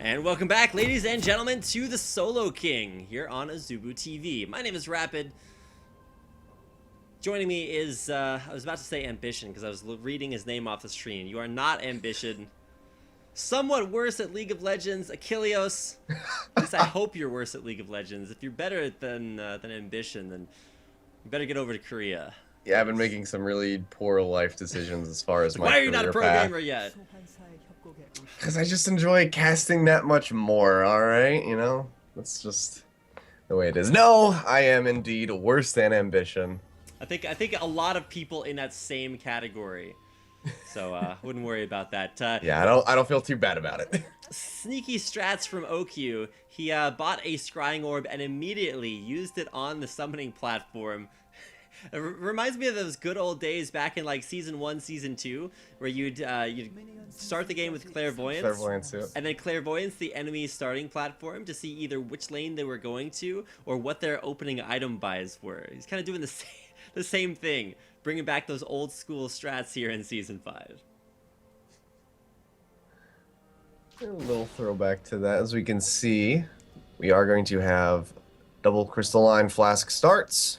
And welcome back, ladies and gentlemen, to the Solo King here on Azubu TV. My name is Rapid. Joining me is, I was about to say Ambition because I was reading his name off the screen. You are not Ambition. Somewhat worse at League of Legends, Achilleos. At least I hope you're worse at League of Legends. If you're better than Ambition, then you better get over to Korea. Yeah, I've been making some really poor life decisions as far as my Why are you not a pro career path. gamer yet? Because I just enjoy casting that much more, alright? You know? That's just the way it is. No, I am indeed worse than Ambition. I think a lot of people in that same category. So wouldn't worry about that. Yeah, I don't feel too bad about it. Sneaky strats from OQ. He bought a scrying orb and immediately used it on the summoning platform. It reminds me of those good old days back in like season 1, season 2, where you'd start the game with clairvoyance, Yeah. and then clairvoyance the enemy's starting platform to see either which lane they were going to or what their opening item buys were. He's kind of doing the same thing, bringing back those old school strats here in season 5. A little throwback to that. As we can see, we are going to have double crystalline flask starts.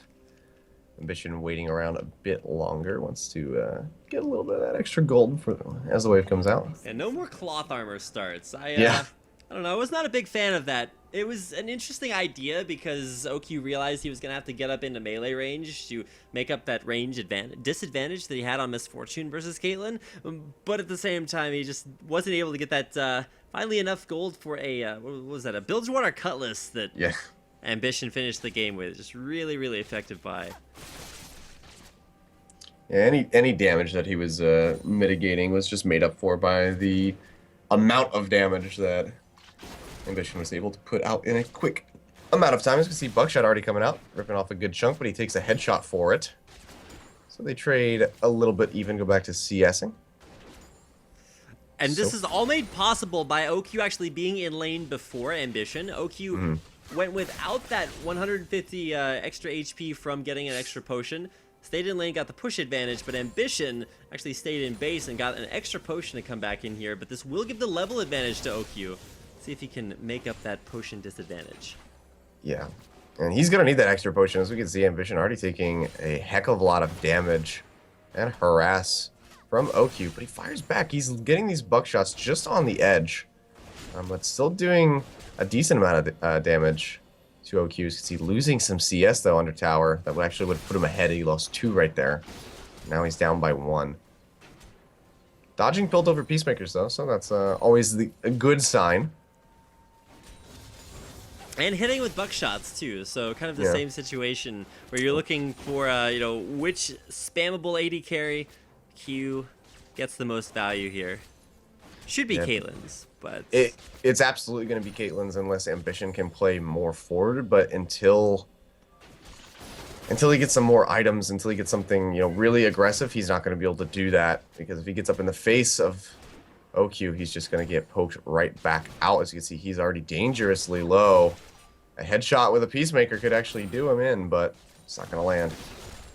Ambition waiting around a bit longer, wants to get a little bit of that extra gold for as the wave comes out. And no more cloth armor starts. I don't know, I was not a big fan of that. It was an interesting idea because OQ realized he was going to have to get up into melee range to make up that range disadvantage that he had on Misfortune versus Caitlyn. But at the same time, he just wasn't able to get that finally enough gold for a, what was that, a Bilgewater Cutlass that Ambition finished the game with. Just really, really effective buy. Yeah, any damage that he was mitigating was just made up for by the amount of damage that Ambition was able to put out in a quick amount of time. As you can see, Buckshot already coming out, ripping off a good chunk, but he takes a headshot for it. So they trade a little bit even, go back to CSing. And this is all made possible by OQ actually being in lane before Ambition. OQ went without that 150 extra HP from getting an extra potion. Stayed in lane, got the push advantage, but Ambition actually stayed in base and got an extra potion to come back in here. But this will give the level advantage to OQ. See if he can make up that potion disadvantage. Yeah, and he's going to need that extra potion. As we can see, Ambition already taking a heck of a lot of damage and harass from OQ. But he fires back. He's getting these buckshots just on the edge. But still doing a decent amount of damage to OQ. You can see losing some CS, though, under tower. That would actually put him ahead. He lost 2 right there. Now he's down by 1. Dodging built over Peacemakers, though, so that's always a good sign. And hitting with buckshots too, so kind of the same situation where you're looking for, you know, which spammable AD carry Q gets the most value here. Should be Caitlyn's, but it's absolutely going to be Caitlyn's unless Ambition can play more forward. But until he gets some more items, until he gets something, you know, really aggressive, he's not going to be able to do that, because if he gets up in the face of OQ, he's just going to get poked right back out. As you can see, he's already dangerously low. A headshot with a Peacemaker could actually do him in, but it's not going to land.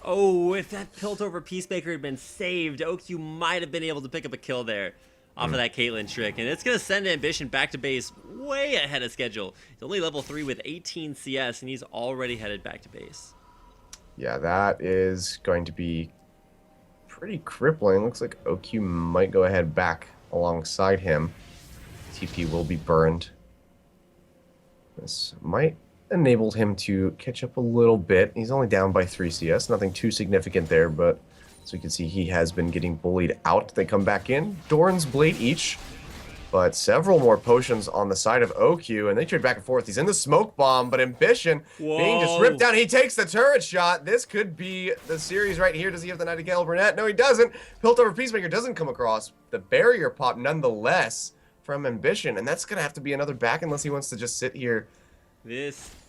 Oh, if that Piltover Peacemaker had been saved, OQ might have been able to pick up a kill there off of that Caitlyn trick. And it's going to send Ambition back to base way ahead of schedule. He's only level 3 with 18 CS, and he's already headed back to base. Yeah, that is going to be pretty crippling. Looks like OQ might go ahead back alongside him. TP will be burned. This might enable him to catch up a little bit. He's only down by 3 CS, nothing too significant there, but as we can see, he has been getting bullied out. They come back in, Doran's Blade each, but several more potions on the side of OQ, and they trade back and forth. He's in the smoke bomb, but Ambition being just ripped down. He takes the turret shot. This could be the series right here. Does he have the Nightingale Burnett? No, he doesn't. Piltover Peacemaker doesn't come across. The barrier pop nonetheless from Ambition, and that's going to have to be another back unless he wants to just sit here,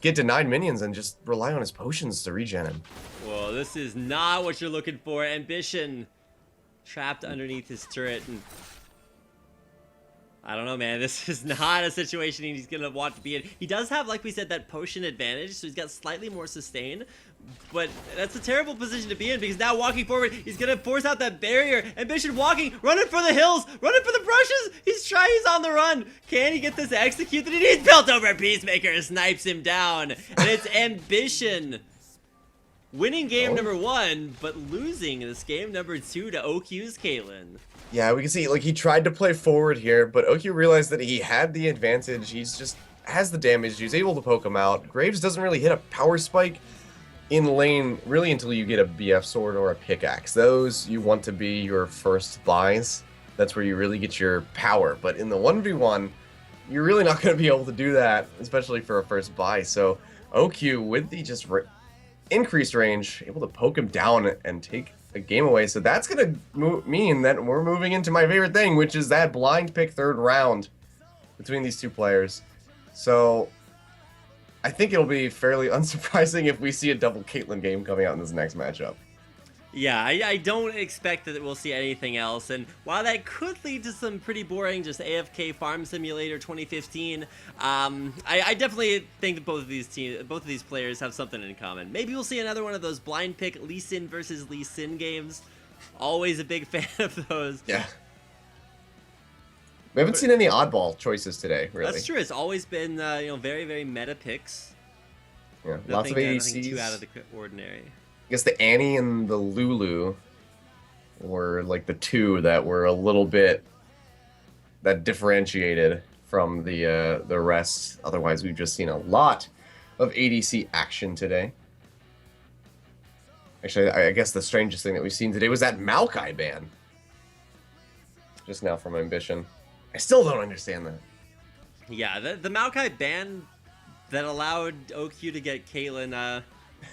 get denied minions, and just rely on his potions to regen him. Well, this is not what you're looking for. Ambition trapped underneath his turret, and I don't know, man. This is not a situation he's going to want to be in. He does have, like we said, that potion advantage, so he's got slightly more sustain. But that's a terrible position to be in because now walking forward, he's going to force out that barrier. Ambition walking, running for the hills, running for the brushes. He's on the run. Can he get this executed? And he's built over Peacemaker, snipes him down. And it's Ambition winning game number 1, but losing this game number 2 to OQ's Caitlyn. Yeah, we can see, like, he tried to play forward here, but OQ realized that he had the advantage. He's just has the damage. He's able to poke him out. Graves doesn't really hit a power spike in lane really until you get a BF sword or a pickaxe. Those you want to be your first buys. That's where you really get your power. But in the 1v1, you're really not going to be able to do that, especially for a first buy. So OQ, with the just increased range, able to poke him down and take a game away. So that's going to mean that we're moving into my favorite thing, which is that blind pick 3rd round between these two players. So I think it'll be fairly unsurprising if we see a double Caitlyn game coming out in this next matchup. Yeah, I don't expect that we'll see anything else, and while that could lead to some pretty boring just AFK Farm Simulator 2015, I definitely think that both of these players have something in common. Maybe we'll see another one of those blind pick Lee Sin versus Lee Sin games. Always a big fan of those. Yeah. We haven't seen any oddball choices today, really. That's true. It's always been very, very meta picks. Yeah, Nothing, lots of ADCs. nothing too out of the ordinary. I guess the Annie and the Lulu were like the two that were a little bit that differentiated from the rest. Otherwise, we've just seen a lot of ADC action today. Actually, I guess the strangest thing that we've seen today was that Maokai ban. Just now from Ambition. I still don't understand that. Yeah, the Maokai ban that allowed OQ to get Caitlyn,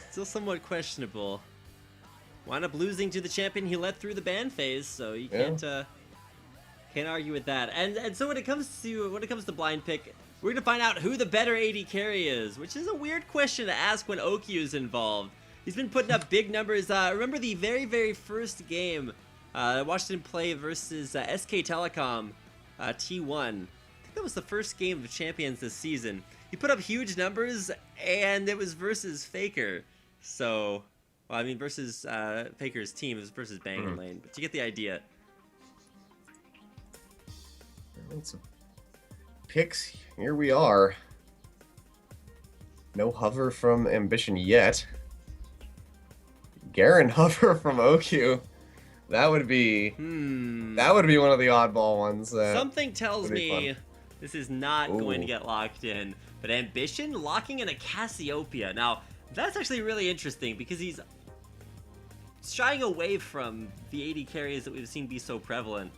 still somewhat questionable. Wound up losing to the champion he let through the ban phase, so you can't argue with that. And so when it comes to blind pick, we're gonna find out who the better AD carry is, which is a weird question to ask when OQ is involved. He's been putting up big numbers. Remember the very first game I watched him play versus SK Telecom T1. I think that was the first game of Champions this season. He put up huge numbers, and it was versus Faker. So, well, I mean, versus Faker's team. It was versus Bang in lane, but you get the idea. Some picks. Here we are. No hover from Ambition yet. Garen hover from OQ. That would be one of the oddball ones. Something tells me fun. this is not going to get locked in. But Ambition locking in a Cassiopeia. Now, that's actually really interesting because he's shying away from the AD carries that we've seen be so prevalent.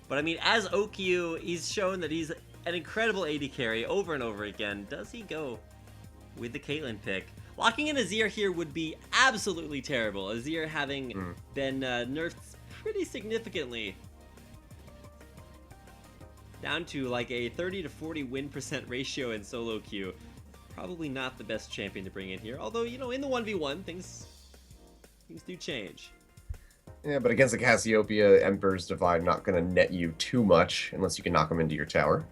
But I mean, as OQ, he's shown that he's an incredible AD carry over and over again. Does he go with the Caitlyn pick? Locking in Azir here would be absolutely terrible. Azir having been nerfed pretty significantly. Down to like a 30 to 40 win % ratio in solo queue. Probably not the best champion to bring in here. Although, you know, in the 1v1, things do change. Yeah, but against the Cassiopeia, Emperor's Divide not going to net you too much unless you can knock him into your tower.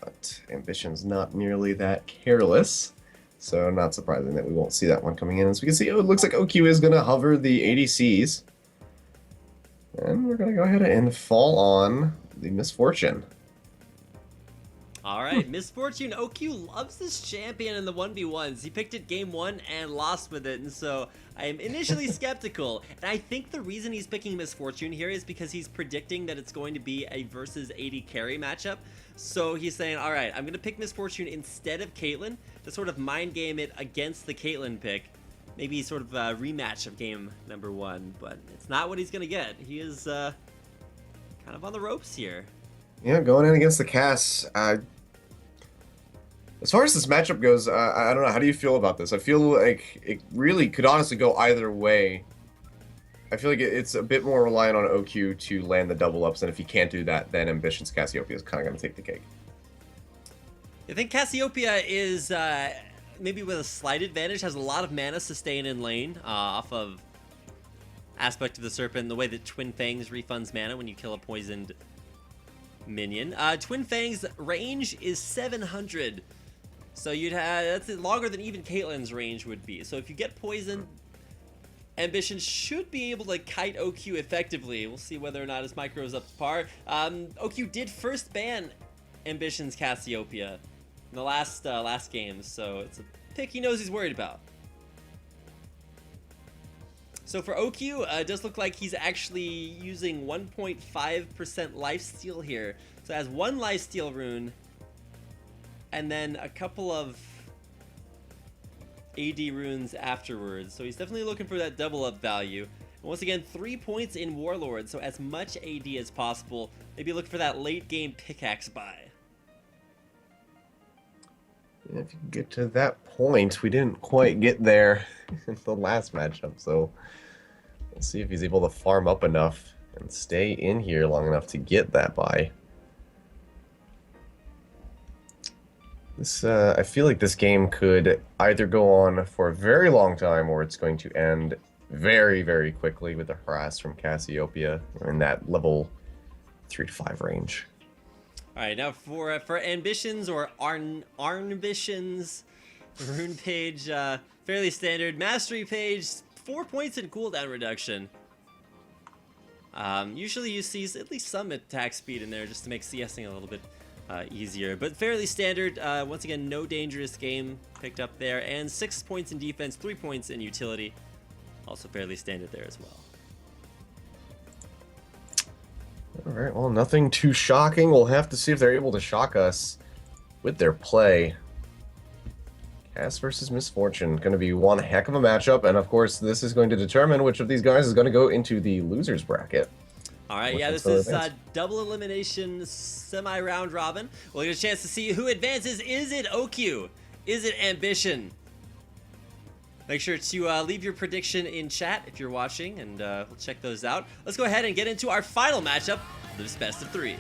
But Ambition's not nearly that careless. So not surprising that we won't see that one coming in. As we can see, it looks like OQ is going to hover the ADCs. And we're going to go ahead and fall on the Misfortune. Alright, Misfortune. OQ loves this champion in the 1v1s. He picked it game 1 and lost with it, and so I am initially skeptical. And I think the reason he's picking Misfortune here is because he's predicting that it's going to be a versus AD carry matchup. So he's saying, alright, I'm going to pick Misfortune instead of Caitlyn to sort of mind game it against the Caitlyn pick. Maybe sort of a rematch of game number 1, but it's not what he's going to get. He is kind of on the ropes here. Yeah, going in against the Cass. As far as this matchup goes, I don't know. How do you feel about this? I feel like it really could honestly go either way. I feel like it's a bit more reliant on OQ to land the double ups, and if he can't do that, then Ambition's Cassiopeia is kind of going to take the cake. I think Cassiopeia is maybe with a slight advantage, has a lot of mana sustain in lane off of Aspect of the Serpent, the way that Twin Fangs refunds mana when you kill a poisoned minion. Twin Fang's range is 700. So you'd have, that's longer than even Caitlyn's range would be. So if you get poisoned, Ambition should be able to kite OQ effectively. We'll see whether or not his micro is up to par. OQ did first ban Ambition's Cassiopeia in the last game, so it's a pick he knows he's worried about. So for OQ, it does look like he's actually using 1.5% lifesteal here. So it has one lifesteal rune, and then a couple of AD runes afterwards. So he's definitely looking for that double up value. And once again, 3 points in Warlord, so as much AD as possible. Maybe look for that late game pickaxe buy. Yeah, if you get to that point, we didn't quite get there in the last matchup, so we'll see if he's able to farm up enough and stay in here long enough to get that buy. This, I feel like this game could either go on for a very long time, or it's going to end very, very quickly with a harass from Cassiopeia in that level 3 to 5 range. All right, now for ambitions or Arnbitions, rune page, fairly standard. Mastery page, 4 points in cooldown reduction. Usually you see at least some attack speed in there just to make CSing a little bit easier, but fairly standard. Once again, no dangerous game picked up there, and 6 points in defense, 3 points in utility. Also fairly standard there as well. Alright, well, nothing too shocking. We'll have to see if they're able to shock us with their play. Cass versus Misfortune, going to be one heck of a matchup, and of course this is going to determine which of these guys is going to go into the losers bracket. Alright, yeah, this is double elimination semi-round robin. We'll get a chance to see who advances. Is it OQ? Is it Ambition? Make sure to leave your prediction in chat if you're watching, and we'll check those out. Let's go ahead and get into our final matchup, this best of 3.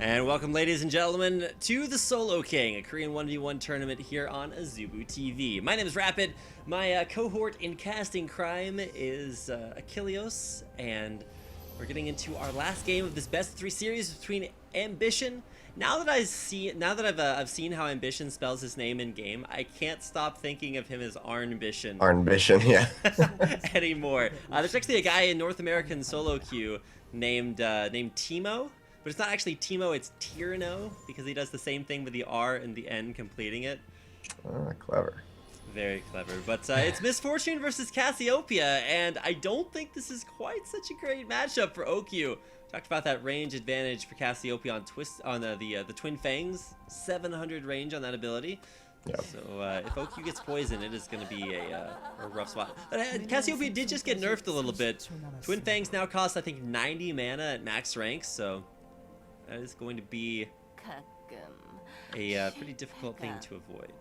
And welcome, ladies and gentlemen, to the Solo King, a Korean 1v1 tournament here on Azubu TV. My name is Rapid. My cohort in casting crime is Achilleos, and we're getting into our last game of this best of 3 series between Ambition. Now that I've seen how Ambition spells his name in game, I can't stop thinking of him as Arnbition. Arnbition, yeah. Anymore. There's actually a guy in North American solo queue named Timo. But it's not actually Timo, it's Tierno, because he does the same thing with the R and the N completing it. Ah, clever. Very clever. But it's Misfortune versus Cassiopeia, and I don't think this is quite such a great matchup for OQ. Talked about that range advantage for Cassiopeia on the Twin Fangs, 700 range on that ability. Yep. So if OQ gets poisoned, it is going to be a rough spot. But Cassiopeia did just get nerfed a little bit. Twin Fangs now cost, I think, 90 mana at max rank, so that is going to be a pretty difficult thing to avoid.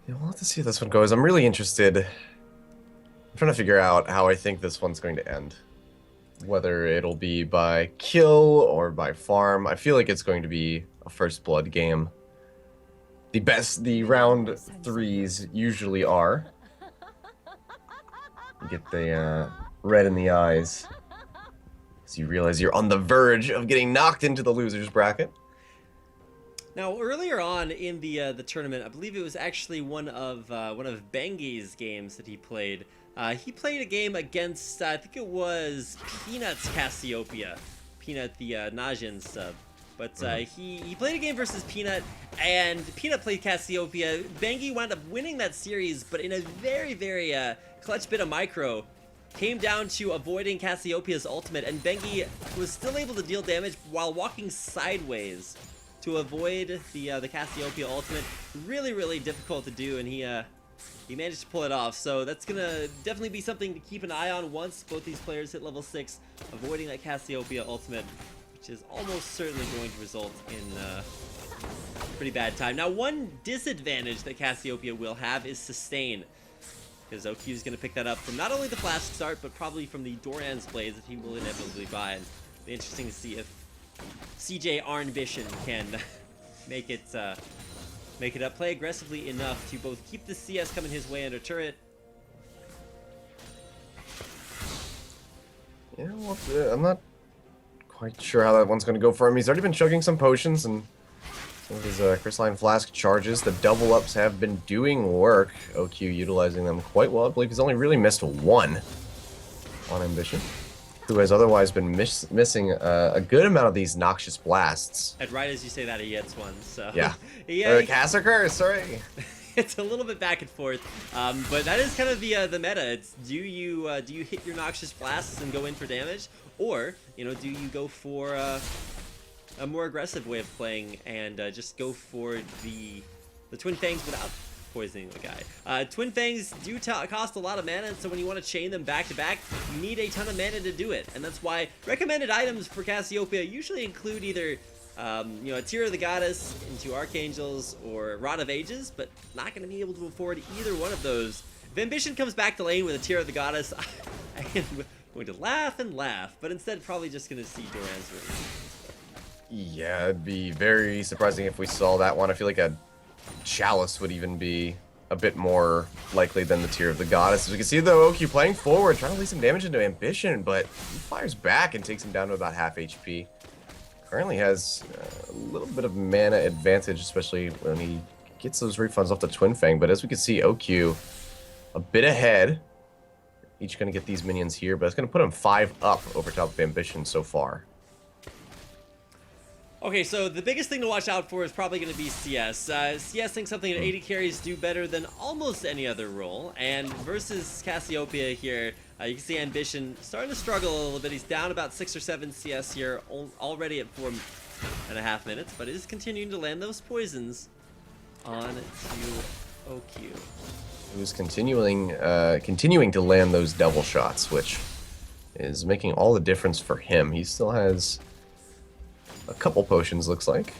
Yeah, we'll have to see how this one goes. I'm really interested. I'm trying to figure out how I think this one's going to end. Whether it'll be by kill or by farm. I feel like it's going to be a first blood game. The round 3s usually are. You get the red in the eyes as you realize you're on the verge of getting knocked into the losers bracket. Now, earlier on in the tournament, I believe it was actually one of Bengi's games that he played. He played a game against, I think it was Peanut's Cassiopeia. Peanut, the Najin sub. But he played a game versus Peanut, and Peanut played Cassiopeia. Bengi wound up winning that series, but in a very, very clutch bit of micro. Came down to avoiding Cassiopeia's ultimate, and Bengi was still able to deal damage while walking sideways to avoid the Cassiopeia ultimate. Really, really difficult to do, and he he managed to pull it off. So that's gonna definitely be something to keep an eye on once both these players hit level 6, avoiding that Cassiopeia ultimate, which is almost certainly going to result in pretty bad time. Now, one disadvantage that Cassiopeia will have is sustain, because OQ is going to pick that up from not only the flash start, but probably from the Doran's blades that he will inevitably buy. And it'll be interesting to see if CJ Arnbition can make it up, play aggressively enough to both keep the CS coming his way under turret. Yeah, well, I'm not quite sure how that one's going to go for him. He's already been chugging some potions and some of his crystalline flask charges. The double ups have been doing work. OQ utilizing them quite well. I believe he's only really missed one on Ambition, who has otherwise been missing a good amount of these noxious blasts. And right as you say that, he gets one. So Yeah. yeah, Cassacre, sorry. it's a little bit back and forth, but that is kind of the meta. It's do you hit your noxious blasts and go in for damage, or do you go for a more aggressive way of playing and just go for the Twin Fangs without poisoning the guy. Twin Fangs do cost a lot of mana, so when you want to chain them back to back, you need a ton of mana to do it, and that's why recommended items for Cassiopeia usually include either a Tear of the Goddess into Archangels or Rod of Ages, but not going to be able to afford either one of those. If Ambition comes back to lane with a Tear of the Goddess, I am going to laugh and laugh, but instead probably just going to see Doran's Ring. Yeah, it'd be very surprising if we saw that one. I feel like a Chalice would even be a bit more likely than the Tear of the Goddess. As we can see, though, OQ playing forward, trying to lead some damage into Ambition, but he fires back and takes him down to about half HP. Currently has a little bit of mana advantage, especially when he gets those refunds off the Twin Fang, but as we can see, OQ a bit ahead. Each going to get these minions here, but it's going to put him 5 up over top of Ambition so far. Okay, so the biggest thing to watch out for is probably going to be CS. CS thinks something that 80 carries do better than almost any other role, and versus Cassiopeia here, you can see Ambition starting to struggle a little bit. He's down about 6 or 7 CS here, already at 4.5 minutes, but is continuing to land those poisons on to OQ. He was continuing to land those double shots, which is making all the difference for him. He still has a couple potions, looks like.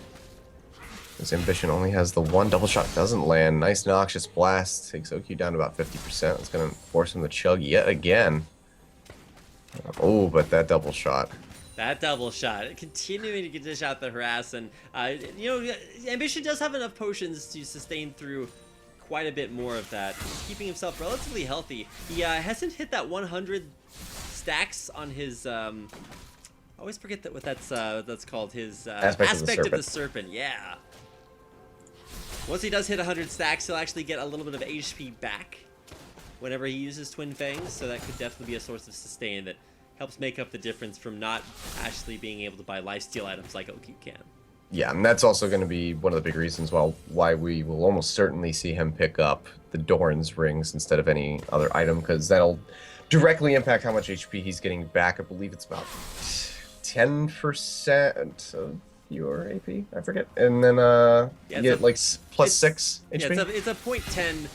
His Ambition only has the one double shot, doesn't land. Nice Noxious Blast takes OQ down to about 50%. It's going to force him to chug yet again. Oh, but that double shot. That double shot, continuing to dish out the harass, and Ambition does have enough potions to sustain through quite a bit more of that. He's keeping himself relatively healthy. He hasn't hit that 100 stacks on his I always forget what that's called. His aspect of the serpent. Yeah. Once he does hit 100 stacks, he'll actually get a little bit of HP back whenever he uses Twin Fangs. So that could definitely be a source of sustain that helps make up the difference from not actually being able to buy lifesteal items like OQ can. Yeah, and that's also going to be one of the big reasons why we will almost certainly see him pick up the Doran's rings instead of any other item, because that'll directly impact how much HP he's getting back. I believe it's about 10% of your AP, I forget. And then you get like plus 6 HP. Yeah, it's a 0.10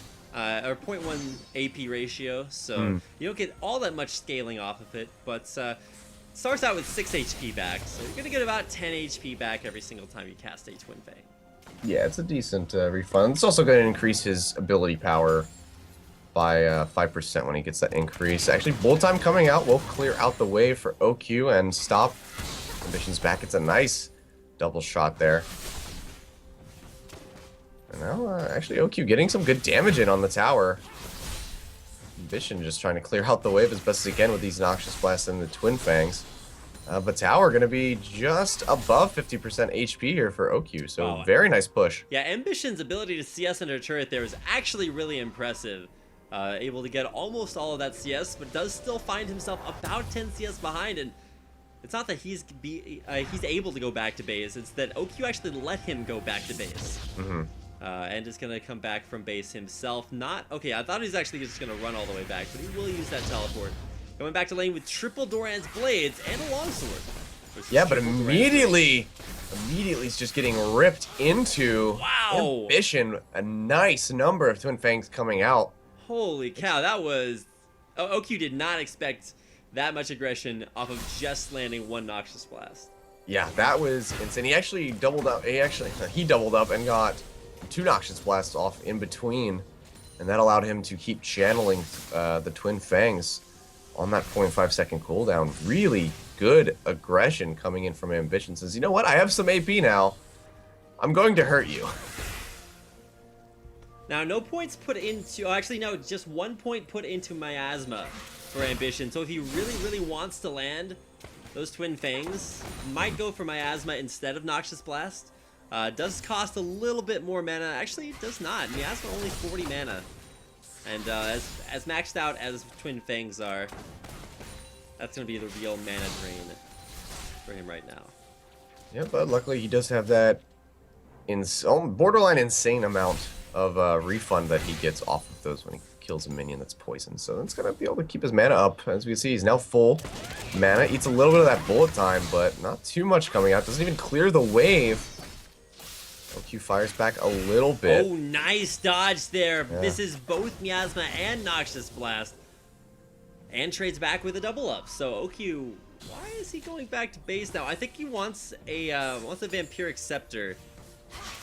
or 0.1 AP ratio, so you don't get all that much scaling off of it, but starts out with 6 HP back, so you're gonna get about 10 HP back every single time you cast a Twin Fang. Yeah, it's a decent refund. It's also going to increase his ability power by 5% when he gets that increase. Actually, Bolt Time coming out will clear out the way for OQ and stop Ambition's back. It's a nice double shot there. And now, actually, OQ getting some good damage in on the tower. Ambition just trying to clear out the wave as best as he can with these Noxious Blasts and the Twin Fangs. But tower going to be just above 50% HP here for OQ, so wow. Very nice push. Yeah, Ambition's ability to CS under turret there is actually really impressive. Able to get almost all of that CS, but does still find himself about 10 CS behind, and it's not that he's able to go back to base, it's that OQ actually let him go back to base. And is going to come back from base himself. Okay, I thought he was actually just going to run all the way back, but he will use that teleport. Going back to lane with triple Doran's blades and a longsword. Yeah, but immediately immediately is just getting ripped into. Wow. Ambition, a nice number of Twin Fangs coming out. Holy cow, that was... Oh, OQ did not expect that much aggression off of just landing one Noxious Blast. Yeah, that was insane. He actually doubled up. He doubled up and got 2 Noxious Blasts off in between, and that allowed him to keep channeling the Twin Fangs on that 0.5 second cooldown. Really good aggression coming in from Ambition. Says, you know what? I have some AP now. I'm going to hurt you. Now, no points put into... Oh, actually, no, just 1 point put into Miasma for Ambition. So if he really, really wants to land those Twin Fangs, might go for Miasma instead of Noxious Blast. Does cost a little bit more mana. Actually, it does not. Miasma only 40 mana. And as maxed out as Twin Fangs are, that's going to be the real mana drain for him right now. Yeah, but luckily he does have that borderline insane amount of refund that he gets off of those when he kills a minion that's poisoned. So that's going to be able to keep his mana up. As we see, he's now full mana. Eats a little bit of that bullet time, but not too much coming out. Doesn't even clear the wave. OQ fires back a little bit. Oh, nice dodge there. Yeah. Misses both Miasma and Noxious Blast. And trades back with a double up. So OQ, why is he going back to base now? I think he wants a Vampiric Scepter.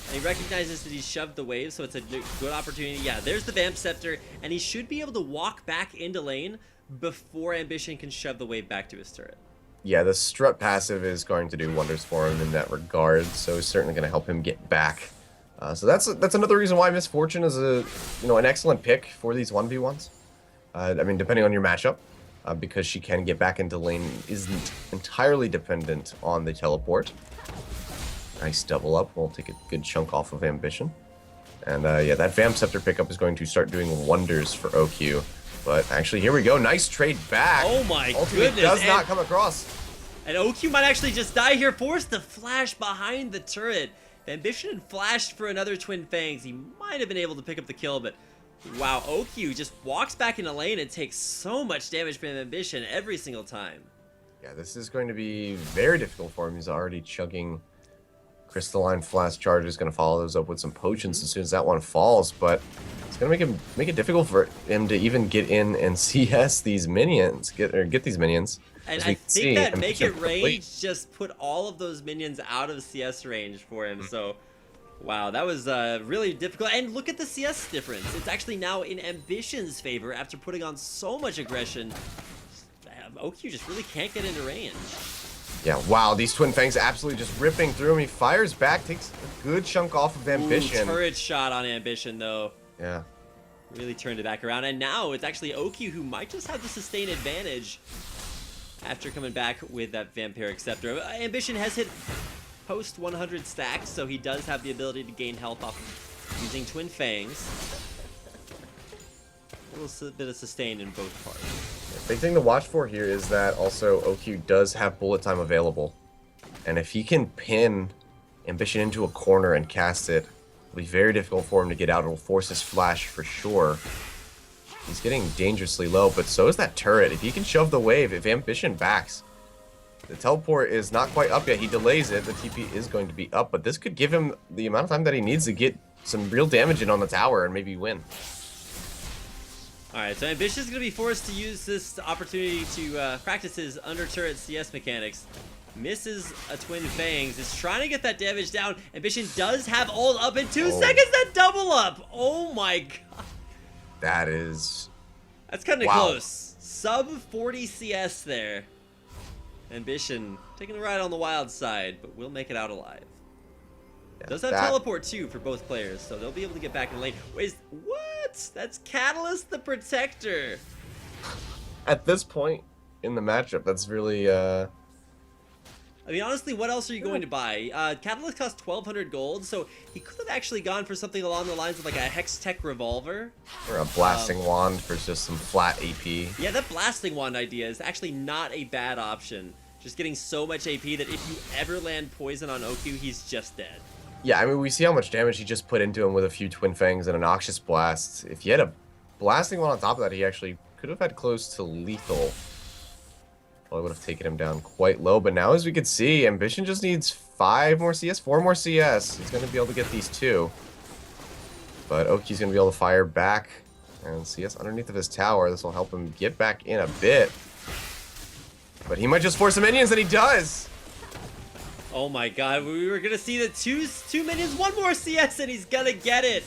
And he recognizes that he's shoved the wave, so it's a good opportunity. Yeah, there's the Vamp Scepter, and he should be able to walk back into lane before Ambition can shove the wave back to his turret. Yeah, the Strut passive is going to do wonders for him in that regard, so it's certainly going to help him get back. So that's another reason why Misfortune is an excellent pick for these 1v1s. I mean, depending on your matchup, because she can get back into lane, isn't entirely dependent on the teleport. Nice double up. We'll take a good chunk off of Ambition. And yeah, that Vamp Scepter pickup is going to start doing wonders for OQ. But actually, here we go. Nice trade back. Oh my Ultimate goodness. does not come across. And OQ might actually just die here, forced to flash behind the turret. If Ambition had flashed for another Twin Fangs, he might have been able to pick up the kill, but wow, OQ just walks back into lane and takes so much damage from Ambition every single time. Yeah, this is going to be very difficult for him. He's already chugging Crystalline Flash charge. Is going to follow those up with some potions as soon as that one falls, but it's going to make it difficult for him to even get in and CS these minions, get these minions. And I think that Make It Range just put all of those minions out of CS range for him. So, wow, that was really difficult. And look at the CS difference. It's actually now in Ambition's favor after putting on so much aggression. OQ just really can't get into range. Yeah, wow, these Twin Fangs absolutely just ripping through him. He fires back, takes a good chunk off of Ambition. Ooh, turret shot on Ambition, though. Yeah. Really turned it back around. And now it's actually OQ who might just have the sustained advantage after coming back with that Vampiric Scepter. Ambition has hit post 100 stacks, so he does have the ability to gain health off of using Twin Fangs. A little bit of sustain in both parts. Big thing to watch for here is that also OQ does have bullet time available. And if he can pin Ambition into a corner and cast it, it'll be very difficult for him to get out. It'll force his flash for sure. He's getting dangerously low, but so is that turret. If he can shove the wave, if Ambition backs, the teleport is not quite up yet. He delays it. The TP is going to be up, but this could give him the amount of time that he needs to get some real damage in on the tower and maybe win. Alright, so Ambition is going to be forced to use this opportunity to practice his under-turret CS mechanics. Misses a Twin Fangs, is trying to get that damage down. Ambition does have ult up in 2 seconds, that double up! Oh my god. That's kind of close. Sub 40 CS there. Ambition taking the ride on the wild side, but will make it out alive. Yeah, does have teleport too for both players, so they'll be able to get back in lane. Wait, what? That's Catalyst the Protector. At this point in the matchup, that's really I mean, honestly, what else are you going to buy? Catalyst costs 1,200 gold, so he could have actually gone for something along the lines of like a Hex Tech Revolver. Or a Blasting Wand for just some flat AP. Yeah, that Blasting Wand idea is actually not a bad option. Just getting so much AP that if you ever land poison on OQ, he's just dead. Yeah, I mean, we see how much damage he just put into him with a few Twin Fangs and a Noxious Blast. If he had a Blasting Wand on top of that, he actually could have had close to lethal. Well, I would have taken him down quite low, but now as we can see, Ambition just needs 5 more CS, 4 more CS. He's going to be able to get these 2. But Oki's going to be able to fire back and CS underneath of his tower. This will help him get back in a bit. But he might just force some minions, and he does! Oh my god, we were gonna see the two minions, 1 more CS, and he's gonna get it!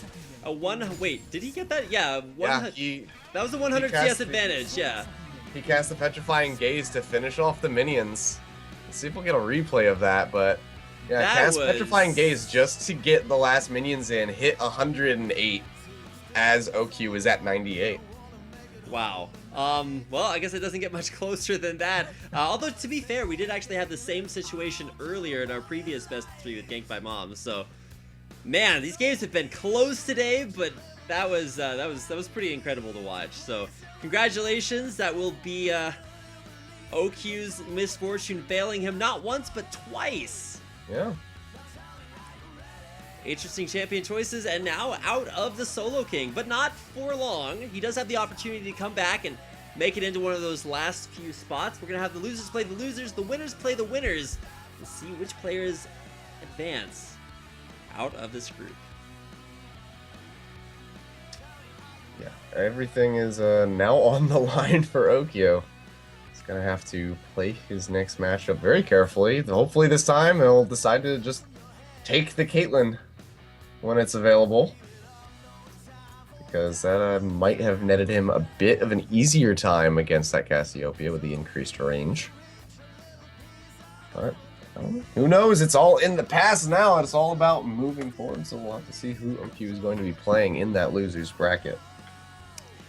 Wait, did he get that? Yeah, that was the 100 CS advantage, yeah. He cast the Petrifying Gaze to finish off the minions. Let's see if we'll get a replay of that, but yeah, cast Petrifying Gaze just to get the last minions in, hit 108 as OQ is at 98. Wow. Well, I guess it doesn't get much closer than that. Although, to be fair, we did actually have the same situation earlier in our previous best of 3 with Ganked by Mom. So, man, these games have been close today, but that was pretty incredible to watch. So, congratulations. That will be OQ's misfortune failing him not once but twice. Yeah. Interesting champion choices, and now out of the Solo King, but not for long. He does have the opportunity to come back and make it into one of those last few spots. We're going to have the losers play the losers, the winners play the winners, and see which players advance out of this group. Yeah, everything is now on the line for Okio. He's going to have to play his next matchup very carefully. Hopefully this time he'll decide to just take the Caitlyn when it's available, because that might have netted him a bit of an easier time against that Cassiopeia with the increased range. But who knows? It's all in the past now, and it's all about moving forward, so we'll have to see who OQ is going to be playing in that losers bracket.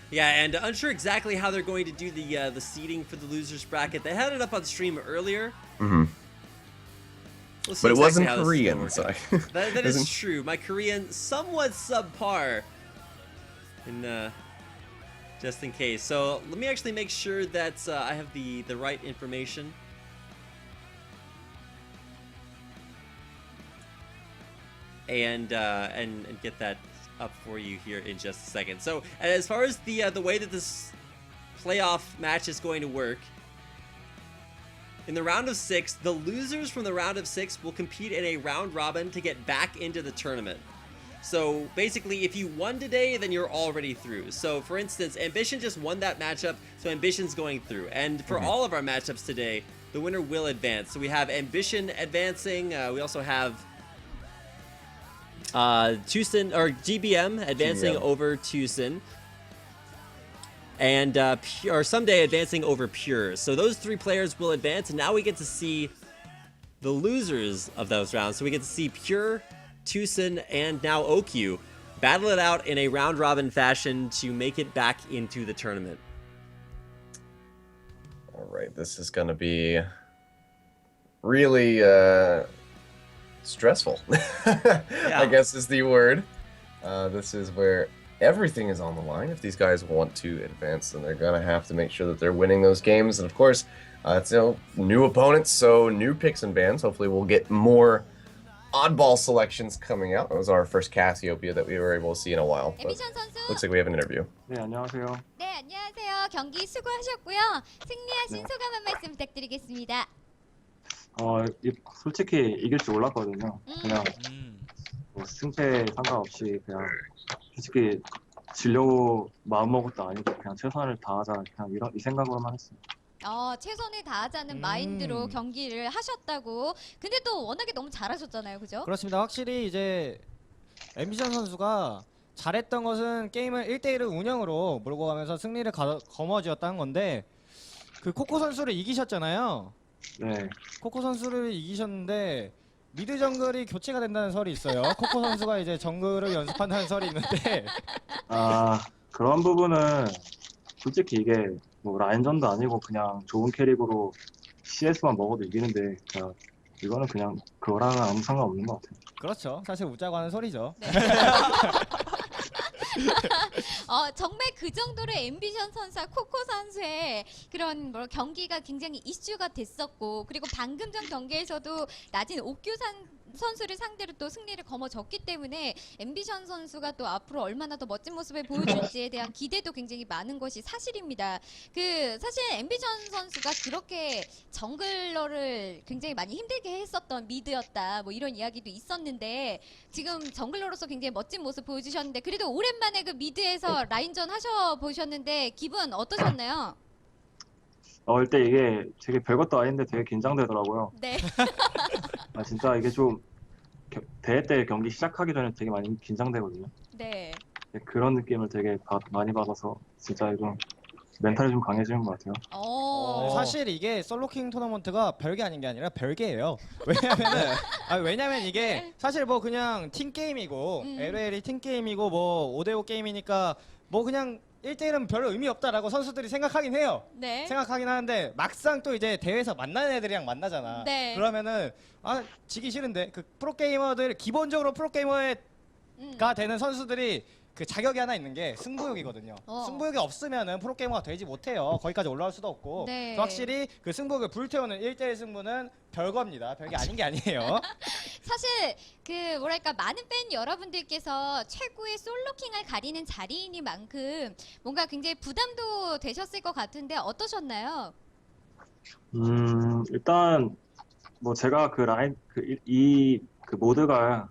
Yeah, and unsure exactly how they're going to do the seeding for the losers bracket. They had it up on stream earlier. Mm-hmm. We'll but it exactly wasn't Korean, so that is true. My Korean somewhat subpar. And just in case. So let me actually make sure that I have the right information. And get that up for you here in just a second. So as far as the way that this playoff match is going to work, in the round of 6, the losers from the round of 6 will compete in a round robin to get back into the tournament. So basically, if you won today, then you're already through. So for instance, Ambition just won that matchup, so Ambition's going through. And for all of our matchups today, the winner will advance. So we have Ambition advancing. We also have Tucson or GBM advancing over Tucson. And or someday advancing over Pure. So those 3 players will advance, and now we get to see the losers of those rounds. So we get to see Pure, Tucson, and now OQ battle it out in a round robin fashion to make it back into the tournament. All right, this is going to be really stressful, I guess is the word. This is where everything is on the line. If these guys want to advance, then they're going to have to make sure that they're winning those games. And of course, it's new opponents, so new picks and bans. Hopefully we'll get more oddball selections coming out. That was our first Cassiopeia that we were able to see in a while. But looks like we have an interview. 네, 안녕하세요. 네, 안녕하세요. 경기 수고하셨고요. 승리하신 소감 한 말씀 부탁드리겠습니다. 솔직히 이길 줄 몰랐거든요. 그냥 뭐 승패 상관없이 그냥 솔직히 지려고 마음먹은 것도 아니고 그냥 최선을 다하자 그냥 이 생각으로만 했어요. 최선을 다하자는 마인드로 경기를 하셨다고. 근데 또 워낙에 너무 잘하셨잖아요, 그죠? 그렇습니다. 확실히 이제 앰비션 선수가 잘했던 것은 게임을 1대1을 운영으로 몰고 가면서 승리를 거머쥐었다는 건데, 그 코코 선수를 이기셨잖아요. 네. 코코 선수를 이기셨는데 미드 정글이 교체가 된다는 설이 있어요. 코코 선수가 이제 정글을 연습한다는 설이 있는데 그런 부분은 솔직히 이게 뭐 라인전도 아니고 그냥 좋은 캐릭으로 CS만 먹어도 이기는데 이거는 그냥 그거랑은 아무 상관없는 것 같아요. 그렇죠. 사실 웃자고 하는 소리죠. 네. 정말 그 정도로 앰비션 선수와 코코 선수의 그런 경기가 굉장히 이슈가 됐었고, 그리고 방금 전 경기에서도 낮은 옥규 선수를 상대로 또 승리를 거머쥐었기 때문에 앰비션 선수가 또 앞으로 얼마나 더 멋진 모습을 보여줄지에 대한 기대도 굉장히 많은 것이 사실입니다. 사실 앰비션 선수가 그렇게 정글러를 굉장히 많이 힘들게 했었던 미드였다, 뭐 이런 이야기도 있었는데 지금 정글러로서 굉장히 멋진 모습 보여주셨는데 그래도 오랜만에 그 미드에서 라인전 하셔보셨는데 기분 어떠셨나요? 일때 이게 되게 별것도 아닌데 되게 긴장되더라고요. 네. 진짜 이게 좀 대회 때 경기 시작하기 전에 되게 많이 긴장되거든요. 네. 그런 느낌을 되게 많이 받아서 진짜 이거 멘탈이 좀 강해지는 것 같아요. 사실 이게 솔로킹 토너먼트가 별게 아닌 게 아니라 별개예요. 왜냐면 이게 사실 뭐 그냥 팀 게임이고 LOL이 팀 게임이고 뭐 5대5 게임이니까 뭐 그냥 1대1은 별 의미 없다라고 선수들이 생각하긴 해요. 네. 생각하긴 하는데 막상 또 이제 대회에서 만나는 애들이랑 만나잖아. 네. 그러면은 지기 싫은데 그 프로게이머들 기본적으로 프로게이머가 되는 선수들이 그 자격이 하나 있는 게 승부욕이거든요. 승부욕이 없으면은 프로게이머가 되지 못해요. 거기까지 올라올 수도 없고. 네. 확실히 그 승부욕을 불태우는 1대1 승부는 별겁니다. 별게 아닌 게 아니에요. 사실 뭐랄까 많은 팬 여러분들께서 최고의 솔로킹을 가리는 자리이니만큼 뭔가 굉장히 부담도 되셨을 것 같은데 어떠셨나요? 일단 뭐 제가 그 라인 그 모드가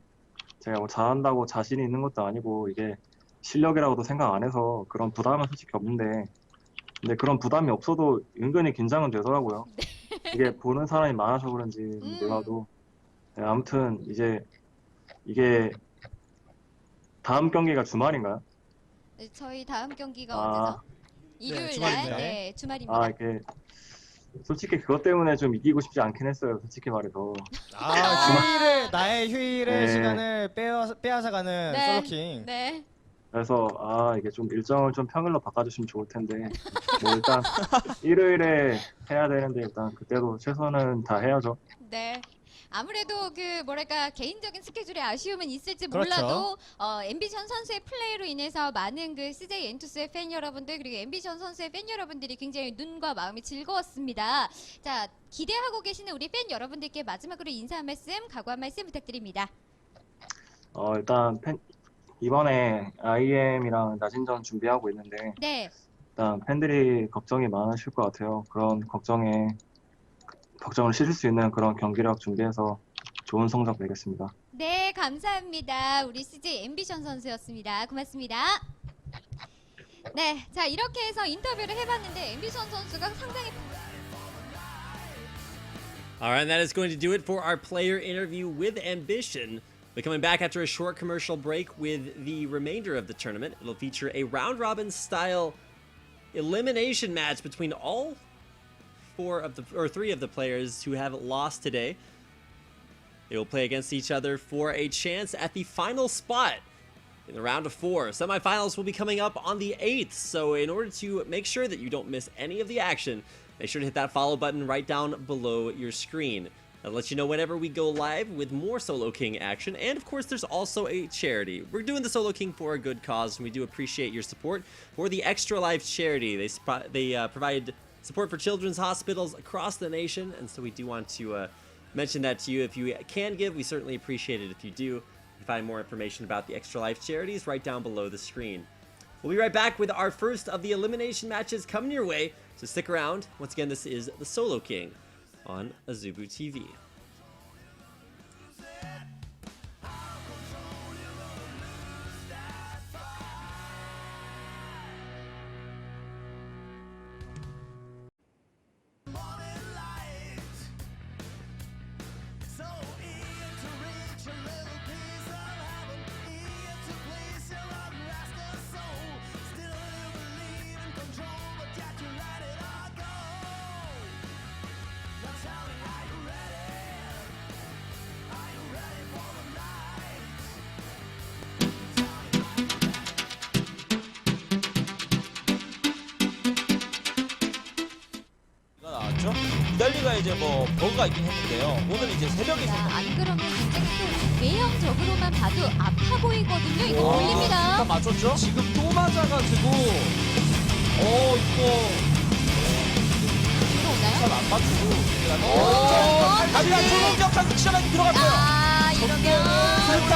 제가 뭐 잘한다고 자신이 있는 것도 아니고 이게 실력이라고도 생각 안 해서 그런 부담은 솔직히 없는데 근데 그런 부담이 없어도 은근히 긴장은 되더라고요. 이게 보는 사람이 많아서 그런지 몰라도 네, 아무튼 이제 이게 다음 경기가 주말인가요? 네, 저희 다음 경기가 언제죠? 일요일 날? 네, 주말입니다. 이게 솔직히 그것 때문에 좀 이기고 싶지 않긴 했어요. 솔직히 말해서. 나의 휴일의 네. 시간을 빼앗아가는 네. 솔로킹. 네. 그래서 이게 좀 일정을 좀 평일로 바꿔주시면 좋을 텐데 뭐 일단 일요일에 해야 되는데 일단 그때도 최선은 다 해야죠. 네. 아무래도 뭐랄까 개인적인 스케줄에 아쉬움은 있을지 그렇죠. 몰라도 앰비션 선수의 플레이로 인해서 많은 CJ 엔투스의 팬 여러분들 그리고 앰비션 선수의 팬 여러분들이 굉장히 눈과 마음이 즐거웠습니다. 자, 기대하고 계시는 우리 팬 여러분들께 마지막으로 인사 한 말씀, 각오 한 말씀 부탁드립니다. 일단 이번에 IM이랑 나진전 준비하고 있는데 네. 일단 팬들이 걱정이 많으실 것 같아요. 그런 걱정을 실을 수 있는 그런 경기력 준비해서 좋은 성적 내겠습니다. 네, 감사합니다. 우리 CJ 앰비션 선수였습니다. 고맙습니다. 네, 자 이렇게 해서 인터뷰를 해봤는데 앰비션 선수가 상당히 Alright, that is going to do it for our player interview with Ambition. We're coming back after a short commercial break with the remainder of the tournament. It'll feature a round-robin style elimination match between all three of the players who have lost today. They will play against each other for a chance at the final spot in the round of 4. Semifinals will be coming up on the 8th, so in order to make sure that you don't miss any of the action, make sure to hit that follow button right down below your screen. That'll let you know whenever we go live with more Solo King action, and of course there's also a charity. We're doing the Solo King for a good cause, and we do appreciate your support for the Extra Life charity. They provide support for children's hospitals across the nation, and so we do want to mention that to you. If you can give, we certainly appreciate it if you do. You can find more information about the Extra Life charities right down below the screen. We'll be right back with our first of the elimination matches coming your way, so stick around. Once again, this is the Solo King on Azubu TV. 나왔죠? 이달리가 이제 뭐 버그가 있긴 했는데요. 오늘 이제 새벽에 안 그러면 굉장히 또 외형적으로만 봐도 아파 보이거든요. 이거 올립니다. 일단 맞췄죠? 지금 또 맞아가지고 이거 들어오나요? 잘 안 맞추고 오! 가비가 초공격 장치전에 들어갔어요. 아, 이러면. 일단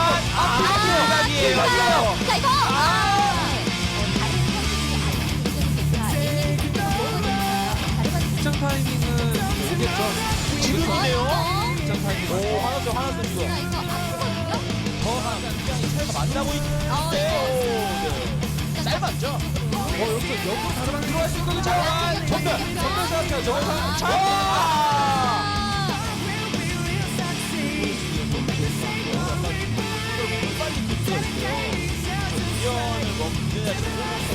대박이에요. 자, 이거. 입장 타이밍은 오겠죠. 지금이네요. 입장 타이밍. 오, 하나죠 지금. 자, 이거 아프거든요. 더 하나 차이가 많이 나고 있는데 네. 짧았죠. 여기서 역으로 다르만 들어갈 수 있거든요. 전면 생각해야죠. 미연을 먹느냐 지금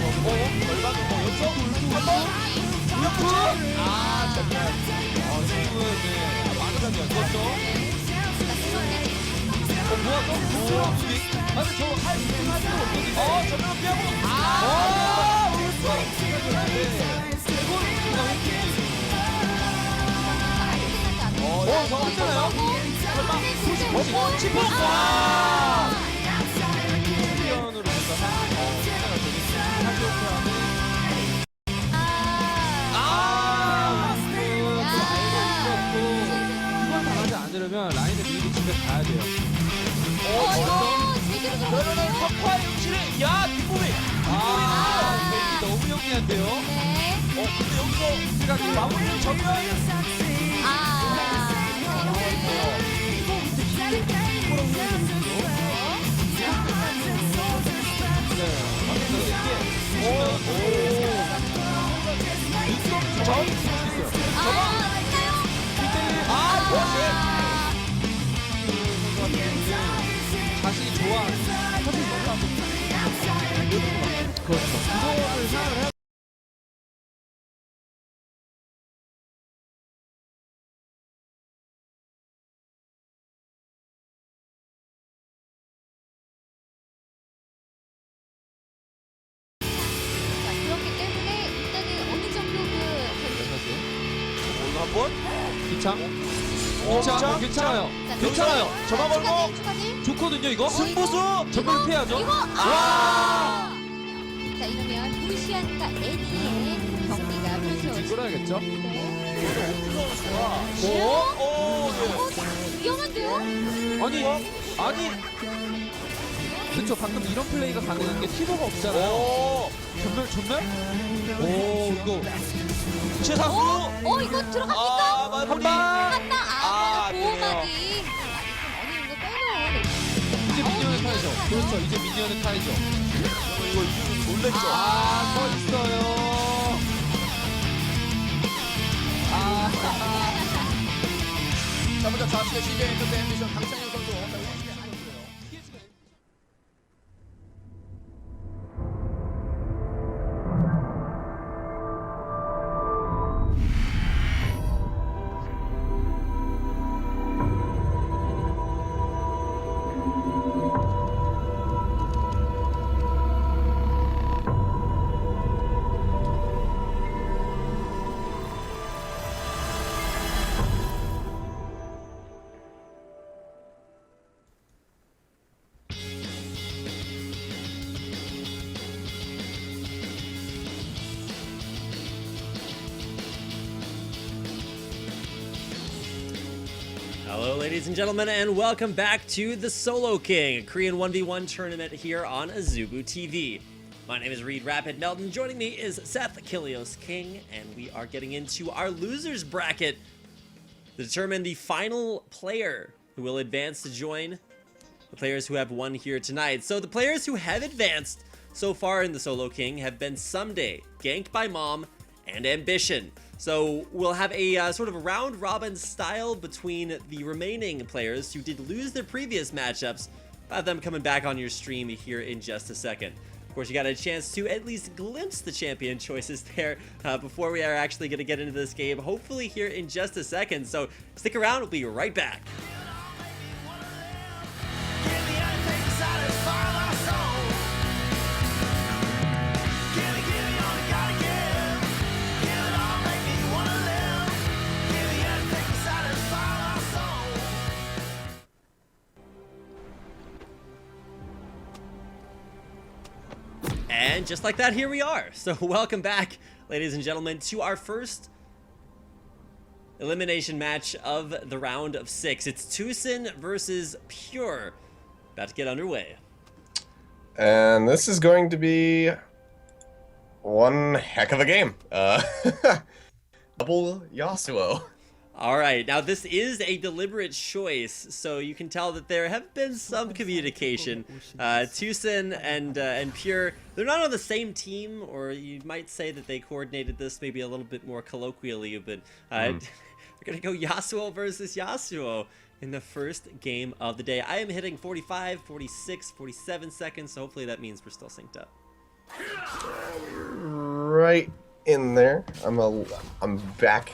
먹고 절반은 뭐 여기서 한번 우역투 정말 지금은 마그라미 였죠. 뭐야 또 부끄러운 수익. 근데 저거 할 필요 없거든요. 전면 피하고 저거 했잖아요. 설마 치포 와 챔피언으로 해서 상대가 되겠습니다. 이걸 당하지 않으려면 라인을 밀고 집에 가야 돼요. 그러면은 석화의 음치를 야 뒷몸이 이 너무 영리한데요. 근데 여기서 마무리는 전면 자신이 좋아하는 그렇죠. 그거를 생각을 해야 그렇기 때문에 일단은 어느 정도 한번 기창 괜찮아요. 괜찮아요. 저만 걸고 좋거든요 이거. 승부수 전면 피해야죠. 이거 와! 자, 이러면 루시안과 애니의 경기가 펼쳐지죠. 끌어야겠죠. 네. 오, 위험한데요? 아니 그렇죠. 방금 이런 플레이가 가능한 게 티버가 없잖아요. 전멸? 오 이거 최상수 이거 들어갑니까? 마무리 한방 보호막이 되네요. 아니 이거 빼놓은 이제 미니언의 타이죠. 그렇죠. 이제 미니언의 타이죠. 이거 이유는 놀랬죠. 서 있어요. 자, 먼저 좌측에 CJ 엔터테인먼트 강창현 선수. 자, 우측에 안녕하세요. Hello, ladies and gentlemen, and welcome back to the Solo King, a Korean 1v1 tournament here on Azubu TV. My name is Reed Rapid Melton. Joining me is Seth Kilios King, and we are getting into our losers bracket to determine the final player who will advance to join the players who have won here tonight. So the players who have advanced so far in the Solo King have been Someday, Ganked by Mom, and Ambition. So we'll have a sort of a round robin style between the remaining players who did lose their previous matchups. I'll have them coming back on your stream here in just a second. Of course, you got a chance to at least glimpse the champion choices there before we are actually going to get into this game, hopefully here in just a second. So stick around, we'll be right back. And just like that, here we are. So welcome back, ladies and gentlemen, to our first elimination match of the round of 6. It's Tucon versus Pure. About to get underway. And this is going to be one heck of a game. Double Yasuo. All right, now this is a deliberate choice, so you can tell that there have been some communication. Tucon and Pure, they're not on the same team, or you might say that they coordinated this maybe a little bit more colloquially, but they're gonna go Yasuo versus Yasuo in the first game of the day. I am hitting 45, 46, 47 seconds, so hopefully that means we're still synced up. Right in there. I'm back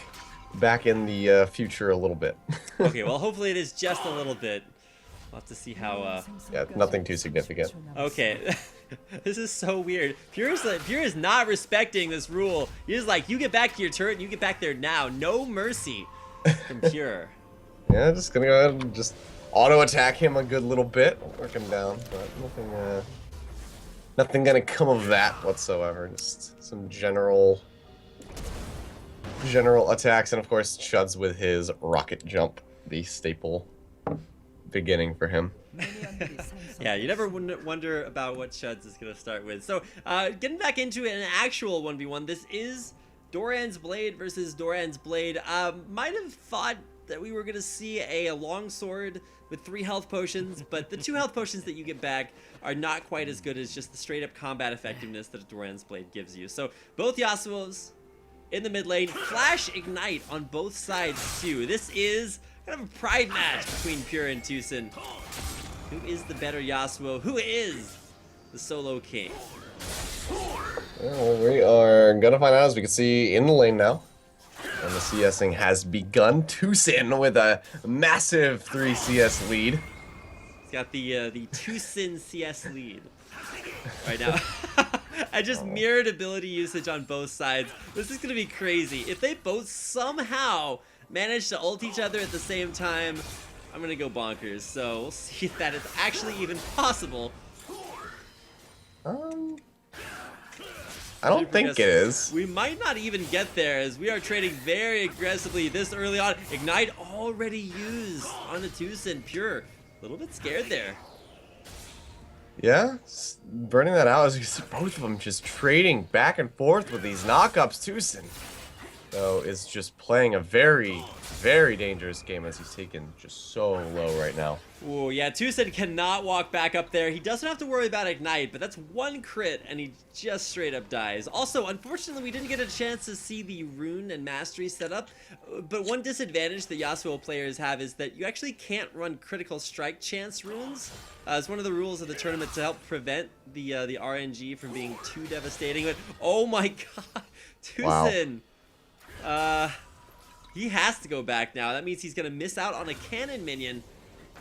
in the future a little bit. Okay, well hopefully it is just a little bit. We'll have to see how Yeah, nothing too significant. okay. This is so weird. Pure is not respecting this rule. He's like, you get back to your turret and you get back there now. No mercy from Pure. Yeah, just gonna go ahead and just auto attack him a good little bit, work him down, but nothing gonna come of that whatsoever. Just some general attacks, and of course Chuds with his rocket jump, the staple beginning for him. Yeah, you never wonder about what Chuds is gonna start with. So, getting back into an actual 1v1, this is Doran's Blade versus Doran's Blade. Might have thought that we were gonna see a long sword with 3 health potions, but the 2 health potions that you get back are not quite as good as just the straight up combat effectiveness that a Doran's Blade gives you. So both Yasuo's in the mid lane, flash ignite on both sides too. This is kind of a pride match between Pure and Tucon. Who is the better Yasuo? Who is the solo king? Well, we are gonna find out, as we can see in the lane now. And the CSing has begun. Tucon with a massive 3 CS lead. He's got the Tucon CS lead right now. I just mirrored ability usage on both sides. This is gonna be crazy. If they both somehow manage to ult each other at the same time, I'm gonna go bonkers. So we'll see if that is actually even possible. I don't think it is. We might not even get there, as we are trading very aggressively this early on. Ignite already used on the Tucon. Pure, a little bit scared there. Yeah, burning that out as you see both of them just trading back and forth with these knockups. Tucon, though, is just playing a very, very dangerous game as he's taken just so low right now. Oh yeah, Tucon cannot walk back up there. He doesn't have to worry about Ignite, but that's 1 crit and he just straight up dies. Also, unfortunately, we didn't get a chance to see the rune and mastery setup, but one disadvantage that Yasuo players have is that you actually can't run critical strike chance runes. It's one of the rules of the tournament to help prevent the RNG from being too devastating. But oh my god, Tucon! Wow. He has to go back now. That means he's gonna miss out on a cannon minion.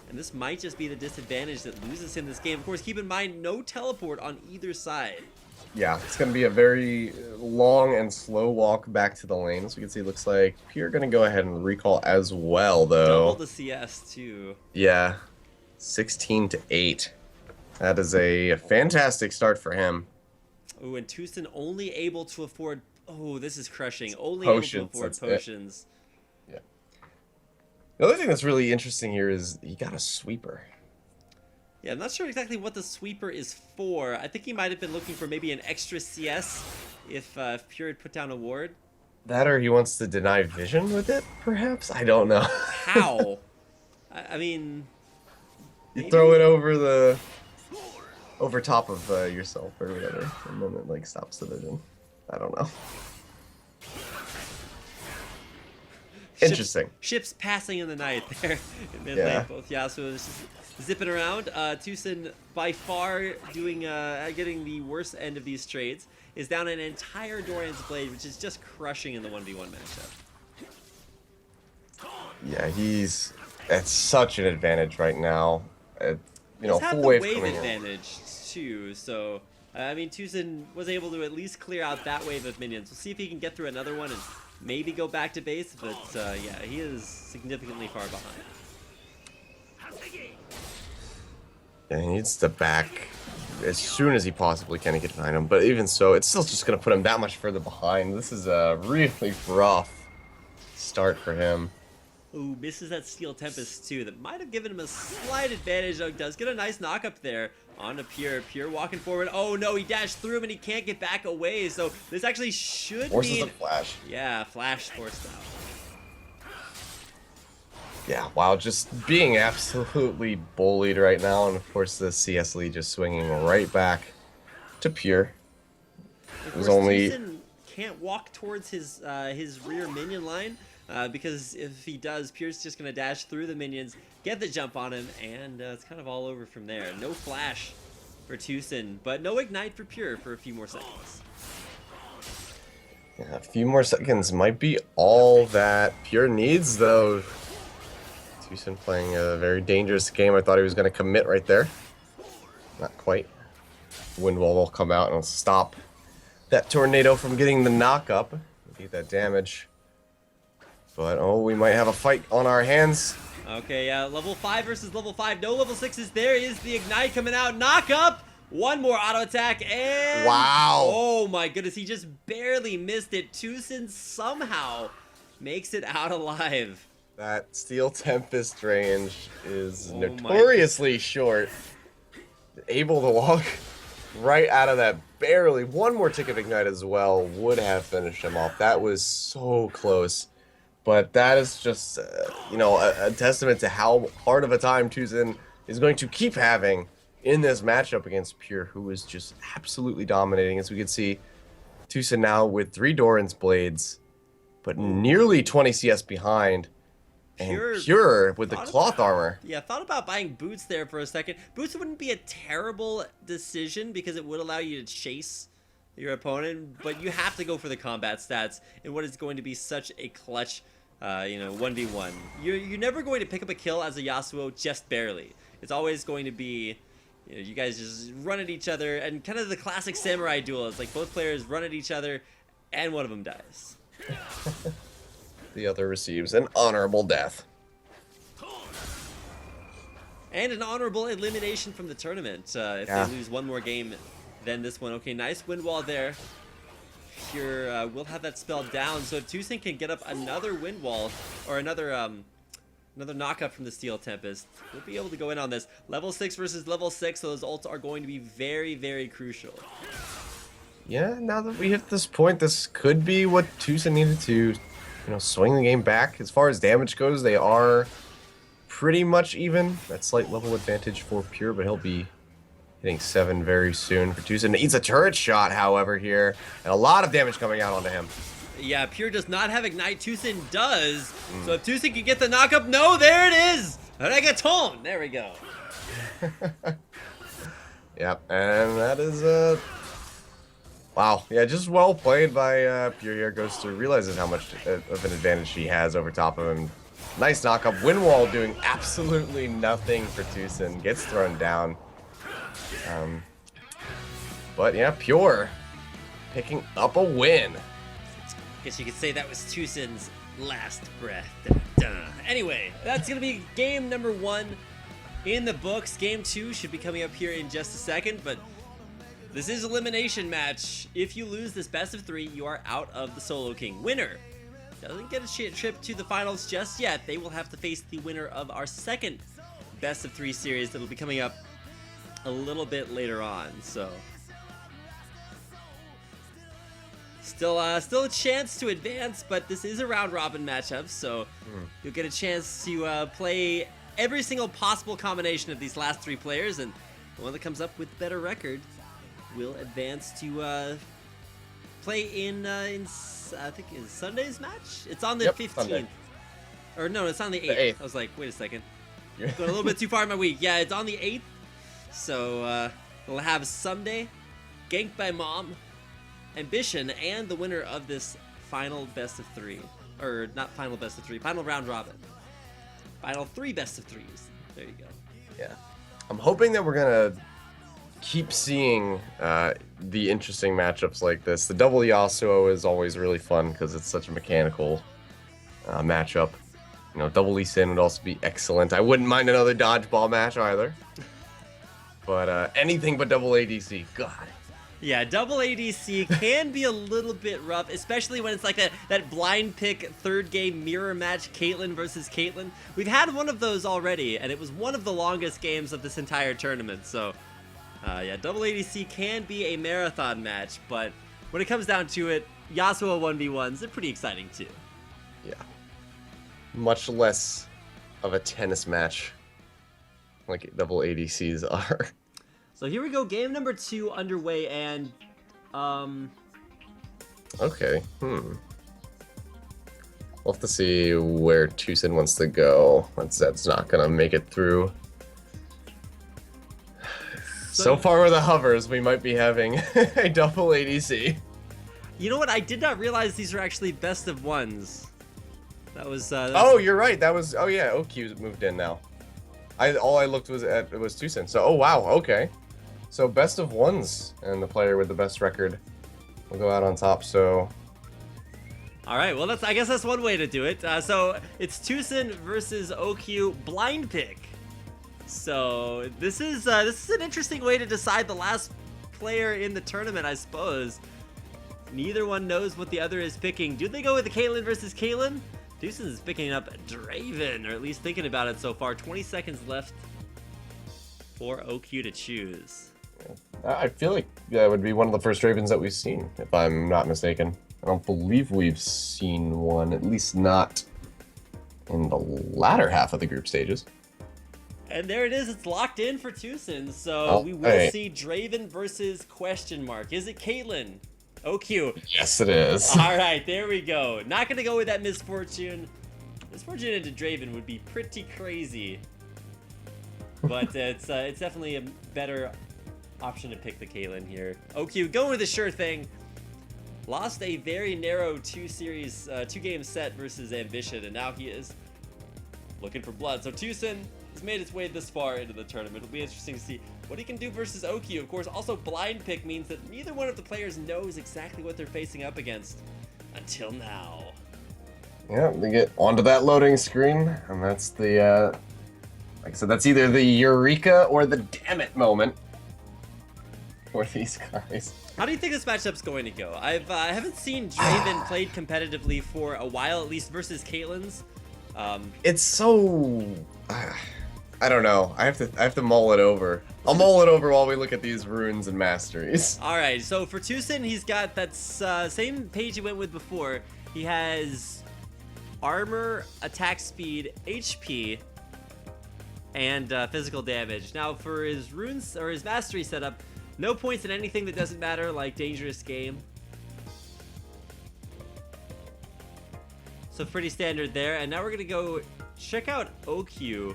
And this might just be the disadvantage that loses him this game. Of course, keep in mind, no teleport on either side. Yeah, it's going to be a very long and slow walk back to the lane. As we can see, it looks like Pure going to go ahead and recall as well, though. Double the CS, too. Yeah, 16-8. That is a fantastic start for him. Oh, and Tucon only able to afford... Oh, this is crushing. Only Potions, able to afford that's potions. Yeah. The other thing that's really interesting here is he got a sweeper. Yeah, I'm not sure exactly what the sweeper is for. I think he might have been looking for maybe an extra CS if Pure had put down a ward. That, or he wants to deny vision with it, perhaps? I don't know. How? I mean... You throw it over top of yourself or whatever, and then it like stops the vision. I don't know. Interesting. Ships passing in the night there in mid lane. Both Yasuo just zipping around. Tucon by far doing getting the worst end of these trades. Is down an entire Doran's Blade, which is just crushing in the 1v1 matchup. Yeah, he's at such an advantage right now. You know, full wave coming advantage too. So I mean, Tucon was able to at least clear out that wave of minions. We'll see if he can get through another one and maybe go back to base. But yeah, he is significantly far behind. Yeah, he needs to back as soon as he possibly can to get behind him. But even so, it's still just going to put him that much further behind. This is a really rough start for him. Ooh, misses that Steel Tempest too. That might have given him a slight advantage. Though does get a nice knock up there onto Pure. Pure walking forward. Oh no, he dashed through him and he can't get back away. So this actually should Forces mean a flash. yeah, flash forced out. Yeah, wow, just being absolutely bullied right now, and of course the CS lead just swinging right back to Pure. Of It was course, only Tucson can't walk towards his rear minion line because if he does, Pure's just gonna dash through the minions, get the jump on him, and it's kind of all over from there. No flash for Tucson, but no ignite for Pure for a few more seconds. yeah, a few more seconds might be all that Pure needs, though. Tucson playing a very dangerous game. I thought he was going to commit right there. Not quite. Wind wall will come out and it'll stop that tornado from getting the knock up. Get that damage. But oh, we might have a fight on our hands. Okay, level 5 versus level 5. No level 6s. There is the ignite coming out. Knock up. One more auto attack and Wow. Oh my goodness, he just barely missed it. Tucson somehow makes it out alive. That Steel Tempest range is Oh my notoriously short. Able to walk right out of that barely. One more tick of Ignite as well would have finished him off. That was so close. But that is just, you know, a testament to how hard of a time Tucson is going to keep having in this matchup against Pure, who is just absolutely dominating. As we can see, Tucson now with 3 Doran's Blades, but nearly 20 CS behind. And Pure with the cloth armor. Yeah, thought about buying boots there for a second. Boots wouldn't be a terrible decision because it would allow you to chase your opponent, but you have to go for the combat stats in what is going to be such a clutch, 1v1. You're never going to pick up a kill as a Yasuo just barely. It's always going to be, you guys just run at each other, and kind of the classic samurai duel. It's like both players run at each other, and one of them dies. The other receives an honorable death. And an honorable elimination from the tournament if they lose one more game than this one. Okay, nice wind wall there. Pure will have that spell down, so if Tucson can get up another wind wall or another knock up from the Steel Tempest, we'll be able to go in on this. Level 6 versus level 6, so those ults are going to be very, very crucial. Yeah, now that we hit this point, this could be what Tucson needed to, swing the game back. As far as damage goes, they are pretty much even. That slight level advantage for Pure, but he'll be hitting 7 very soon for Tucson. Needs a turret shot, however, here, and a lot of damage coming out onto him. Yeah, Pure does not have Ignite. Tucson does. So if Tucson can get the knockup, no, there it is. Reggaeton. There we go. Yep, and that is wow. Yeah, just well played by Pure here. Goes to realizes how much of an advantage he has over top of him. Nice knockup. Wind wall doing absolutely nothing for Tucson. Gets thrown down. But yeah, Pure picking up a win. Guess you could say that was Tucson's last breath. Duh. Anyway, that's going to be game number 1 in the books. Game 2 should be coming up here in just a second, but this is elimination match. If you lose this best of 3, you are out of the Solo King. Winner doesn't get a trip to the finals just yet. They will have to face the winner of our second best of 3 series that'll be coming up a little bit later on. So still a chance to advance, but this is a round robin matchup, so you'll get a chance to play every single possible combination of these last 3 players, and the one that comes up with the better record will advance to play in I think is Sunday's match. It's on the 15th. Sunday. Or no, it's on the 8th. 8th. I was like, wait a second, going a little bit too far in my week. Yeah, it's on the 8th. So we'll have Sunday, Ganked by Mom, Ambition, and the winner of this final best of 3, or not final best of 3, final round robin, final 3 best of 3s. There you go. Yeah, I'm hoping that we're gonna keep seeing the interesting matchups like this. The double Yasuo is always really fun because it's such a mechanical matchup. Double Lee Sin would also be excellent. I wouldn't mind another dodgeball match either. But anything but double ADC, God. Yeah, double ADC can be a little bit rough, especially when it's like that blind pick third game mirror match, Caitlyn versus Caitlyn. We've had one of those already, and it was one of the longest games of this entire tournament. So, yeah, double ADC can be a marathon match, but when it comes down to it, Yasuo 1v1s, they're pretty exciting too. Yeah. Much less of a tennis match like double ADCs are. So here we go, game number 2 underway, and Okay, We'll have to see where Tucson wants to go. That's not gonna make it through. So far with the hovers, we might be having a double ADC. You know what? I did not realize these are actually best of ones. That was. Oh, you're right. That was. Oh yeah, OQ's moved in now. All I looked was Tucson. So oh wow, okay. So best of ones, and the player with the best record will go out on top. So. All right. Well, I guess that's one way to do it. So it's Tucson versus OQ blind pick. So this is an interesting way to decide the last player in the tournament, I suppose. Neither one knows what the other is picking. Do they go with the Caitlyn versus Caitlyn? Tucson is picking up Draven, or at least thinking about it so far. 20 seconds left for OQ to choose. I feel like that would be one of the first Ravens that we've seen, if I'm not mistaken. I don't believe we've seen one, at least not in the latter half of the group stages. And there it is, it's locked in for Tucson. So we will see Draven versus question mark. Is it Caitlyn? OQ. Yes, it is. All right, there we go. Not going to go with that Misfortune. Misfortune into Draven would be pretty crazy. But it's definitely a better option to pick the Caitlyn here. OQ going with the sure thing. Lost a very narrow two-game set versus Ambition, and now he is looking for blood. So Tucson has made its way this far into the tournament. It'll be interesting to see what he can do versus OQ. Of course, also blind pick means that neither one of the players knows exactly what they're facing up against until now. Yeah, they get onto that loading screen, and that's the, like I said, that's either the Eureka or the damn it moment for these guys. How do you think this matchup's going to go? I haven't seen Draven played competitively for a while, at least versus Caitlyn's. It's so... I don't know. I have to mull it over. I'll mull it over while we look at these runes and masteries. All right, so for Tucson, he's got that same page he went with before. He has armor, attack speed, HP, and physical damage. Now for his runes or his mastery setup, no points in anything that doesn't matter, like Dangerous Game. So pretty standard there. And now we're gonna go check out OQ.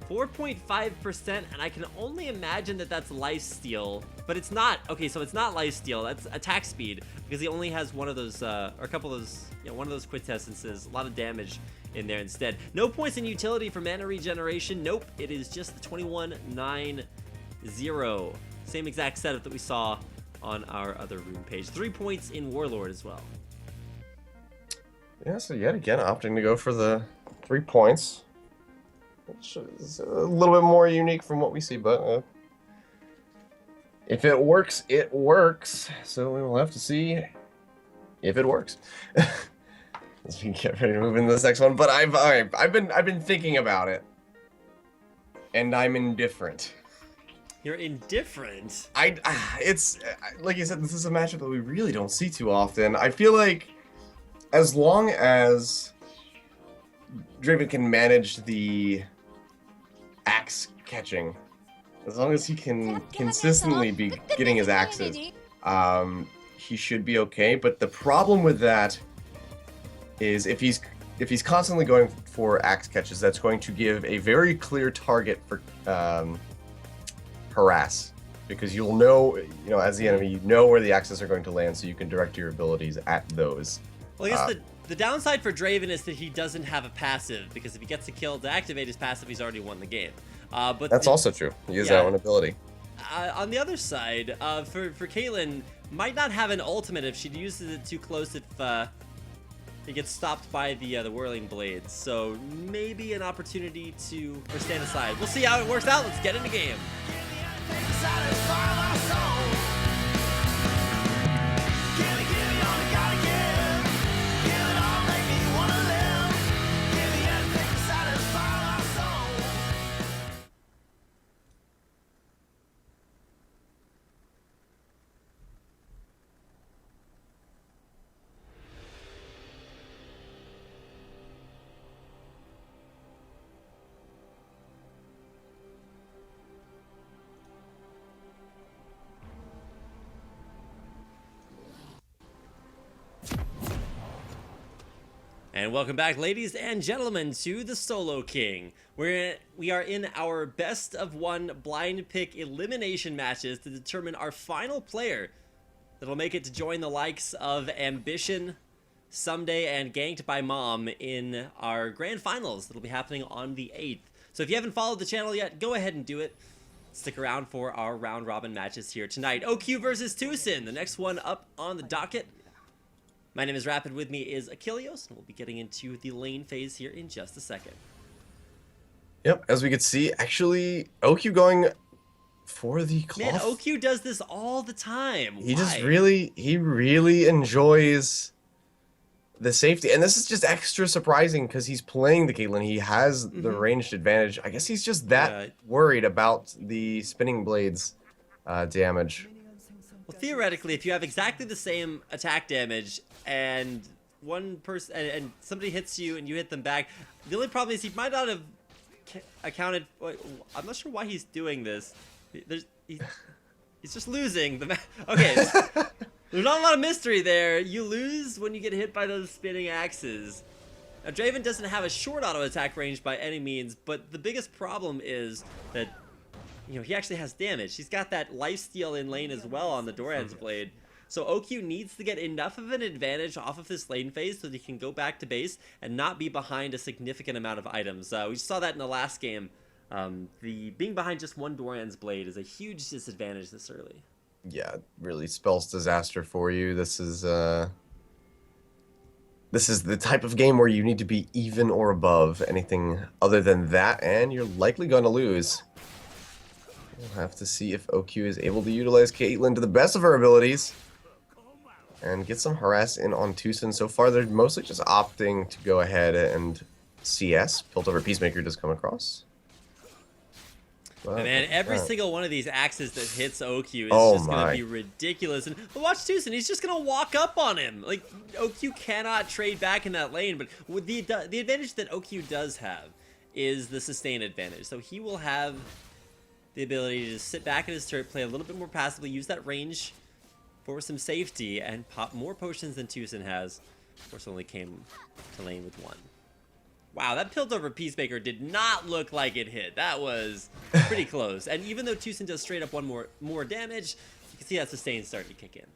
4.5%, and I can only imagine that that's lifesteal, but it's not. Okay, so it's not lifesteal. That's attack speed because he only has one of those, or a couple of those, one of those quintessences. A lot of damage in there instead. No points in utility for mana regeneration. Nope, it is just the 2190. Same exact setup that we saw on our other rune page. 3 points in Warlord as well. Yeah, so yet again, opting to go for the 3 points. Which is a little bit more unique from what we see, but if it works, it works. So we will have to see if it works. As we get ready to move into this next one, but I've been thinking about it, and I'm indifferent. You're indifferent. It's like you said, this is a matchup that we really don't see too often. I feel like as long as Draven can manage the axe catching, as long as he can consistently be getting his axes, he should be okay. But the problem with that is if he's constantly going for axe catches, that's going to give a very clear target for harass, because you'll know, as the enemy, you know where the axes are going to land, so you can direct your abilities at those. Well, I guess the downside for Draven is that he doesn't have a passive, because if he gets a kill to activate his passive, he's already won the game. But that's also true. He has that one ability. On the other side, for Caitlyn, might not have an ultimate if she uses it too close if he gets stopped by the whirling blades. So maybe an opportunity for stand aside. We'll see how it works out. Let's get in the game. And welcome back, ladies and gentlemen, to the Solo King, where we are in our best of one blind pick elimination matches to determine our final player that'll make it to join the likes of Ambition, Someday, and Ganked by Mom in our grand finals that'll be happening on the 8th. So if you haven't followed the channel yet, go ahead and do it. Stick around for our round robin matches here tonight. OQ versus Tucon, the next one up on the docket. My name is Rapid, with me is Achilleos, and we'll be getting into the lane phase here in just a second. Yep, as we could see, actually, OQ going for the cloth. Man, OQ does this all the time. He Why? just really enjoys the safety. And this is just extra surprising because he's playing the Caitlyn. He has the ranged advantage. I guess he's just that worried about the spinning blades damage. Well, theoretically, if you have exactly the same attack damage and one person and somebody hits you and you hit them back, the only problem is he might not have accounted. I'm not sure why he's doing this. He's just losing the okay. There's not a lot of mystery there. You lose when you get hit by those spinning axes. Now, Draven doesn't have a short auto attack range by any means, but the biggest problem is that, you know, he actually has damage. He's got that lifesteal in lane as well on the Doran's blade. So OQ needs to get enough of an advantage off of this lane phase so that he can go back to base and not be behind a significant amount of items. We saw that in the last game. The being behind just one Doran's blade is a huge disadvantage this early. Yeah, it really spells disaster for you. This is the type of game where you need to be even or above. Anything other than that, and you're likely going to lose. We'll have to see if OQ is able to utilize Caitlyn to the best of her abilities and get some harass in on Tucson. So far, they're mostly just opting to go ahead and CS. Piltover Peacemaker does come across. But man, every single one of these axes that hits OQ is just going to be ridiculous. And but watch Tucson, he's just going to walk up on him. Like, OQ cannot trade back in that lane, but with the advantage that OQ does have is the sustain advantage. So he will have the ability to just sit back in his turret, play a little bit more passively, use that range for some safety, and pop more potions than Tucson has. Of course, only came to lane with one. Wow, that Piltover Peacemaker did not look like it hit. That was pretty close. And even though Tucson does straight up one more damage, you can see that sustain starting to kick in.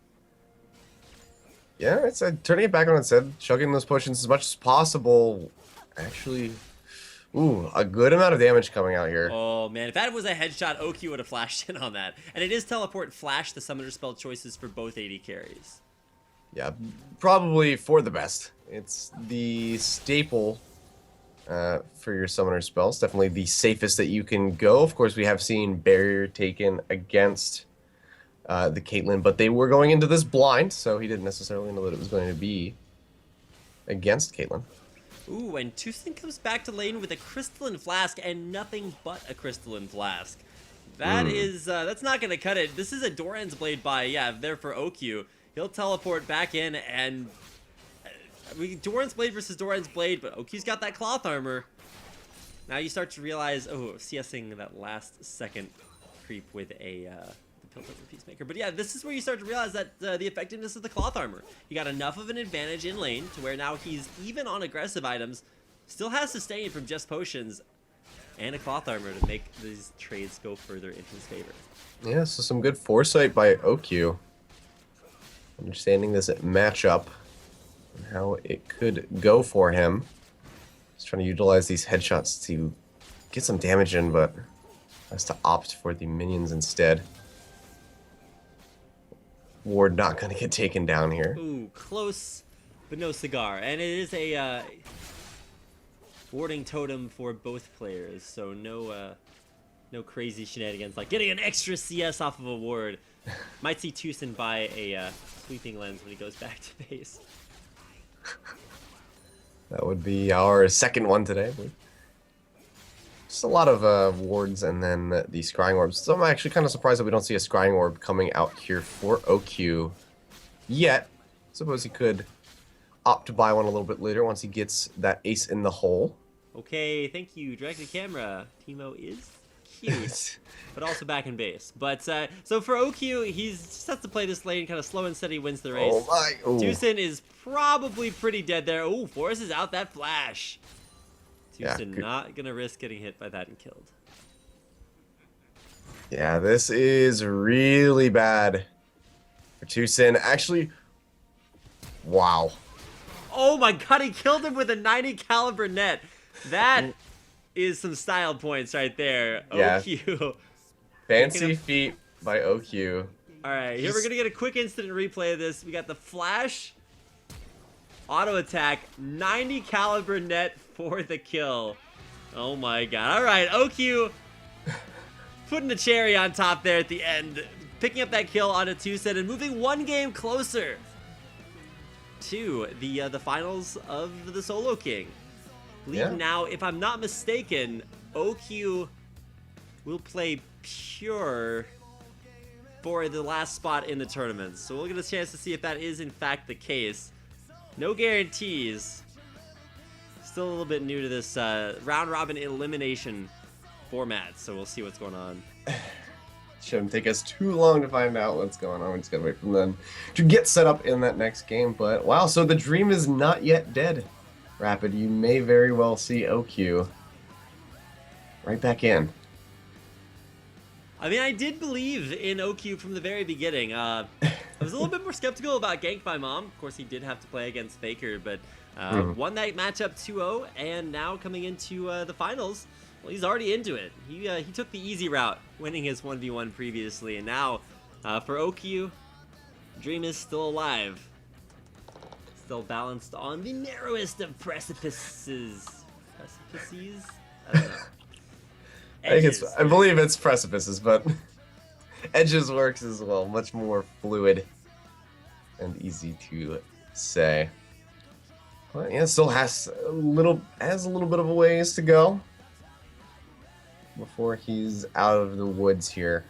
Yeah, it's turning it back on its head, chugging those potions as much as possible. Actually, ooh, a good amount of damage coming out here. Oh man, if that was a headshot, OQ would have flashed in on that. And it is teleport flash the summoner spell choices for both AD carries. Yeah, probably for the best. It's the staple for your summoner spells. Definitely the safest that you can go. Of course, we have seen barrier taken against the Caitlyn, but they were going into this blind, so he didn't necessarily know that it was going to be against Caitlyn. Ooh, and Tucson comes back to lane with a crystalline flask and nothing but a crystalline flask. That is, that's not going to cut it. This is a Doran's blade by, there for OQ. He'll teleport back in and Doran's blade versus Doran's blade, but OQ's got that cloth armor. Now you start to realize, CSing that last second creep with a Piltover Peacemaker. But yeah, this is where you start to realize that the effectiveness of the cloth armor. You got enough of an advantage in lane to where now he's even on aggressive items, still has sustain from just potions, and a cloth armor to make these trades go further in his favor. Yeah, so some good foresight by OQ. Understanding this matchup and how it could go for him. He's trying to utilize these headshots to get some damage in, but has to opt for the minions instead. Ward not going to get taken down here. Ooh, close, but no cigar. And it is a warding totem for both players, so no crazy shenanigans like getting an extra CS off of a ward. Might see Tucson buy a sweeping lens when he goes back to base. That would be our second one today. Just a lot of wards and then the scrying orbs. So I'm actually kind of surprised that we don't see a scrying orb coming out here for OQ yet. Suppose he could opt to buy one a little bit later once he gets that ace in the hole. Okay, thank you. Direct to camera. Teemo is cute, but also back in base. But so for OQ, he's just has to play this lane kind of slow and steady, wins the race. Oh my! Ooh. Tucson is probably pretty dead there. Ooh, forces out that flash. Tucson not gonna risk getting hit by that and killed. Yeah, this is really bad for Tucson. Actually, wow. Oh my god, he killed him with a 90 caliber net. That is some style points right there. Yeah. OQ. Fancy feat by OQ. Alright, here we're gonna get a quick instant replay of this. We got the flash, auto attack, 90 caliber net for the kill. Oh my god. Alright, OQ putting the cherry on top there at the end. Picking up that kill on a 2-set and moving one game closer to the finals of the Solo King. Believe now, if I'm not mistaken, OQ will play Pure for the last spot in the tournament. So we'll get a chance to see if that is in fact the case. No guarantees. Still a little bit new to this round robin elimination format, so we'll see what's going on. Shouldn't take us too long to find out what's going on. We just gotta wait for them to get set up in that next game. But wow, so the dream is not yet dead. Rapid, you may very well see OQ right back in. I mean, I did believe in OQ from the very beginning. I was a little bit more skeptical about Ganked by Mom. Of course, he did have to play against Faker, but won that matchup 2-0, and now coming into the finals, well, he's already into it. He took the easy route, winning his 1v1 previously, and now for OQ, dream is still alive. Still balanced on the narrowest of precipices. Precipices? I don't know. I believe it's precipices, but edges works as well. Much more fluid and easy to say. But yeah, still has a little bit of a ways to go before he's out of the woods here.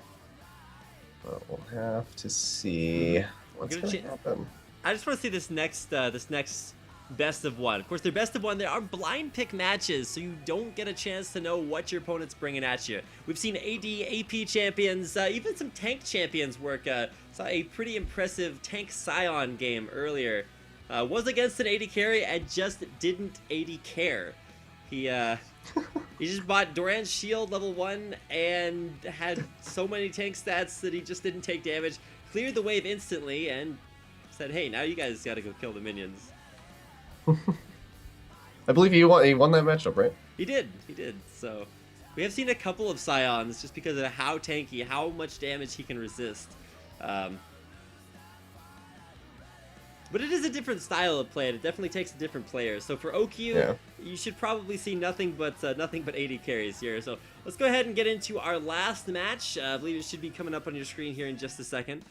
But we'll have to see what's going to happen. I just want to see this next best of one. Of course, they're best of one. There are blind pick matches, so you don't get a chance to know what your opponent's bringing at you. We've seen AD, AP champions, even some tank champions work. Saw a pretty impressive tank Scion game earlier. Was against an AD carry and just didn't AD care. He just bought Doran's shield level 1 and had so many tank stats that he just didn't take damage. Cleared the wave instantly and said, hey, now you guys gotta go kill the minions. I believe he won that matchup, right? He did. So we have seen a couple of Scions just because of how tanky, how much damage he can resist. But it is a different style of play. It definitely takes a different player. So for OQ, you should probably see nothing but AD carries here. So let's go ahead and get into our last match. I believe it should be coming up on your screen here in just a second.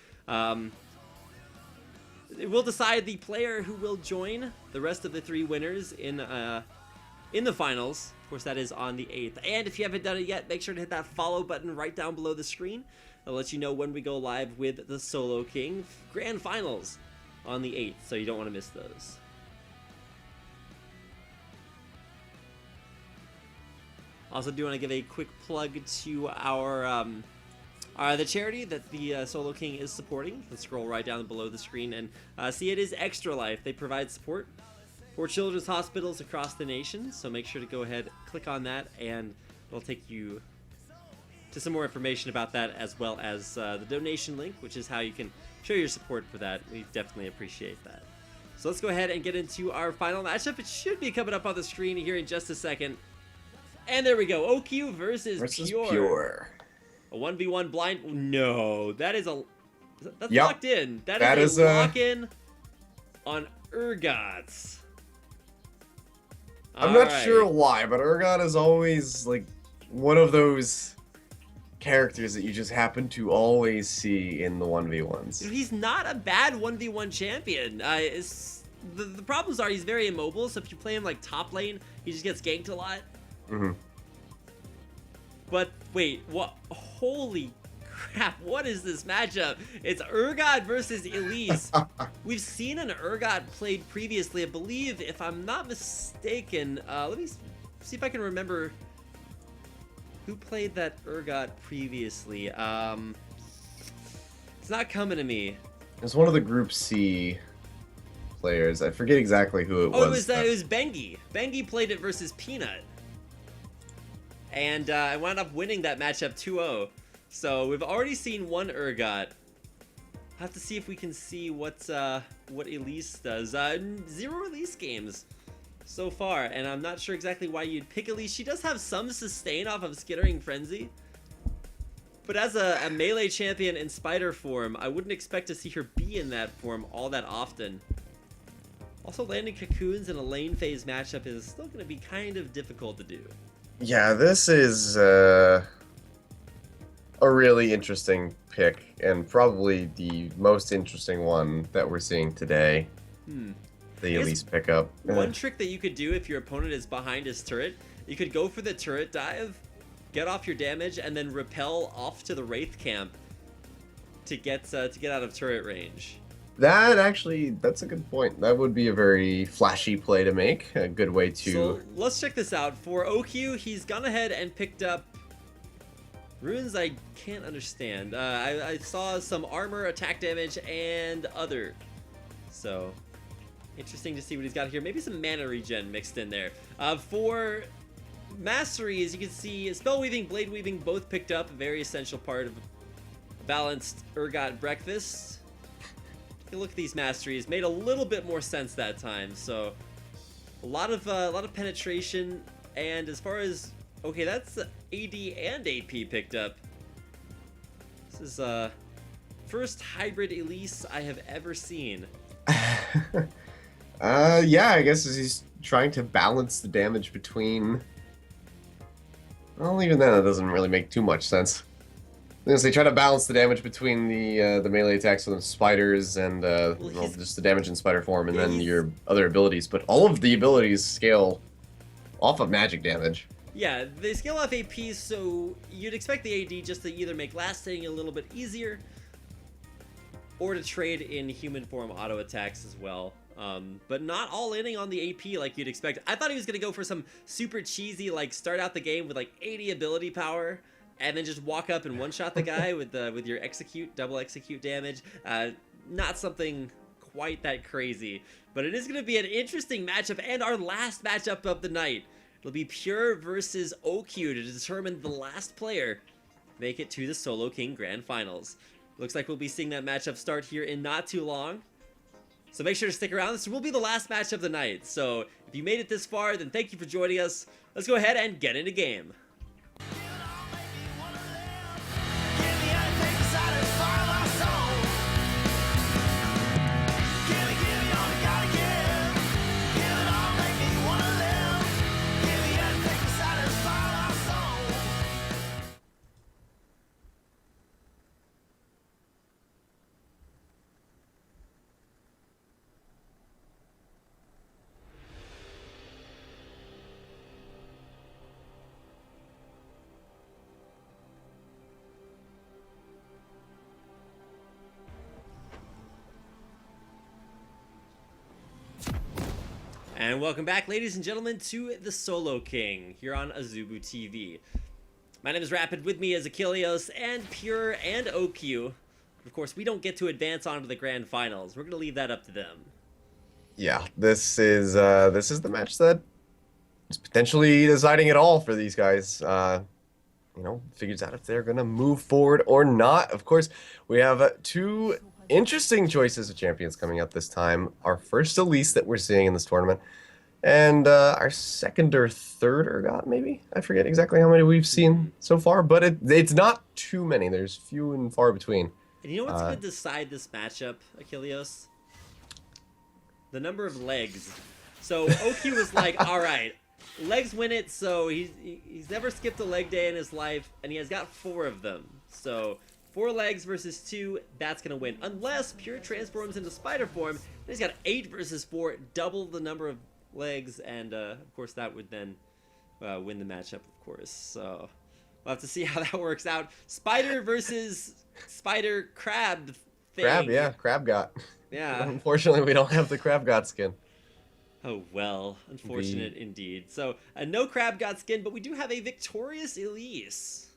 It will decide the player who will join the rest of the 3 winners in the finals. Of course, that is on the 8th. And if you haven't done it yet, make sure to hit that follow button right down below the screen. I'll let you know when we go live with the Solo King Grand Finals on the 8th, so you don't want to miss those. Also do want to give a quick plug to our the charity that the Solo King is supporting. You can scroll right down below the screen and see it is Extra Life. They provide support for children's hospitals across the nation, so make sure to go ahead, click on that, and it'll take you to some more information about that, as well as the donation link, which is how you can show your support for that. We definitely appreciate that. So let's go ahead and get into our final matchup. It should be coming up on the screen here in just a second. And there we go. OQ versus Pure. A 1v1 blind. No, that's locked in. That is a lock-in on Urgots. I'm not sure why, but Urgot is always like one of those characters that you just happen to always see in the 1v1s. He's not a bad 1v1 champion. The problems are he's very immobile, so if you play him like top lane, he just gets ganked a lot. Mm-hmm. But wait, what? Holy crap, what is this matchup? It's Urgot versus Elise. We've seen an Urgot played previously, I believe, if I'm not mistaken. Let me see if I can remember Who played that Urgot previously? It's not coming to me. It was one of the Group C players. I forget exactly who it Oh, was. it was Bengi. Bengi played it versus Peanut. And I wound up winning that matchup 2-0. So we've already seen one Urgot. Have to see if we can see what Elise does. 0 Elise games so far, and I'm not sure exactly why you'd pick Elise. She does have some sustain off of Skittering Frenzy, but as a melee champion in Spider form, I wouldn't expect to see her be in that form all that often. Also, landing cocoons in a lane phase matchup is still going to be kind of difficult to do. Yeah, this is a really interesting pick, and probably the most interesting one that we're seeing today. The Elise pickup. One trick that you could do if your opponent is behind his turret, you could go for the turret dive, get off your damage, and then repel off to the Wraith camp to get out of turret range. That's a good point. That would be a very flashy play to make. A good way to... So let's check this out. For OQ, he's gone ahead and picked up runes I can't understand. I saw some armor, attack damage, and other. So, interesting to see what he's got here. Maybe some mana regen mixed in there. For mastery, as you can see, spell weaving, blade weaving, both picked up. A very essential part of a balanced Urgot breakfast. Take a look at these masteries. Made a little bit more sense that time. So, a lot of penetration. And as far as okay, that's AD and AP picked up. This is first hybrid Elise I have ever seen. Yeah, I guess he's trying to balance the damage between... Well, even then, it doesn't really make too much sense. Because they try to balance the damage between the melee attacks with the spiders and just the damage in spider form, and then your other abilities. But all of the abilities scale off of magic damage. Yeah, they scale off AP, so you'd expect the AD just to either make lasting a little bit easier, or to trade in human form auto attacks as well. But not all inning on the AP like you'd expect. I thought he was going to go for some super cheesy, like start out the game with like 80 ability power, and then just walk up and one-shot the guy with your execute, double execute damage. Not something quite that crazy, but it is going to be an interesting matchup, and our last matchup of the night. It'll be Pure versus OQ to determine the last player make it to the Solo King Grand Finals. Looks like we'll be seeing that matchup start here in not too long. So make sure to stick around. This will be the last match of the night. So if you made it this far, then thank you for joining us. Let's go ahead and get into game. And welcome back, ladies and gentlemen, to the Solo King here on Azubu TV. My name is Rapid. With me is Achilleos and Pure and OQ. Of course, we don't get to advance on to the grand finals. We're going to leave that up to them. Yeah, this is the match that is potentially deciding it all for these guys. You know, figures out if they're going to move forward or not. Of course, we have two interesting choices of champions coming up this time. Our first Elise that we're seeing in this tournament, and our second or third Urgot, maybe? I forget exactly how many we've seen so far, but it's not too many. There's few and far between. And you know what's going to decide this matchup, Achilleos? The number of legs. So OQ was like, all right, legs win it, so he's never skipped a leg day in his life, and he has got 4 of them. So 4 legs versus 2, that's going to win. Unless Pure transforms into spider form, then he's got 8 versus 4, double the number of legs, and of course that would then win the matchup, of course. So we'll have to see how that works out. Spider versus spider crab thing. Crab, yeah, crab got. Yeah. Unfortunately, we don't have the crab got skin. Oh well, unfortunate indeed. So no crab got skinned, but we do have a victorious Elise.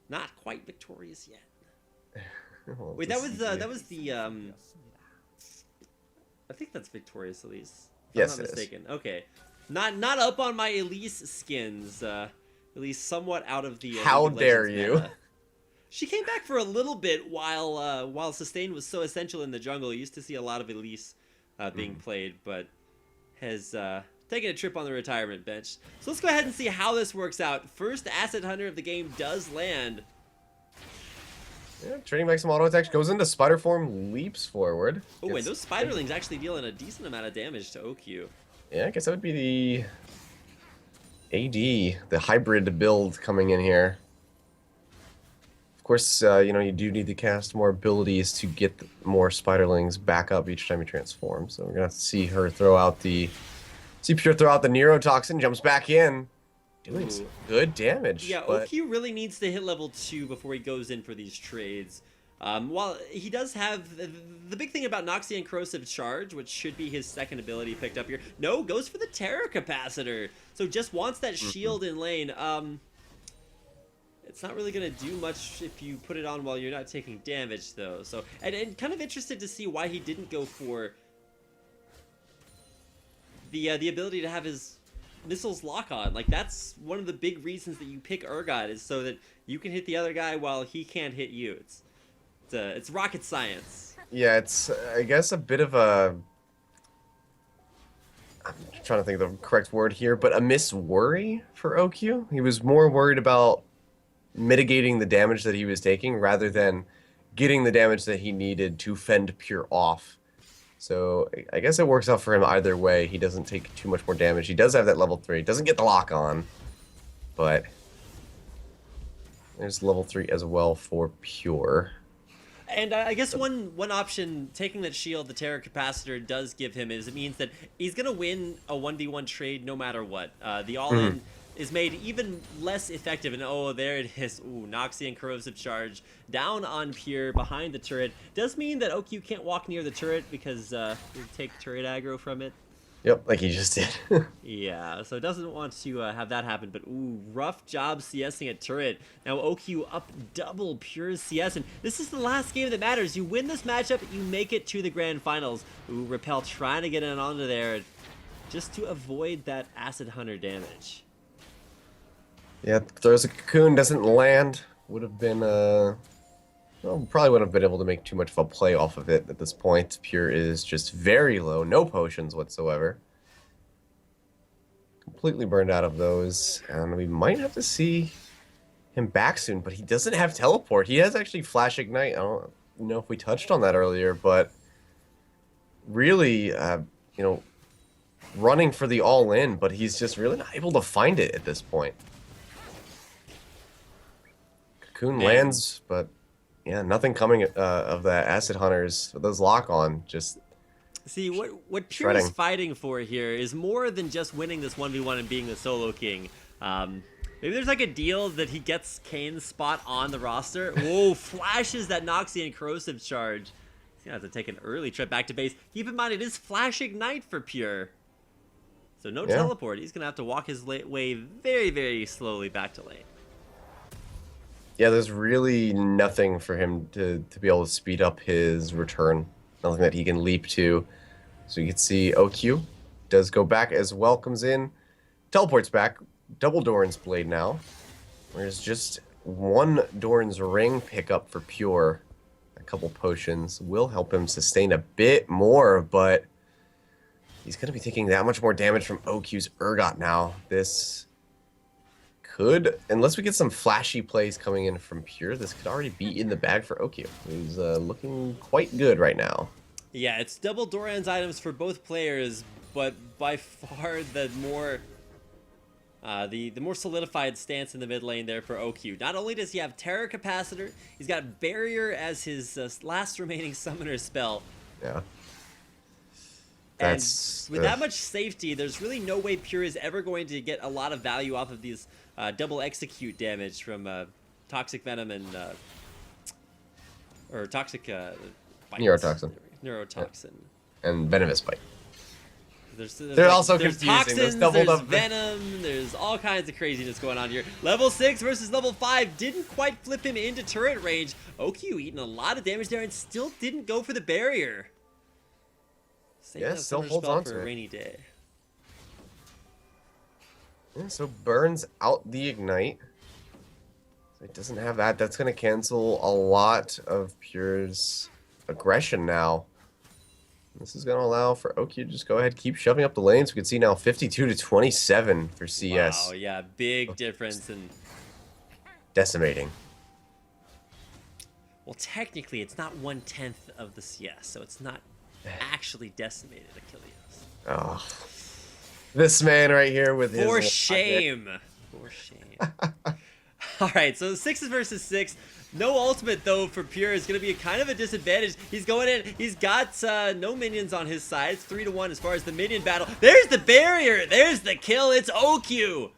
Not quite victorious yet. Well, Wait, that was the I think that's victorious Elise. If Yes, I'm not it is. mistaken. Okay, not up on my Elise skins. Elise somewhat out of the. How League of dare Legends you. meta. She came back for a little bit while Sustain was so essential in the jungle. You used to see a lot of Elise being played, but has taken a trip on the retirement bench. So let's go ahead and see how this works out. First Asset Hunter of the game does land. Yeah, trading back some auto attacks, goes into spider form, leaps forward. Oh, and Gets- those spiderlings actually dealing a decent amount of damage to OQ. Yeah, I guess that would be the AD, the hybrid build coming in here. Of course, you know, you do need to cast more abilities to get more spiderlings back up each time you transform. So we're gonna have to see her throw out the, Pure throw out the neurotoxin, jumps back in, doing some good damage. Yeah, but OQ really needs to hit level 2 before he goes in for these trades. While he does have the big thing about Noxie and Corrosive Charge, which should be his second ability picked up here. No, goes for the Terror Capacitor. So just wants that shield in lane. It's not really going to do much if you put it on while you're not taking damage, though. So, and kind of interested to see why he didn't go for the ability to have his missiles lock on. Like, that's one of the big reasons that you pick Urgot, is so that you can hit the other guy while he can't hit you. It's rocket science. yeah, it's, I guess, a bit of a, I'm trying to think of the correct word here, but a misworry for OQ. He was more worried about mitigating the damage that he was taking rather than getting the damage that he needed to fend Pure off. So I guess it works out for him either way. He doesn't take too much more damage. He does have that level 3. Doesn't get the lock on, but there's level 3 as well for Pure. And I guess one option, taking that shield, the Terror Capacitor, does give him is it means that he's going to win a 1v1 trade no matter what. The all-in is made even less effective, and oh, there it is. Ooh, Noxie and Corrosive Charge down on Pure behind the turret. Does mean that OQ can't walk near the turret because you take turret aggro from it. Yep, like he just did. Yeah, so doesn't want to have that happen, but ooh, rough job CSing at turret. Now OQ up double Pure CS, and this is the last game that matters. You win this matchup, you make it to the grand finals. Ooh, Repel trying to get in onto there just to avoid that Acid Hunter damage. Yeah, throws a cocoon, doesn't land. Would have been, well, probably wouldn't have been able to make too much of a play off of it at this point. Pure is just very low, no potions whatsoever. Completely burned out of those, and we might have to see him back soon, but he doesn't have teleport. He has actually Flash Ignite. I don't know if we touched on that earlier, but really, you know, running for the all-in, but he's just really not able to find it at this point. Cocoon lands, but yeah, nothing coming of that Acid Hunters. Those lock on, just see what Pure shredding. is fighting for here is more than just winning this 1v1 and being the solo king. Maybe there's like a deal that he gets Kane's spot on the roster. Whoa, flashes that Noxie and Corrosive Charge. He's gonna have to take an early trip back to base. Keep in mind it is Flash Ignite for Pure, so no teleport. He's gonna have to walk his way very, very slowly back to lane. Yeah, there's really nothing for him to be able to speed up his return. Nothing that he can leap to. So you can see OQ does go back as well, comes in, teleports back, double Doran's Blade now. There's just one Doran's Ring pickup for Pure. A couple potions will help him sustain a bit more, but he's going to be taking that much more damage from OQ's Urgot now. This could, unless we get some flashy plays coming in from Pure, this could already be in the bag for OQ. He's looking quite good right now. Yeah, it's double Doran's items for both players, but by far the more solidified stance in the mid lane there for OQ. Not only does he have Terror Capacitor, he's got Barrier as his last remaining summoner spell. Yeah. And That's, with that much safety, there's really no way Pure is ever going to get a lot of value off of these double execute damage from Toxic Venom and or Toxic bites. Neurotoxin. Neurotoxin. And Venomous Bite. They're also there's confusing. There's toxins, doubled there's up- venom, there's all kinds of craziness going on here. Level 6 versus level 5 didn't quite flip him into turret range. OQ eating a lot of damage there and still didn't go for the barrier. Saving Yeah, that still summer holds spell on for to a it. rainy day. Yeah, so burns out the ignite. So it doesn't have that. That's going to cancel a lot of Pure's aggression now. This is going to allow for OQ to just go ahead, keep shoving up the lanes. We can see now 52 to 27 for CS. Wow, yeah, big difference. And Decimating. well, technically, it's not 1/10 of the CS, so it's not actually decimated Achilles. Oh, this man right here with his... For shame. For shame. All right, so 6 versus 6. No ultimate, though, for Pure is going to be kind of a disadvantage. He's going in. He's got no minions on his side. It's 3-1 as far as the minion battle. There's the barrier. There's the kill. It's OQ.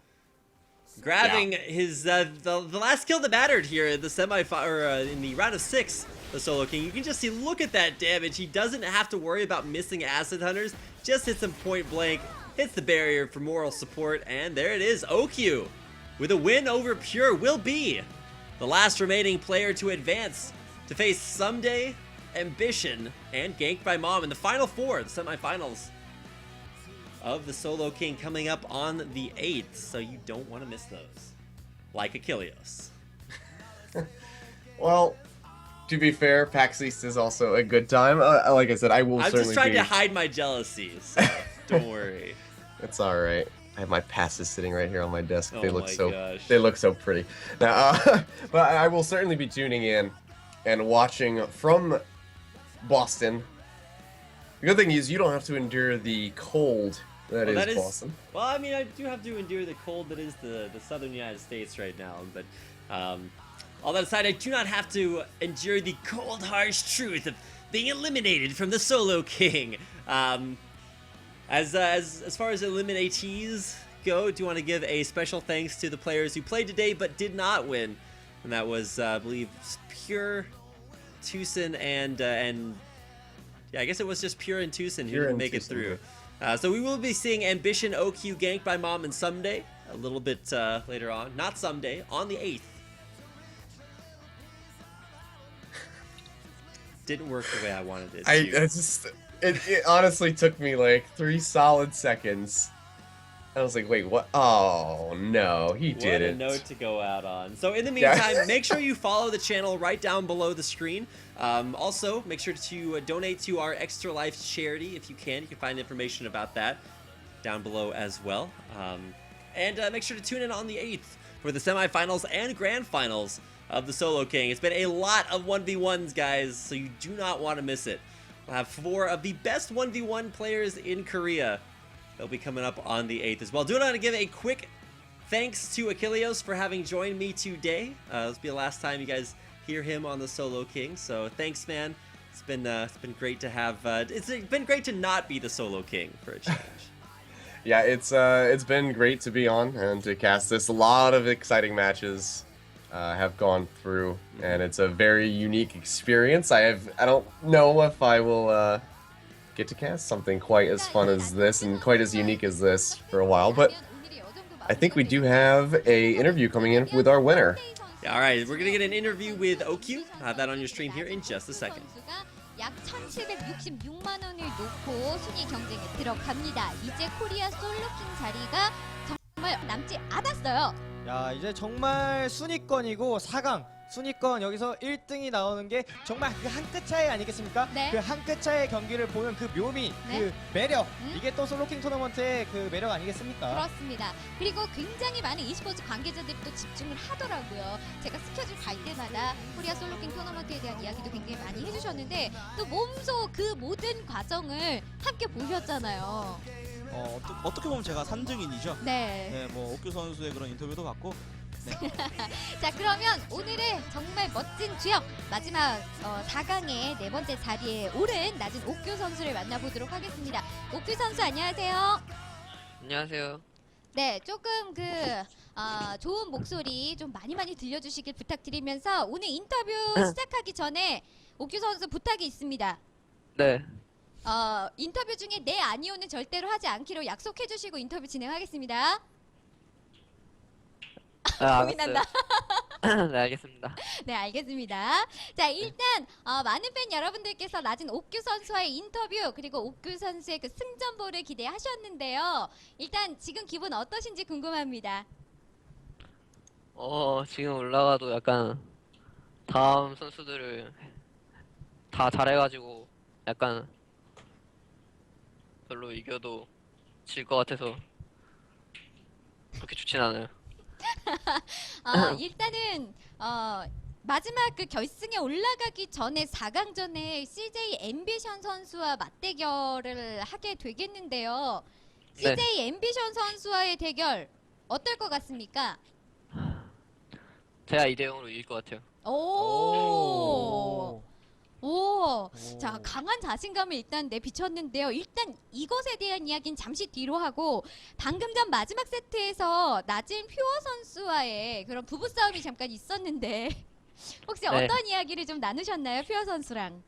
Grabbing his the last kill that mattered here in the in the round of 6, the Solo King. You can just see, look at that damage. He doesn't have to worry about missing Acid Hunters. Just hits him point blank. Hits the barrier for moral support. And there it is. OQ with a win over Pure will be the last remaining player to advance to face Someday, Ambition, and Ganked by Mom in the final 4, the semifinals of the Solo King coming up on the 8th, so you don't want to miss those. Like Achilles. Well, to be fair, PAX East is also a good time. Like I said, I will I'm certainly just trying be... to hide my jealousy, so don't worry. It's all right. I have my passes sitting right here on my desk. Oh They look my so gosh. they look so pretty. Now, but I will certainly be tuning in and watching from Boston. The good thing is you don't have to endure the cold that is Boston. Well, I mean, I do have to endure the cold that is the southern United States right now, but all that aside, I do not have to endure the cold, harsh truth of being eliminated from the Solo King. As far as eliminatees go, do you want to give a special thanks to the players who played today but did not win? And that was, I believe, Pure, Tucson, and yeah, I guess it was just Pure and Tucson who didn't make it through. So we will be seeing Ambition, OQ, Ganked by Mom, and Someday a little bit later on. Not someday, on the 8th. Didn't work the way I wanted it to. It honestly took me like 3 solid seconds. I was like, wait, what? Oh, no, he didn't. What a note to go out on. So in the meantime, make sure you follow the channel right down below the screen. Also, make sure to donate to our Extra Life charity if you can. You can find information about that down below as well. And make sure to tune in on the 8th for the semifinals and grand finals of the Solo King. It's been a lot of 1v1s, guys, so you do not want to miss it. We'll have 4 of the best 1v1 players in Korea. They'll be coming up on the 8th as well. Do want to give a quick thanks to Achilles for having joined me today. This will be the last time you guys hear him on the Solo King. So thanks, man. It's been great to have. It's been great to not be the Solo King for a change. Yeah, it's been great to be on and to cast this. A lot of exciting matches have gone through, and it's a very unique experience. I don't know if I will get to cast something quite as fun as this and quite as unique as this for a while, but I think we do have a interview coming in with our winner. Yeah, all right, we're gonna get an interview with OQ. I'll have that on your stream here in just a second. 약 1,766만 원을 놓고 순위 경쟁에 들어갑니다. 이제 코리아 솔로킹 자리가 정말 남지 않았어요. 야, 이제 정말 순위권이고 4강 순위권 여기서 1등이 나오는 게 정말 그 한 끗 차이 아니겠습니까? 네. 그 한 끗 차이의 경기를 보는 그 묘미, 네. 그 매력, 이게 또 솔로킹 토너먼트의 그 매력 아니겠습니까? 그렇습니다. 그리고 굉장히 많은 e스포츠 관계자들이 또 집중을 하더라고요. 제가 스케줄 갈 때마다 코리아 솔로킹 토너먼트에 대한 이야기도 굉장히 많이 해주셨는데 또 몸소 그 모든 과정을 함께 보셨잖아요. 어떻게 보면 제가 3등인이죠. 네. 네, 뭐 옥규 선수의 그런 인터뷰도 봤고. 네. 자, 그러면 오늘의 정말 멋진 주역 마지막 4강의 4번째 자리에 오른 낮은 옥규 선수를 만나보도록 하겠습니다. 옥규 선수 안녕하세요. 안녕하세요. 네, 조금 좋은 목소리 좀 많이 들려주시길 부탁드리면서 오늘 인터뷰 시작하기 전에 옥규 선수 부탁이 있습니다. 네. 인터뷰 중에 네 아니오는 절대로 하지 않기로 약속해 주시고 인터뷰 진행하겠습니다. 고민한다. 네, 알겠습니다. 네, 알겠습니다. 자, 일단 많은 팬 여러분들께서 낮은 옥규 선수와의 인터뷰 그리고 옥규 선수의 그 승전보를 기대하셨는데요. 일단 지금 기분 어떠신지 궁금합니다. 지금 올라가도 약간 다음 선수들을 다 잘해가지고 약간 별로 이겨도 질 것 같아서 그렇게 좋진 않아요. 일단은 마지막 그 결승에 올라가기 전에 4강전에 CJ 앰비션 선수와 맞대결을 하게 되겠는데요. 네. CJ 앰비션 선수와의 대결 어떨 것 같습니까? 제가 2대 0으로 이길 것 같아요. 오. 자, 강한 자신감을 일단 내비쳤는데요. 일단 이것에 대한 이야기는 잠시 뒤로 하고 방금 전 마지막 세트에서 낮은 퓨어 선수와의 그런 부부싸움이 잠깐 있었는데 혹시 네. 어떤 이야기를 좀 나누셨나요? 퓨어 선수랑.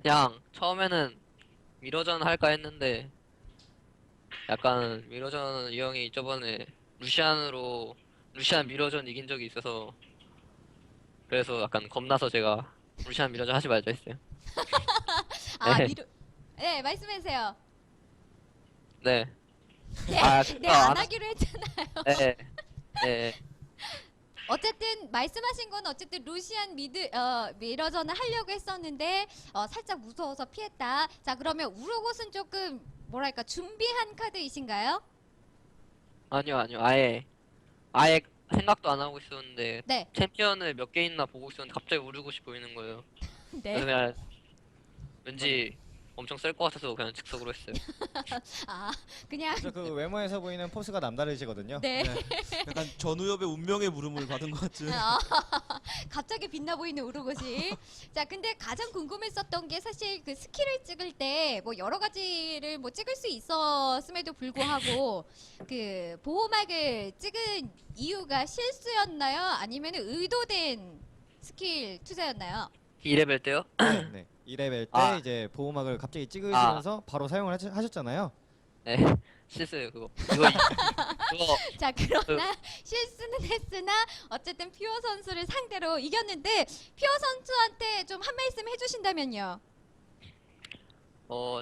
그냥 처음에는 미러전 할까 했는데 약간 미러전 이 형이 저번에 루시안 미러전 이긴 적이 있어서 그래서 약간 겁나서 제가 루시안 미러전 하지 말자 했어요. 네. 네, 말씀해주세요. 네. 네, 아, 네, 안 하기로 했잖아요. 네. 네. 어쨌든 말씀하신 건 어쨌든 루시안 미러전을 하려고 했었는데 살짝 무서워서 피했다. 자, 그러면 우르곳은 조금 뭐랄까 준비한 카드이신가요? 아니요. 아예 생각도 안 하고 있었는데 네. 챔피언을 몇 개 있나 보고 있었는데 갑자기 우르곳이 보이는 거예요. 네. 그래서 그냥 왠지 엄청 셀 것 같아서 그냥 즉석으로 했어요. 아, 그냥 그 외모에서 보이는 포스가 남다르시거든요. 네. 약간 전우엽의 운명의 물음을 받은 것 같은. 갑자기 빛나 보이는 우르곳이. 자, 근데 가장 궁금했었던 게 사실 그 스킬을 찍을 때 뭐 여러 가지를 뭐 찍을 수 있었음에도 불구하고 그 보호막을 찍은 이유가 실수였나요? 아니면 의도된 스킬 투자였나요? 2레벨 때요? 네. 2레벨 때 아. 이제 보호막을 갑자기 찍으시면서 바로 사용을 하셨잖아요. 네. 실수예요 그거. 자, 그러나 실수는 했으나 어쨌든 퓨어 선수를 상대로 이겼는데 퓨어 선수한테 좀 한 말씀 해주신다면요.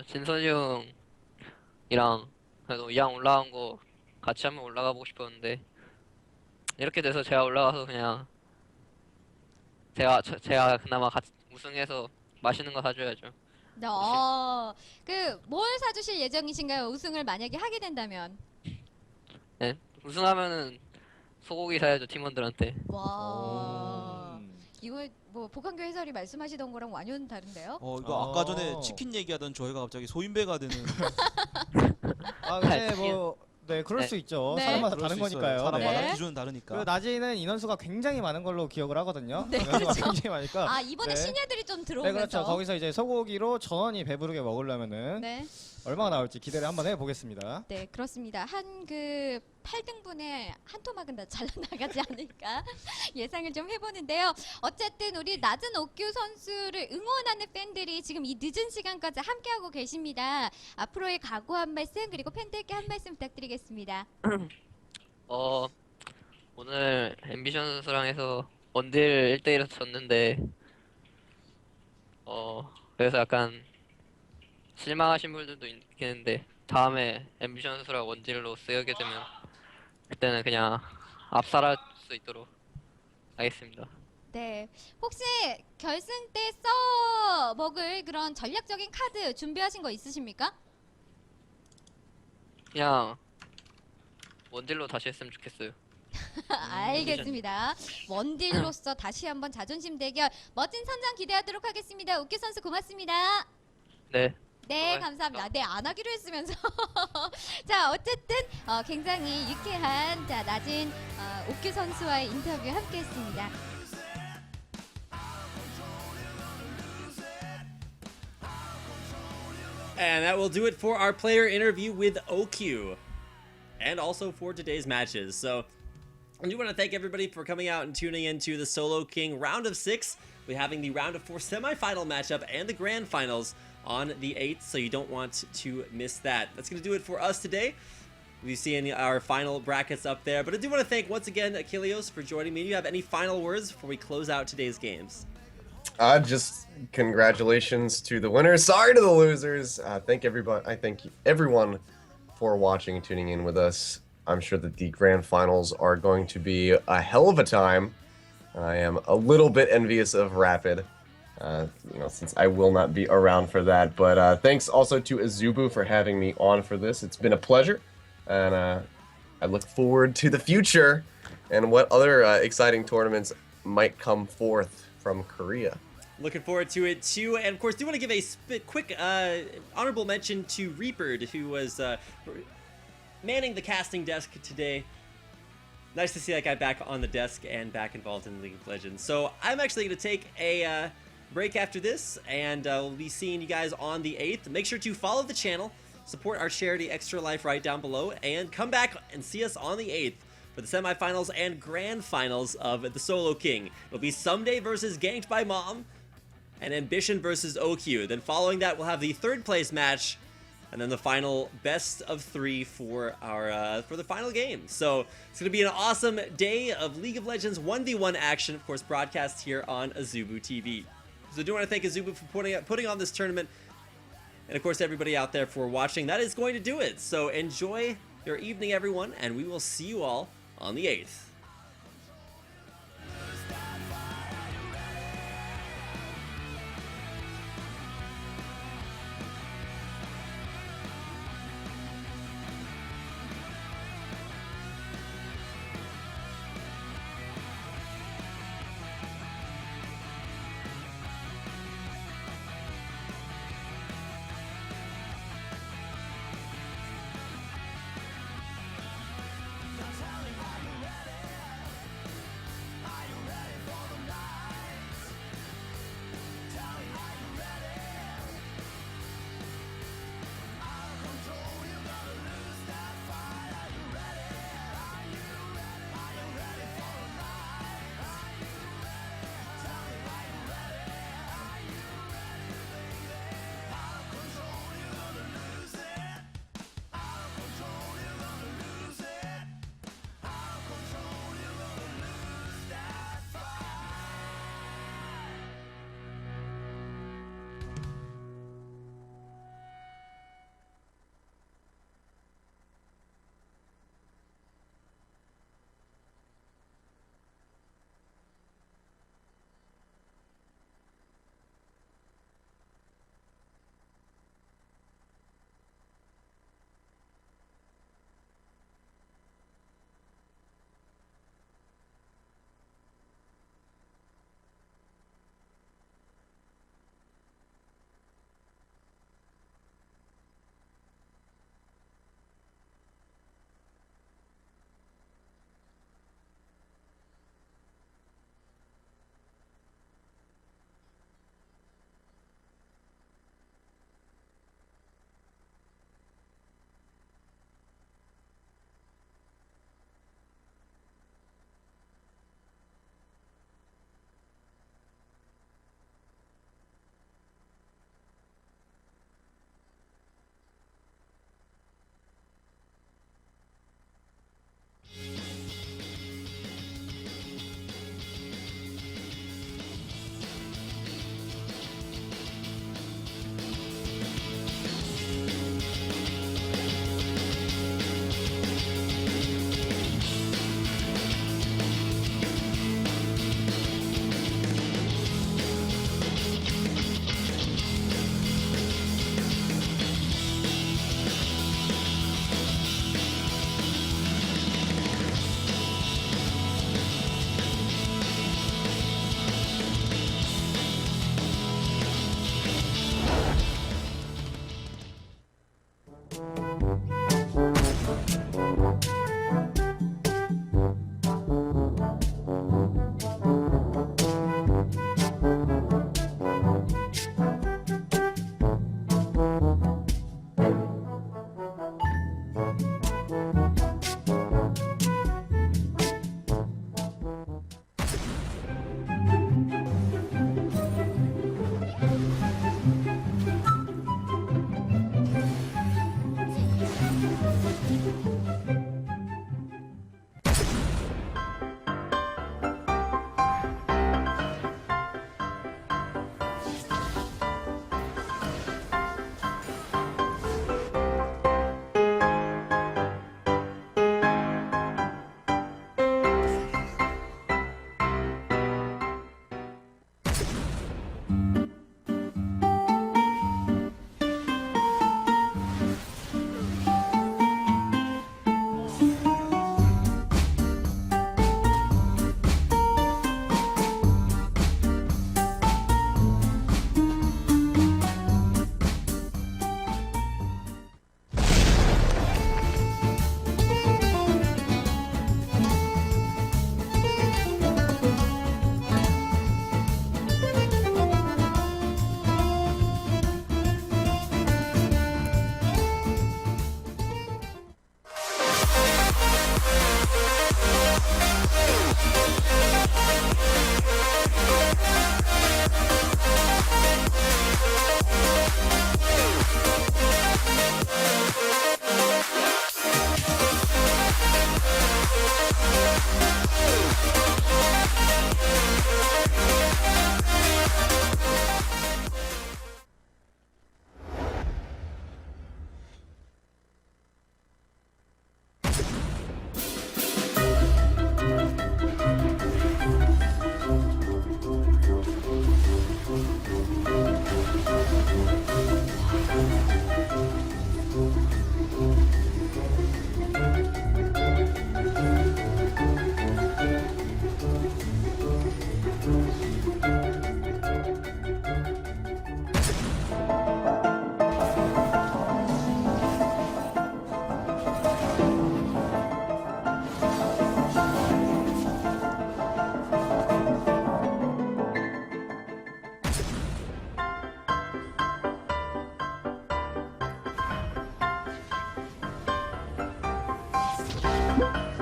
진선이 형이랑 그래도 이왕 올라간 거 같이 한번 올라가 보고 싶었는데 이렇게 돼서 제가 올라가서 그냥 제가 그나마 같이 우승해서 맛있는 거 사줘야죠. 뭘 사주실 예정이신가요? 우승을 만약에 하게 된다면. 네. 우승하면은 소고기 사야죠 팀원들한테. 와. 이거 뭐 복한교 해설이 말씀하시던 거랑 완전 다른데요? 이거 아까 전에 치킨 얘기하던 저희가 갑자기 소인배가 되는. 근데 네, 그럴 네. 수 있죠. 네. 사람마다 그럴 다른 수 있어요. 거니까요. 사람마다 네. 기준은 다르니까. 그 나지는 인원수가 굉장히 많은 걸로 기억을 하거든요. 네, 인원수가 그렇죠. 굉장히 많으니까. 이번에 네. 신예들이 좀 네, 들어오면서. 그렇죠. 거기서 이제 소고기로 전원이 배부르게 먹으려면은 네. 얼마나 나올지 기대를 한번 해보겠습니다. 네, 그렇습니다. 한 그 8등분에 한 토막은 다 잘 나가지 않을까 예상을 좀 해보는데요. 어쨌든 우리 낮은 옥규 선수를 응원하는 팬들이 지금 이 늦은 시간까지 함께하고 계십니다. 앞으로의 각오 한 말씀 그리고 팬들께 한 말씀 부탁드리겠습니다. 오늘 앰비션 선수랑 해서 원딜 1대1에서 졌는데 그래서 약간 실망하신 분들도 있겠는데 다음에 앰비션 선수랑 원딜로 쓰게 되면 그때는 그냥 압살할 수 있도록 하겠습니다. 네, 혹시 결승 때 써먹을 그런 전략적인 카드 준비하신 거 있으십니까? 그냥 원딜로 다시 했으면 좋겠어요. 알겠습니다. 원딜로서 다시 한번 자존심 대결 멋진 선장 기대하도록 하겠습니다. 옥규 선수 고맙습니다. 네. 네, 감사합니다. 네, 안 하기로 했으면서. 자, 어쨌든 굉장히 유쾌한 낮은 옥규 선수와의 인터뷰 함께 했습니다. And that will do it for our player interview with OQ. And also for today's matches. So I do want to thank everybody for coming out and tuning into the Solo King round of 6. We're having the round of 4 semifinal matchup and the grand finals on the 8th, so you don't want to miss that. That's going to do it for us today. We've seen our final brackets up there, but I do want to thank once again Achilleos for joining me. Do you have any final words before we close out today's games? Just congratulations to the winners. Sorry to the losers. Thank everybody. I thank everyone for watching and tuning in with us. I'm sure that the grand finals are going to be a hell of a time. I am a little bit envious of Rapid, since I will not be around for that. But thanks also to Azubu for having me on for this. It's been a pleasure, and I look forward to the future and what other exciting tournaments might come forth from Korea. Looking forward to it too, and of course, do want to give a quick honorable mention to Reapered, who was manning the casting desk today. Nice to see that guy back on the desk and back involved in League of Legends. So I'm actually going to take a break after this, and we'll be seeing you guys on the 8th. Make sure to follow the channel, support our charity Extra Life right down below, and come back and see us on the 8th for the semifinals and grand finals of the Solo King. It'll be Someday versus Ganked by Mom, and Ambition versus OQ. Then following that, we'll have the 3rd place match, and then the final best of 3 for our for the final game. So it's going to be an awesome day of League of Legends 1v1 action, of course, broadcast here on Azubu TV. So I do want to thank Azubu for putting on this tournament, and of course everybody out there for watching. That is going to do it. So enjoy your evening, everyone, and we will see you all on the 8th. 네.